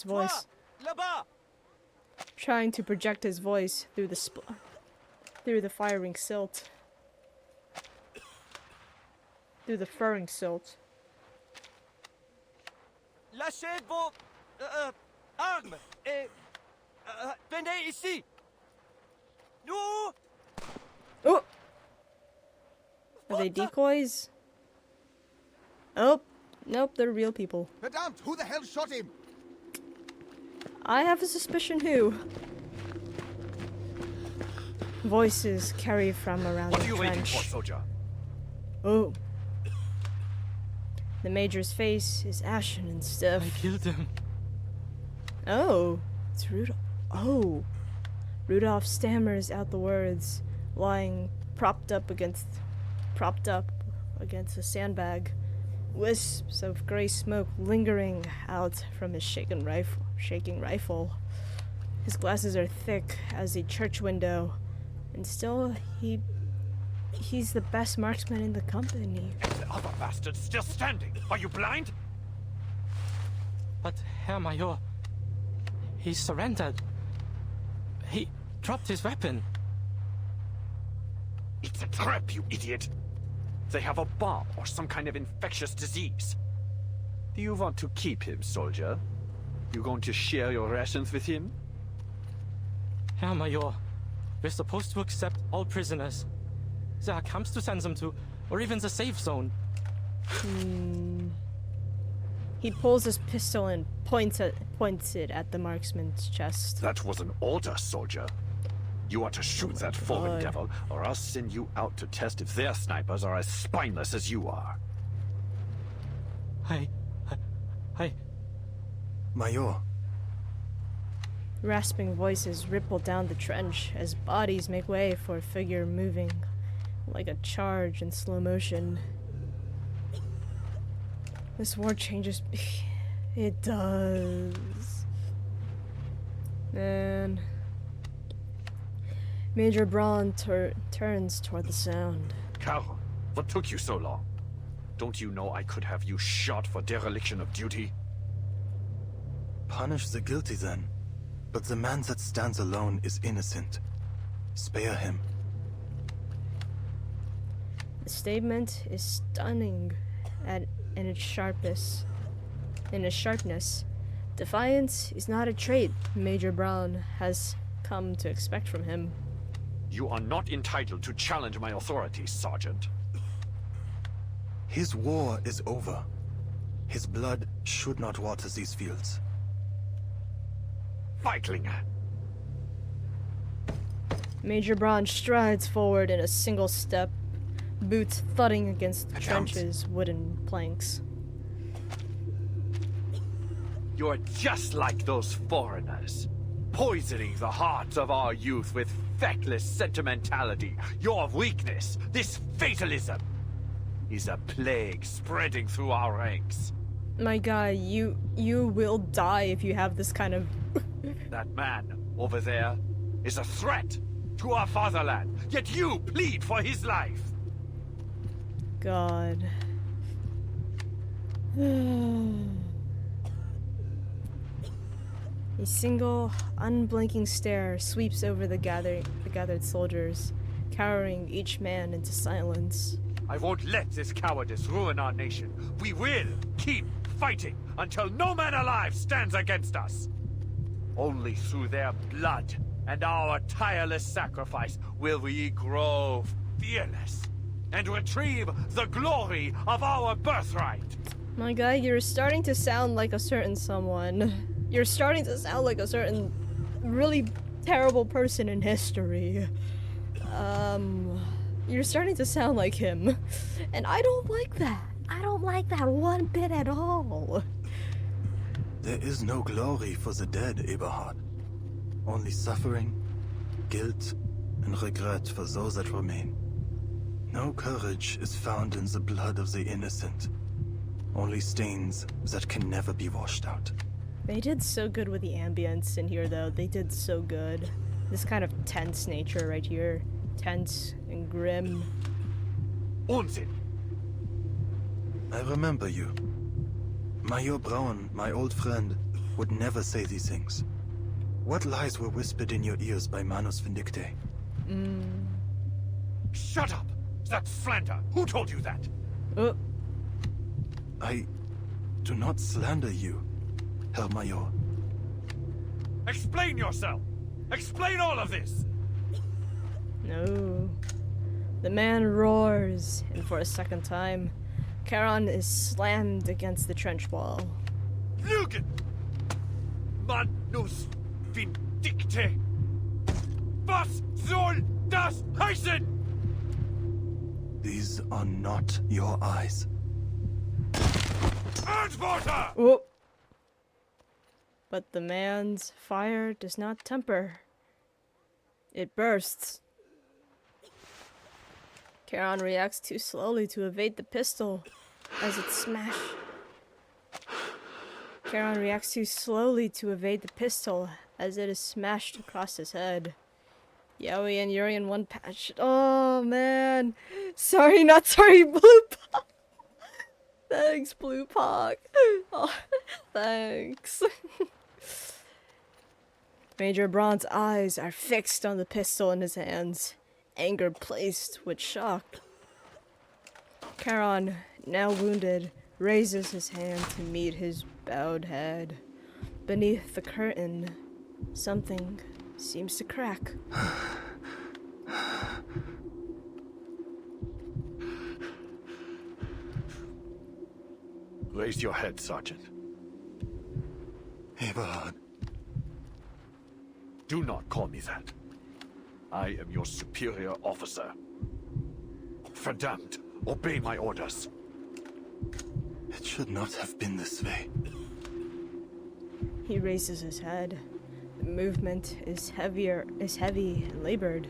voice. Là-bas! Trying to project his voice through the firing silt. Through the furring silt. Lâchez vos armes et venez ici. Nous. Oh! Are they decoys? Oh, nope, they're real people. Verdammt, who the hell shot him? I have a suspicion who. Voices carry from around the trench. What are you waiting for, soldier? Oh. The major's face is ashen and stiff. I killed him. Oh, it's Rudolph. Oh. Rudolph stammers out the words, lying propped up against a sandbag. Wisps of gray smoke lingering out from his shaking rifle. His glasses are thick as a church window, and still he's the best marksman in the company. The other bastard's still standing. Are you blind? But Herr Major, he surrendered. He dropped his weapon. It's a trap, you idiot. They have a bomb or some kind of infectious disease. Do you want to keep him, soldier? You going to share your rations with him? Herr Major, we're supposed to accept all prisoners. There are camps to send them to, or even the safe zone. He pulls his pistol and points it at the marksman's chest. That was an order, soldier. You are to shoot that fallen devil, or I'll send you out to test if their snipers are as spineless as you are. I... Major. Rasping voices ripple down the trench as bodies make way for a figure moving like a charge in slow motion. This war changes... It does. Man... Major Braun turns toward the sound. Carl, what took you so long? Don't you know I could have you shot for dereliction of duty? Punish the guilty then. But the man that stands alone is innocent. Spare him. The statement is stunning in its sharpness. Defiance is not a trait Major Braun has come to expect from him. You are not entitled to challenge my authority, Sergeant. His war is over. His blood should not water these fields. Feiglinge! Major Braun strides forward in a single step, boots thudding against the trench's wooden planks. You're just like those foreigners, poisoning the hearts of our youth with feckless sentimentality. Your weakness, this fatalism, is a plague spreading through our ranks. My guy, you will die if you have this kind of... That man over there is a threat to our fatherland, yet you plead for his life. God. A single, unblinking stare sweeps over the gathered soldiers, cowering each man into silence. I won't let this cowardice ruin our nation. We will keep fighting until no man alive stands against us. Only through their blood and our tireless sacrifice will we grow fearless and retrieve the glory of our birthright. My guy, you're starting to sound like a certain someone. You're starting to sound like a certain really terrible person in history. You're starting to sound like him. And I don't like that. I don't like that one bit at all. There is no glory for the dead, Eberhard. Only suffering, guilt, and regret for those that remain. No courage is found in the blood of the innocent. Only stains that can never be washed out. They did so good with the ambience in here, though. They did so good. This kind of tense nature right here. Tense and grim. Unsinn! I remember you. Major Braun, my old friend, would never say these things. What lies were whispered in your ears by Manus Vindicte? Shut up! That's slander! Who told you that? I do not slander you, Herr Major. Explain yourself! Explain all of this! No. The man roars, and for a second time, Charon is slammed against the trench wall. Lügen! Manus Vindicte! Was soll das heißen? These are not your eyes. Antworter! Oh. But the man's fire does not temper. It bursts. Charon reacts too slowly to evade the pistol as it smashes. Charon reacts too slowly to evade the pistol as it is smashed across his head. Yowie and Yuri in one patch. Oh man. Sorry, not sorry, Blue Pog. Thanks, Blue Pog. Oh, thanks. Major Braun's eyes are fixed on the pistol in his hands, anger placed with shock. Charon, now wounded, raises his hand to meet his bowed head. Beneath the curtain, something seems to crack. Raise your head, Sergeant. Eberhard. Do not call me that. I am your superior officer. Verdammt, obey my orders. It should not have been this way. He raises his head. The movement is heavy and labored.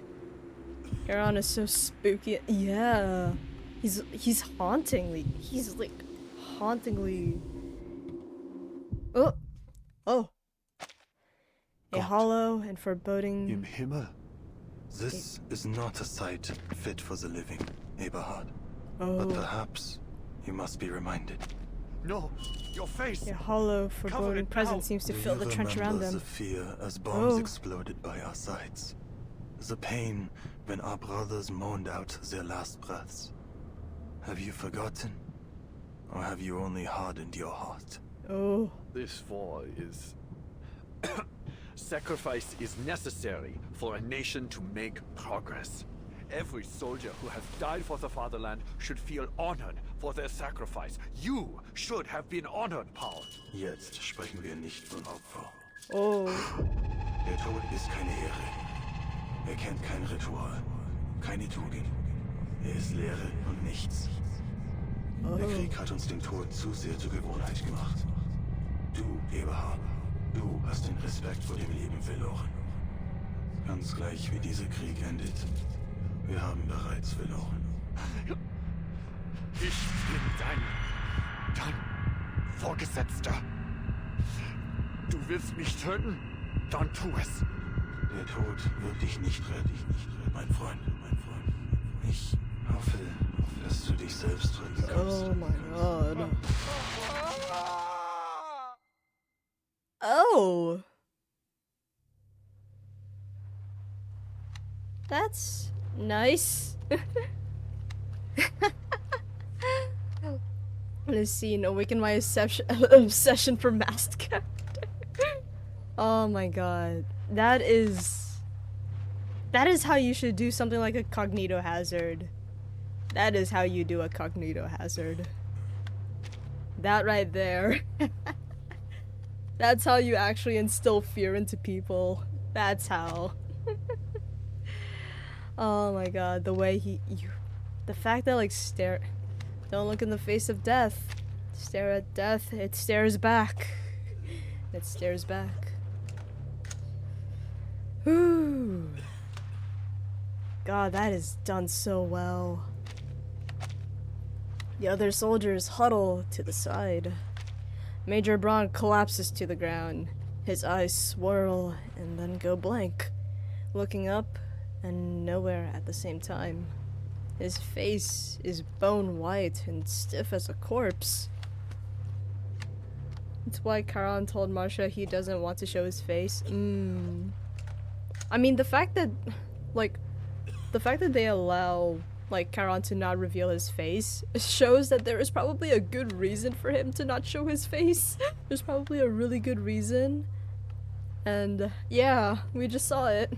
Charon is so spooky. Yeah. He's hauntingly. He's like hauntingly. Oh. A hollow and foreboding. Im Himmel. This is not a sight fit for the living, Eberhard. But perhaps you must be reminded. No, your face. A hollow, foreboding presence seems to fill the trench around them. The fear as bombs exploded by our sides. The pain when our brothers moaned out their last breaths. Have you forgotten? Or have you only hardened your heart? Oh. This war is... Sacrifice is necessary for a nation to make progress. Every soldier who has died for the fatherland should feel honored for their sacrifice. You should have been honored, Paul. Jetzt sprechen wir nicht von Opfer. Oh. Der Tod ist keine Ehre. Er kennt kein Ritual, keine Tugend. Er ist Leere und nichts. Der Krieg hat uns den Tod zu sehr zur Gewohnheit gemacht. Du, Eberhard, du hast den Respekt vor dem Leben verloren. Ganz gleich wie dieser Krieg endet. Wir haben bereits verloren. Ich bin dein Vorgesetzter. Du willst mich töten? Dann tu es. Der Tod wird dich nicht retten, mein Freund. Ich hoffe, dass du dich selbst retten kannst. Oh my god. Oh. That's nice. This scene awakened my obsession for masked character. Oh my god. That is how you should do something like a cognito hazard. That is how you do a cognito hazard. That right there. That's how you actually instill fear into people. That's how. Oh my god, the way the fact that like don't look in the face of death. Stare at death, it stares back. It stares back. Whew. God, that is done so well. The other soldiers huddle to the side. Major Braun collapses to the ground. His eyes swirl and then go blank, looking up and nowhere at the same time. His face is bone white and stiff as a corpse. That's why Charon told Marcia he doesn't want to show his face. I mean, the fact that they allow, like, Charon to not reveal his face shows that there is probably a good reason for him to not show his face. There's probably a really good reason. And, yeah, we just saw it.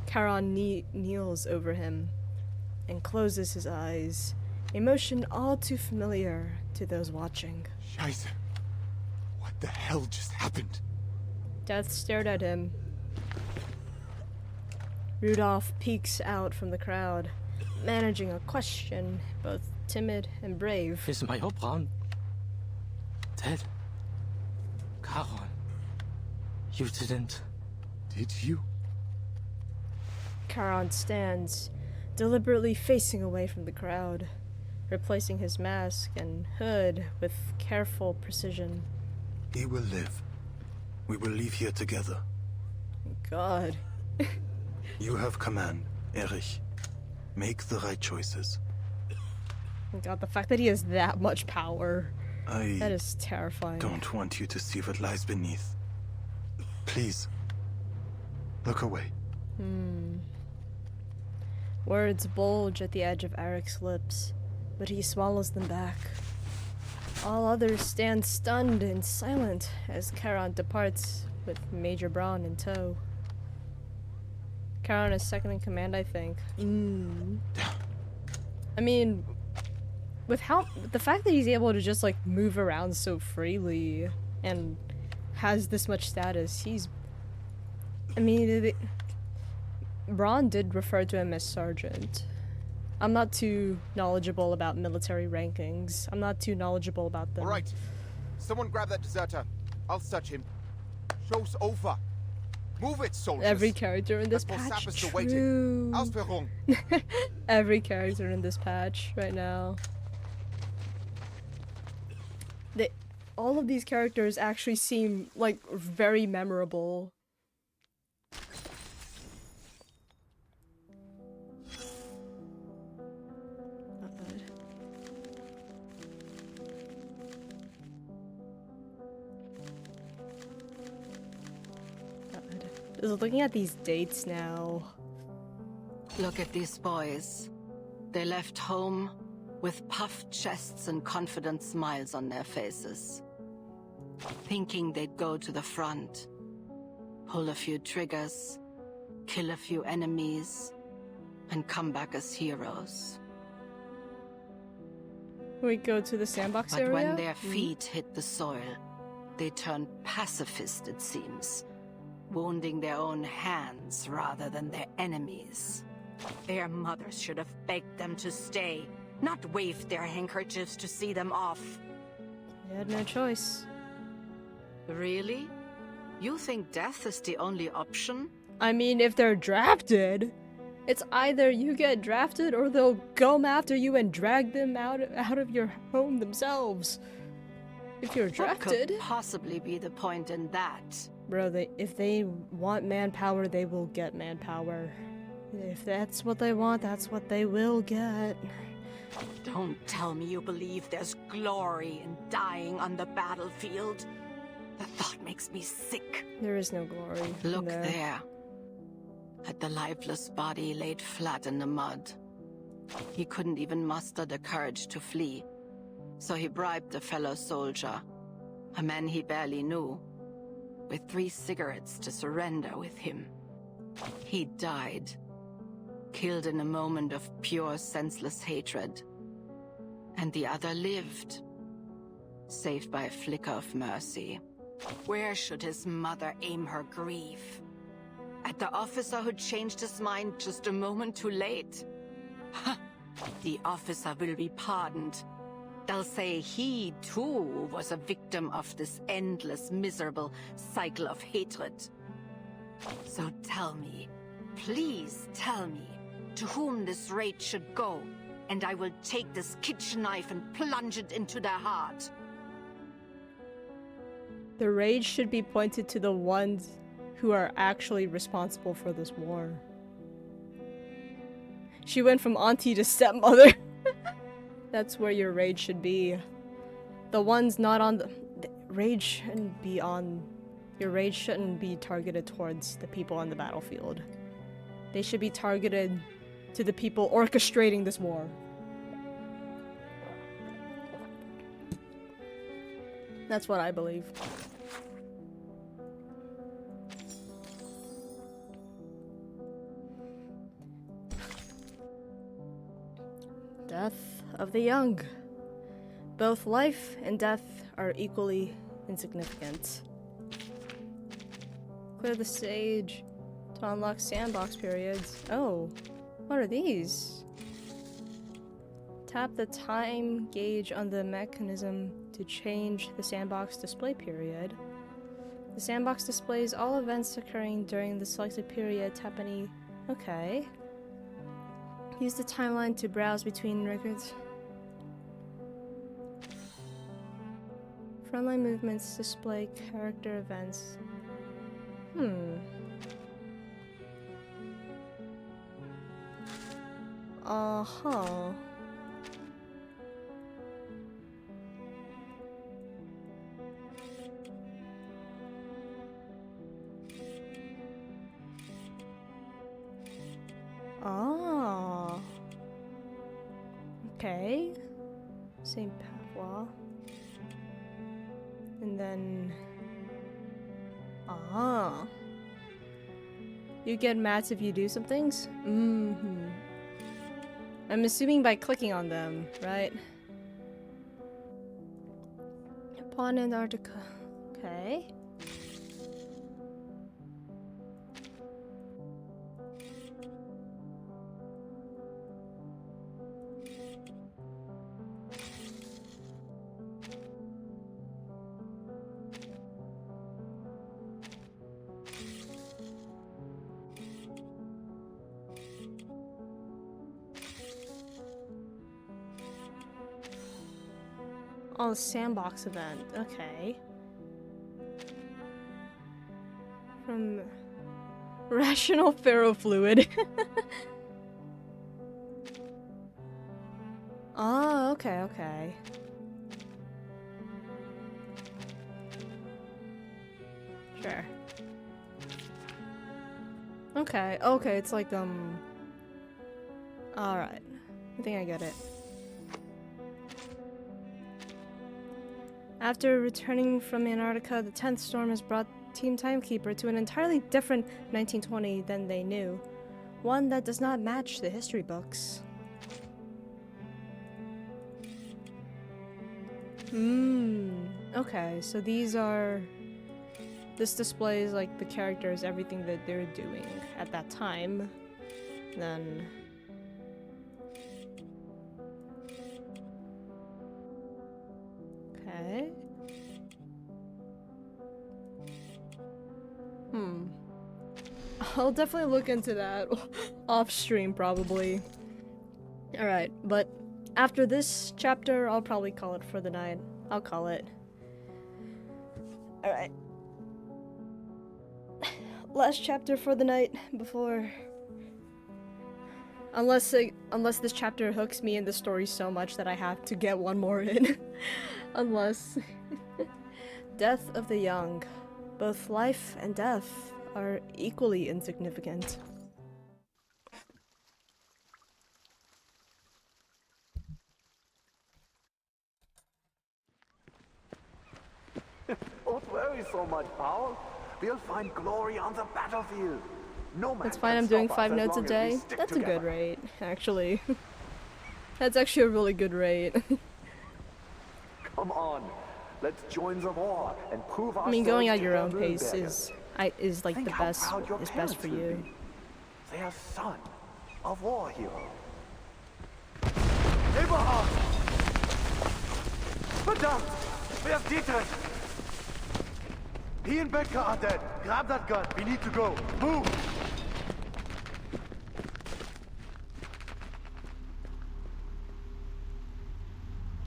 Charon kneels over him and closes his eyes, a motion all too familiar to those watching. Scheiße. What the hell just happened? Death stared at him. Rudolph peeks out from the crowd, managing a question, both timid and brave. Is Major Braun dead? Charon, you didn't... Did you? Charon stands, deliberately facing away from the crowd, replacing his mask and hood with careful precision. He will live. We will leave here together. God. You have command, Erich. Make the right choices. God, the fact that he has that much power. That is terrifying. Don't want you to see what lies beneath. Please. Look away. Words bulge at the edge of Eric's lips, but he swallows them back. All others stand stunned and silent as Charon departs with Major Braun in tow. Charon is second in command, I think. I mean, with the fact that he's able to just, like, move around so freely and has this much status, I mean, Braun did refer to him as Sergeant. I'm not too knowledgeable about military rankings. I'm not too knowledgeable about them. Alright. Someone grab that deserter. I'll search him. Show's over. Move it, soldiers. Every character in this patch. True. Ausführung. Every character in this patch right now. All of these characters actually seem, like, very memorable. Looking at these dates now. Look at these boys. They left home with puffed chests and confident smiles on their faces, thinking they'd go to the front, pull a few triggers, kill a few enemies, and come back as heroes. We go to the sandbox area? But when their feet hit the soil, they turned pacifist, it seems, wounding their own hands rather than their enemies. Their mothers should have begged them to stay, not waved their handkerchiefs to see them off. They had no choice. Really? You think death is the only option? I mean, if they're drafted, it's either you get drafted or they'll come after you and drag them out of your home themselves. If you're drafted... What could possibly be the point in that? Bro, if they want manpower, they will get manpower. If that's what they want, that's what they will get. Don't tell me you believe there's glory in dying on the battlefield. The thought makes me sick. There is no glory. Look there. At the lifeless body laid flat in the mud. He couldn't even muster the courage to flee. So he bribed a fellow soldier, a man he barely knew, with 3 cigarettes to surrender with him. He died, killed in a moment of pure, senseless hatred. And the other lived, saved by a flicker of mercy. Where should his mother aim her grief? At the officer who changed his mind just a moment too late? The officer will be pardoned. They'll say he, too, was a victim of this endless, miserable cycle of hatred. So tell me, please tell me, to whom this rage should go, and I will take this kitchen knife and plunge it into their heart. The rage should be pointed to the ones who are actually responsible for this war. She went from auntie to stepmother. That's where your rage should be. The ones not on the rage shouldn't be on. Your rage shouldn't be targeted towards the people on the battlefield. They should be targeted to the people orchestrating this war. That's what I believe. Death of the young. Both life and death are equally insignificant. Clear the stage to unlock sandbox periods. Oh, what are these? Tap the time gauge on the mechanism to change the sandbox display period. The sandbox displays all events occurring during the selected period. Tap any... Okay. Use the timeline to browse between records. Frontline movements display character events. Uh-huh. Ah. Okay. Same patois. And then... Ah. You get mats if you do some things? Mm-hmm. I'm assuming by clicking on them, right? Upon Antarctica. Okay. Oh, the sandbox event. Okay. From rational ferrofluid. Oh, okay, okay. Sure. Okay, okay, it's like, alright. I think I get it. After returning from Antarctica, the 10th storm has brought Team Timekeeper to an entirely different 1920 than they knew. One that does not match the history books. Okay, so these are... This displays, like, the characters, everything that they're doing at that time. Then... Okay. I'll definitely look into that off stream, probably. Alright, but after this chapter, I'll probably call it for the night. I'll call it. Alright. Last chapter for the night before... Unless this chapter hooks me in the story so much that I have to get one more in. Unless... Death of the young. Both life and death are equally insignificant. Don't worry so much, Paul. We'll find glory on the battlefield. No man That's fine, can I'm doing stop 5 us as notes a long as we day. stick That's a together. good rate, actually. That's actually a really good rate. Come on, let's join the war and prove I mean, going at ourselves your to own Herr pace Nürnberger. is like Think the how best proud your is best parents for will you. be. They are son of war hero. Eberhard! Verdammt! Where's Dietrich? He and Becker are dead. Grab that gun. We need to go. Move!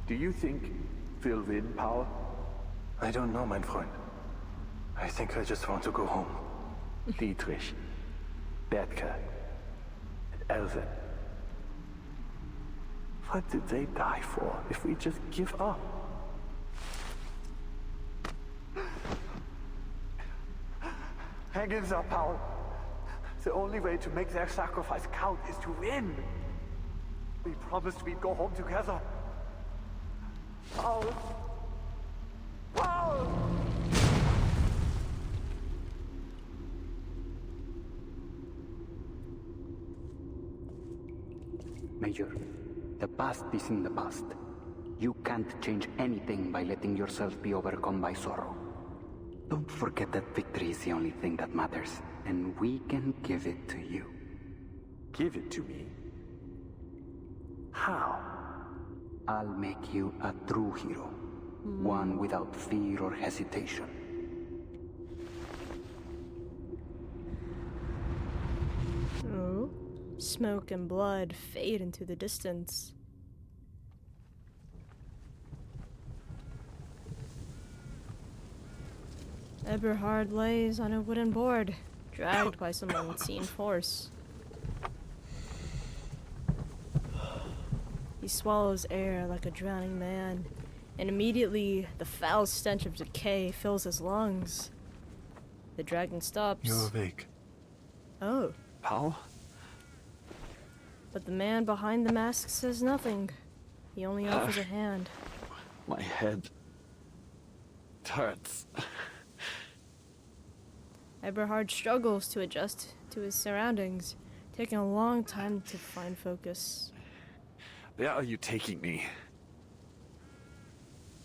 Do you think we'll win, Paul? I don't know, mein Freund. I think I just want to go home. Dietrich, Bertke, Elvin. What did they die for if we just give up? Hang in there, Paul. The only way to make their sacrifice count is to win. We promised we'd go home together. Paul! Paul! Major, the past is in the past. You can't change anything by letting yourself be overcome by sorrow. Don't forget that victory is the only thing that matters, and we can give it to you. Give it to me? How? I'll make you a true hero. One without fear or hesitation. Oh. Smoke and blood fade into the distance. Eberhard lays on a wooden board, dragged by some unseen force. He swallows air like a drowning man, and immediately the foul stench of decay fills his lungs. The dragging stops. You're awake. Oh. Paul? But the man behind the mask says nothing. He only offers a hand. My head hurts. Eberhard struggles to adjust to his surroundings, taking a long time to find focus. Where are you taking me?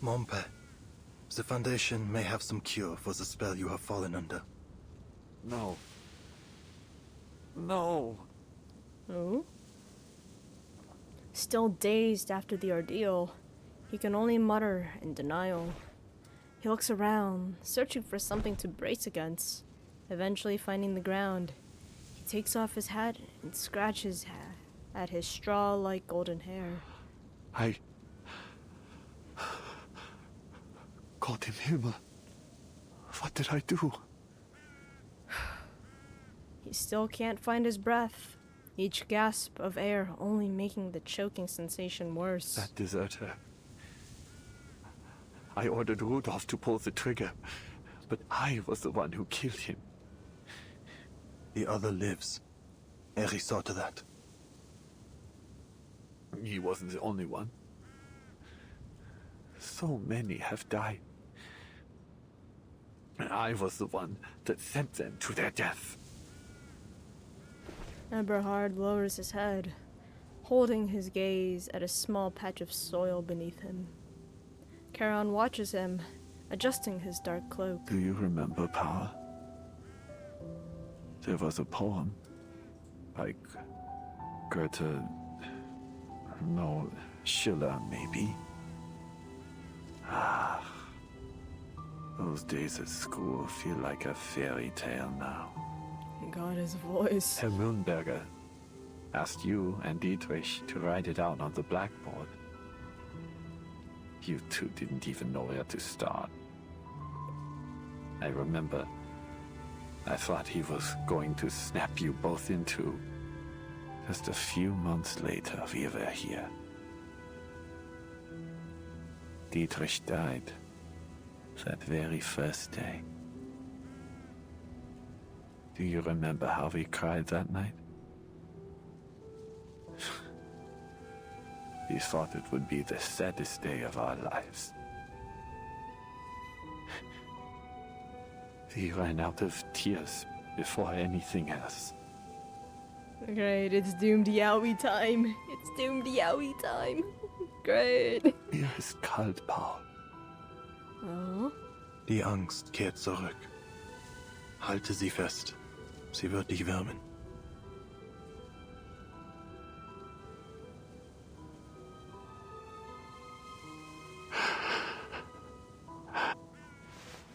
Mompe, the Foundation may have some cure for the spell you have fallen under. No. No. Oh? Still dazed after the ordeal, he can only mutter in denial. He looks around, searching for something to brace against. Eventually finding the ground, he takes off his hat and scratches at his straw-like golden hair. Gott im Himmel. What did I do? He still can't find his breath, each gasp of air only making the choking sensation worse. That deserter. I ordered Rudolph to pull the trigger, but I was the one who killed him. The other lives. Eri saw to that. He wasn't the only one. So many have died. And I was the one that sent them to their death. Eberhard lowers his head, holding his gaze at a small patch of soil beneath him. Charon watches him, adjusting his dark cloak. Do you remember, Paul? There was a poem, like Goethe, no, Schiller, maybe. Ah, those days at school feel like a fairy tale now. God, his voice. Herr Mühlenberger asked you and Dietrich to write it out on the blackboard. You two didn't even know where to start. I remember I thought he was going to snap you both in two. Just a few months later, we were here. Dietrich died that very first day. Do you remember how we cried that night? We thought it would be the saddest day of our lives. We ran out of tears before anything else. Great, it's doomed Yowie time. It's doomed Yowie time. Great. Mir ist kalt, Paul. Oh. Die Angst kehrt zurück. Halte sie fest. Sie wird dich wärmen.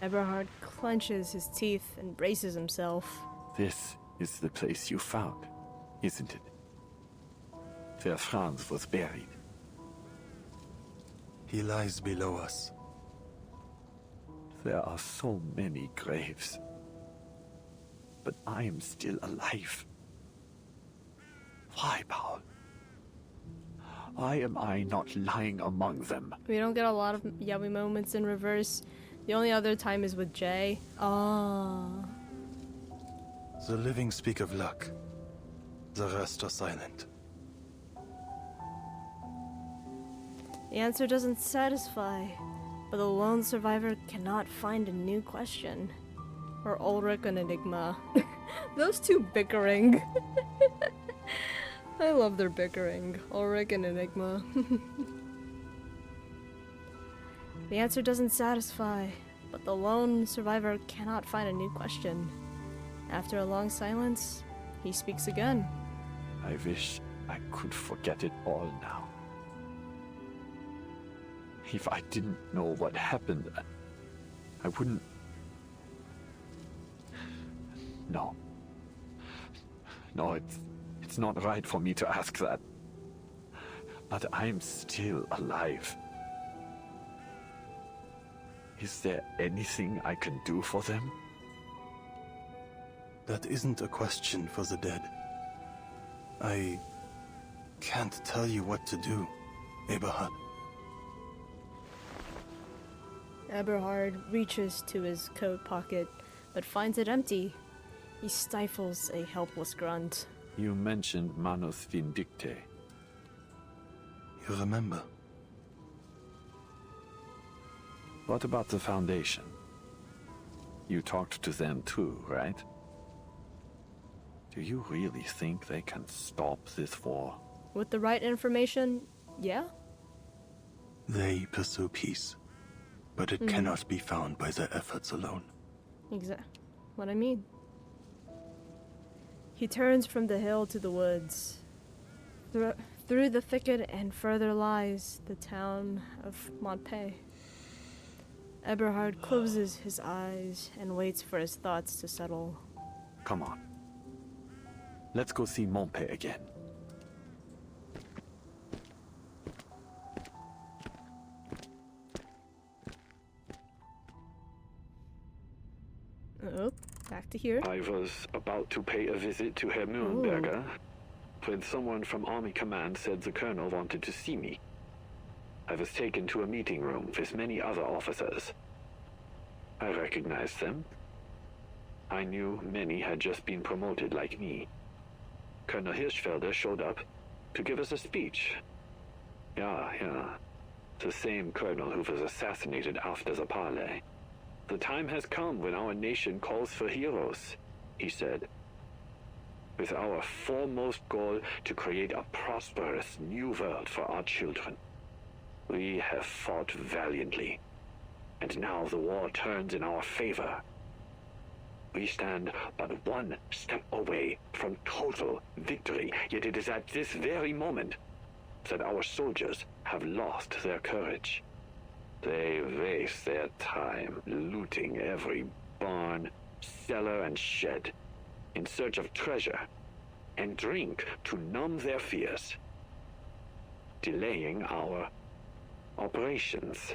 Eberhard clenches his teeth and braces himself. This is the place you found, isn't it? Where Franz was buried. He lies below us. There are so many graves. But I am still alive. Why, Paul? Why am I not lying among them? We don't get a lot of Yaoi moments in reverse. The only other time is with Jay. Ah. The living speak of luck. The rest are silent. The answer doesn't satisfy, but the lone survivor cannot find a new question. Or Ulrich and Enigma. Those two bickering. I love their bickering. Ulrich and Enigma. The answer doesn't satisfy, but the lone survivor cannot find a new question. After a long silence, he speaks again. I wish I could forget it all now. If I didn't know what happened, I wouldn't... No. No, it's not right for me to ask that. But I'm still alive. Is there anything I can do for them? That isn't a question for the dead. I can't tell you what to do, Eberhard. Eberhard reaches to his coat pocket, but finds it empty. He stifles a helpless grunt. You mentioned Manus Vindicte. You remember? What about the Foundation? You talked to them too, right? Do you really think they can stop this war? With the right information, yeah? They pursue peace, but it cannot be found by their efforts alone. What I mean. He turns from the hill to the woods. Through the thicket and further lies the town of Montpay. Eberhard closes his eyes and waits for his thoughts to settle. Come on. Let's go see Montpay again. Oh, back to here. I was about to pay a visit to Herr Mühlenberger when someone from Army Command said the colonel wanted to see me. I was taken to a meeting room with many other officers. I recognized them. I knew many had just been promoted like me. Colonel Hirschfelder showed up to give us a speech. Yeah. The same colonel who was assassinated after the parley. The time has come when our nation calls for heroes, he said. With our foremost goal to create a prosperous new world for our children. We have fought valiantly, and now the war turns in our favor. We stand but one step away from total victory, yet it is at this very moment that our soldiers have lost their courage. They waste their time looting every barn, cellar, and shed in search of treasure, and drink to numb their fears, delaying our operations.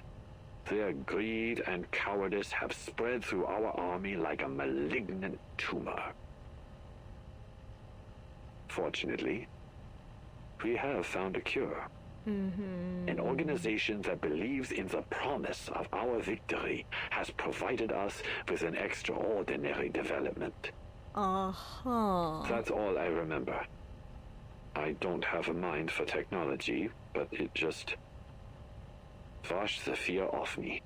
Their greed and cowardice have spread through our army like a malignant tumor. Fortunately, we have found a cure. An organization that believes in the promise of our victory has provided us with an extraordinary development. That's all I remember. I don't have a mind for technology, but it just washed the fear off me.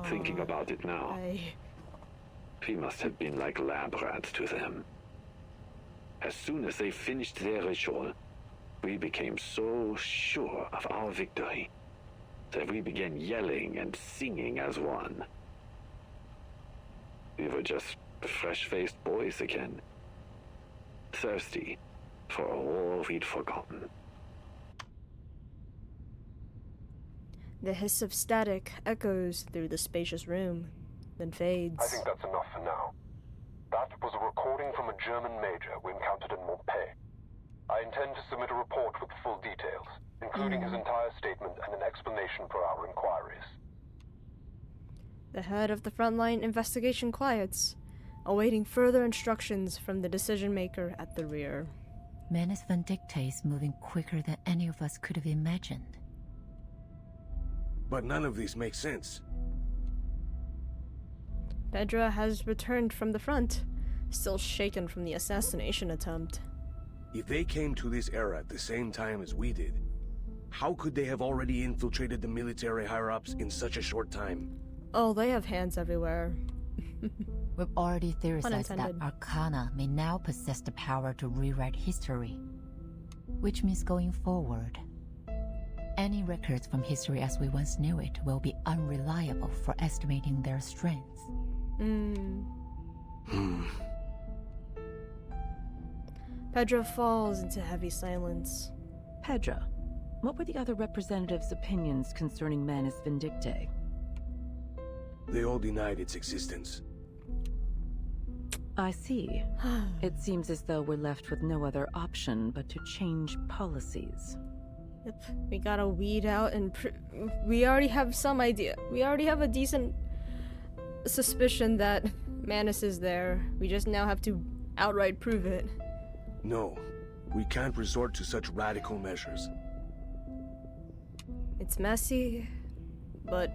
Thinking about it now, we must have been like lab rats to them. As soon as they finished their ritual, we became so sure of our victory that we began yelling and singing as one. We were just fresh-faced boys again, thirsty for a war we'd forgotten. The hiss of static echoes through the spacious room, then fades. I think that's enough for now. That was a recording from a German major we encountered in Montpay. I intend to submit a report with full details, including his entire statement and an explanation for our inquiries. The head of the frontline investigation quiets, awaiting further instructions from the decision maker at the rear. Manus Vindicta is moving quicker than any of us could have imagined. But none of these makes sense. Pedra has returned from the front, still shaken from the assassination attempt. If they came to this era at the same time as we did, how could they have already infiltrated the military higher-ups in such a short time? Oh, they have hands everywhere. We've already theorized that Unintended. Arcana may now possess the power to rewrite history, which means going forward, any records from history as we once knew it will be unreliable for estimating their strengths. Pedro falls into heavy silence. Pedra, what were the other representatives' opinions concerning Manus Vindicta? They all denied its existence. I see. It seems as though we're left with no other option but to change policies. Yep, we gotta weed out and we already have some idea. We already have a decent suspicion that Manus is there. We just now have to outright prove it. No, we can't resort to such radical measures. It's messy, but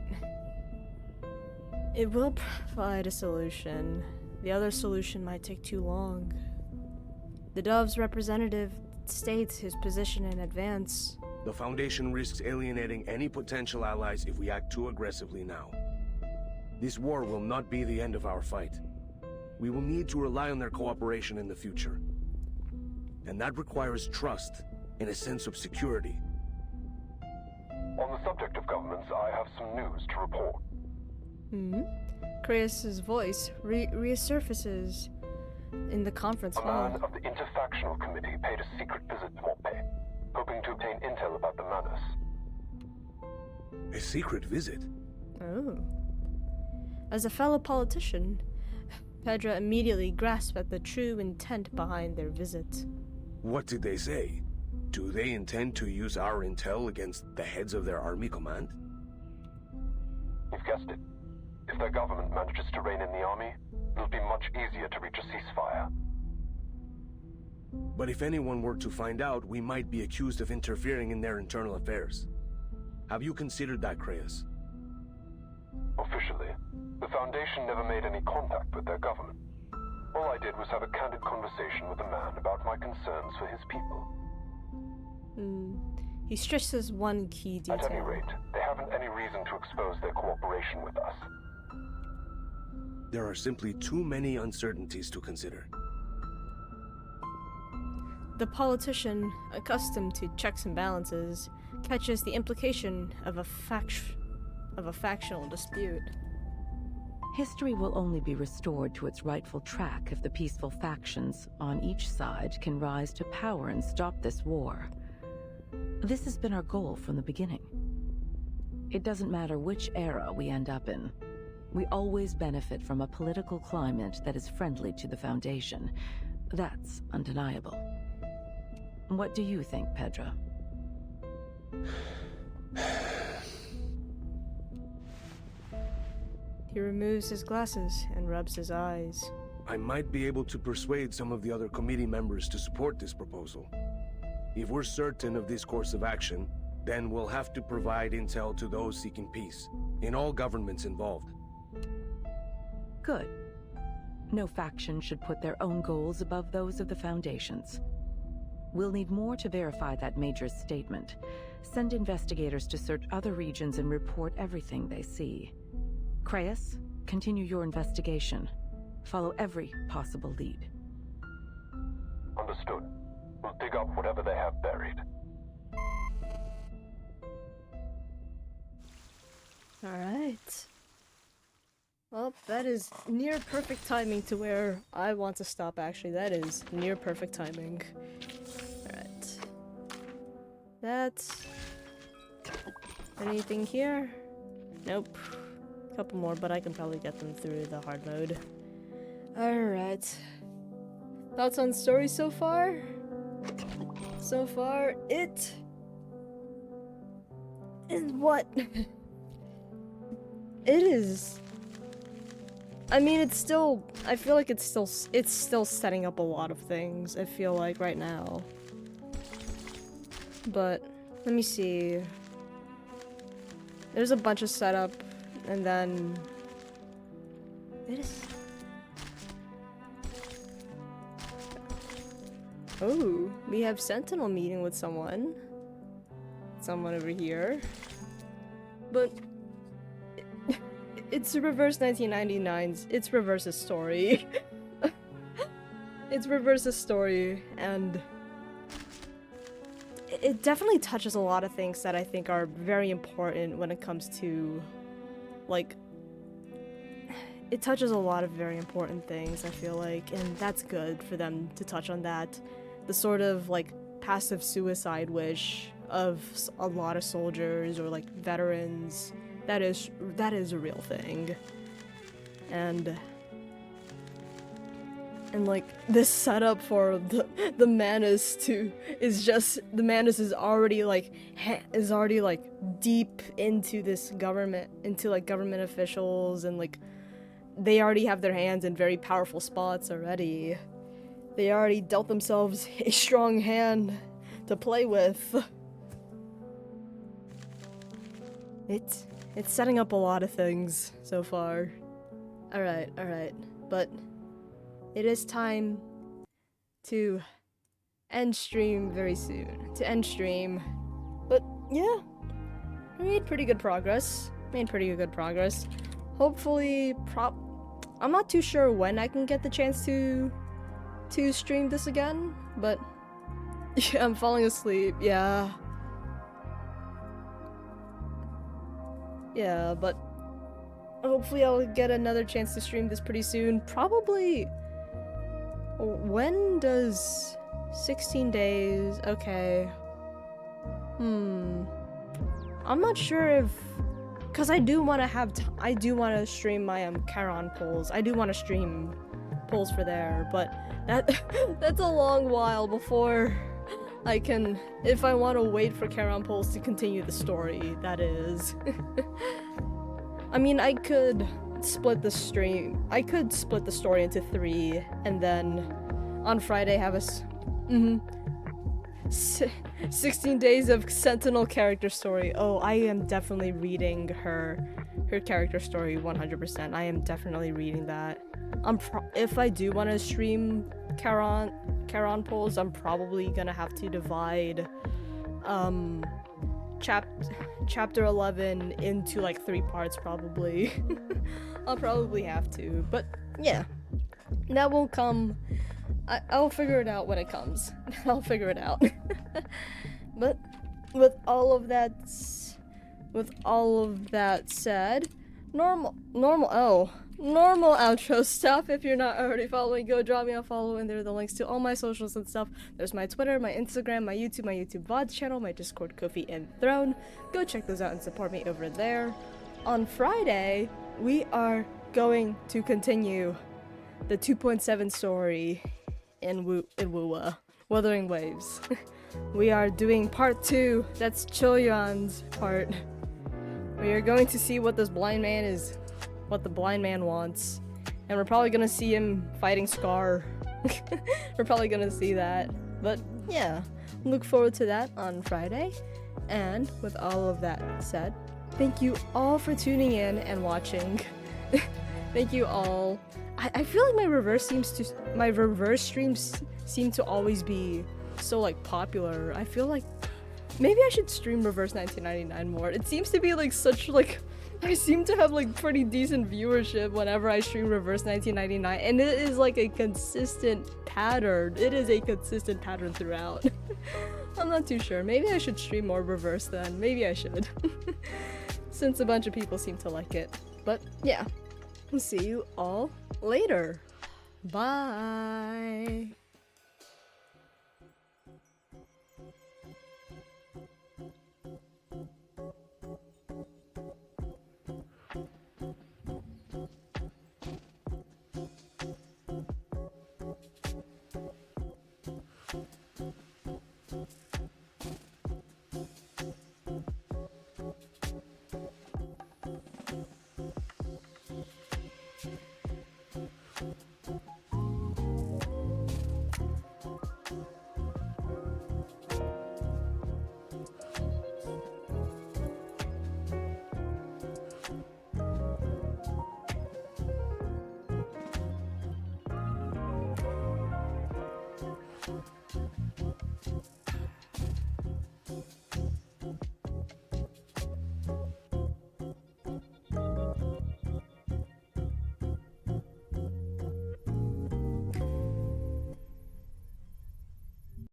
it will provide a solution. The other solution might take too long. The Dove's representative states his position in advance. The Foundation risks alienating any potential allies if we act too aggressively now. This war will not be the end of our fight. We will need to rely on their cooperation in the future. And that requires trust and a sense of security. On the subject of governments, I have some news to report. Kreus' voice resurfaces in the conference A hall. man of the Interfactional Committee paid a secret visit to Montpellier, hoping to obtain intel about the Manus. A secret visit? Oh. As a fellow politician, Pedra immediately grasped at the true intent behind their visit. What did they say? Do they intend to use our intel against the heads of their army command? You've guessed it. If their government manages to rein in the army, it'll be much easier to reach a ceasefire. But if anyone were to find out, we might be accused of interfering in their internal affairs. Have you considered that, Kreus? Officially, the Foundation never made any contact with their government. All I did was have a candid conversation with a man about my concerns for his people. He stresses one key detail. At any rate, they haven't any reason to expose their cooperation with us. There are simply too many uncertainties to consider. The politician, accustomed to checks and balances, catches the implication of a factional dispute. History will only be restored to its rightful track if the peaceful factions on each side can rise to power and stop this war. This has been our goal from the beginning. It doesn't matter which era we end up in. We always benefit from a political climate that is friendly to the Foundation. That's undeniable. What do you think, Pedro? He removes his glasses and rubs his eyes. I might be able to persuade some of the other committee members to support this proposal. If we're certain of this course of action, then we'll have to provide intel to those seeking peace, in all governments involved. Good. No faction should put their own goals above those of the Foundation's. We'll need more to verify that Major's statement. Send investigators to search other regions and report everything they see. Kreus, continue your investigation. Follow every possible lead. Understood. We'll dig up whatever they have buried. Alright. Well, that is near perfect timing to where I want to stop, actually. That is near perfect timing. Alright. That's... anything here? Nope. Couple more, but I can probably get them through the hard mode. Alright. Thoughts on story so far? So far, it is what? It is I mean, it's still, I feel like it's still setting up a lot of things, I feel like, right now. But, let me see. There's a bunch of setup, and then... It is... Oh, we have Sentinel meeting with someone. Someone over here. But... It's Reverse 1999's, it's Reverse's story. It's Reverse's story, and it definitely touches a lot of things that I think are very important when it comes to, like, it touches a lot of very important things, I feel like, and that's good for them to touch on that. The sort of, like, passive suicide wish of a lot of soldiers or, like, veterans. That is a real thing. And like this setup for the Manus the Manus is already like deep into this government, into like government officials, and like they already have their hands in very powerful spots already. They already dealt themselves a strong hand to play with. It's setting up a lot of things so far. Alright, but it is time to end stream very soon. But yeah, we made pretty good progress. Hopefully, I'm not too sure when I can get the chance to stream this again, but yeah, I'm falling asleep, yeah. Yeah, but hopefully I'll get another chance to stream this pretty soon. Probably... When does 16 days... Okay. I'm not sure if... Because I do want to stream my Charon polls. I do want to stream polls for there, but that's a long while before I can... If I want to wait for Charon polls to continue the story, that is. I mean, I could split the story into 3, and then on Friday have 16 days of Sentinel character story. Oh, I am definitely reading her character story 100%. I am definitely reading that. If I do want to stream Charon polls, I'm probably gonna have to divide chapter 11 into like 3 parts, probably. I'll probably have to, but yeah, that will come. I'll figure it out when it comes. I'll figure it out. But with all of that said, normal outro stuff. If you're not already following, go drop me a follow, and there are the links to all my socials and stuff. There's my Twitter, my Instagram, my YouTube VODs channel, my Discord, Ko-fi, and Throne. Go check those out and support me over there. On Friday, we are going to continue the 2.7 story in Wuwa, Wuthering Waves. We are doing part 2. That's Cholyon's part. We are going to see what the blind man wants, and we're probably gonna see him fighting Scar. We're probably gonna see that, but yeah, look forward to that on Friday. And with all of that said, thank you all for tuning in and watching. Thank you all. I feel like my reverse streams seem to always be so like popular. I feel like maybe I should stream Reverse 1999 more. It seems to be like such like, I seem to have like pretty decent viewership whenever I stream Reverse 1999, and it is like a consistent pattern. It is a consistent pattern throughout. I'm not too sure. Maybe I should stream more Reverse then. Maybe I should. Since a bunch of people seem to like it. But yeah, we'll see you all later. Bye.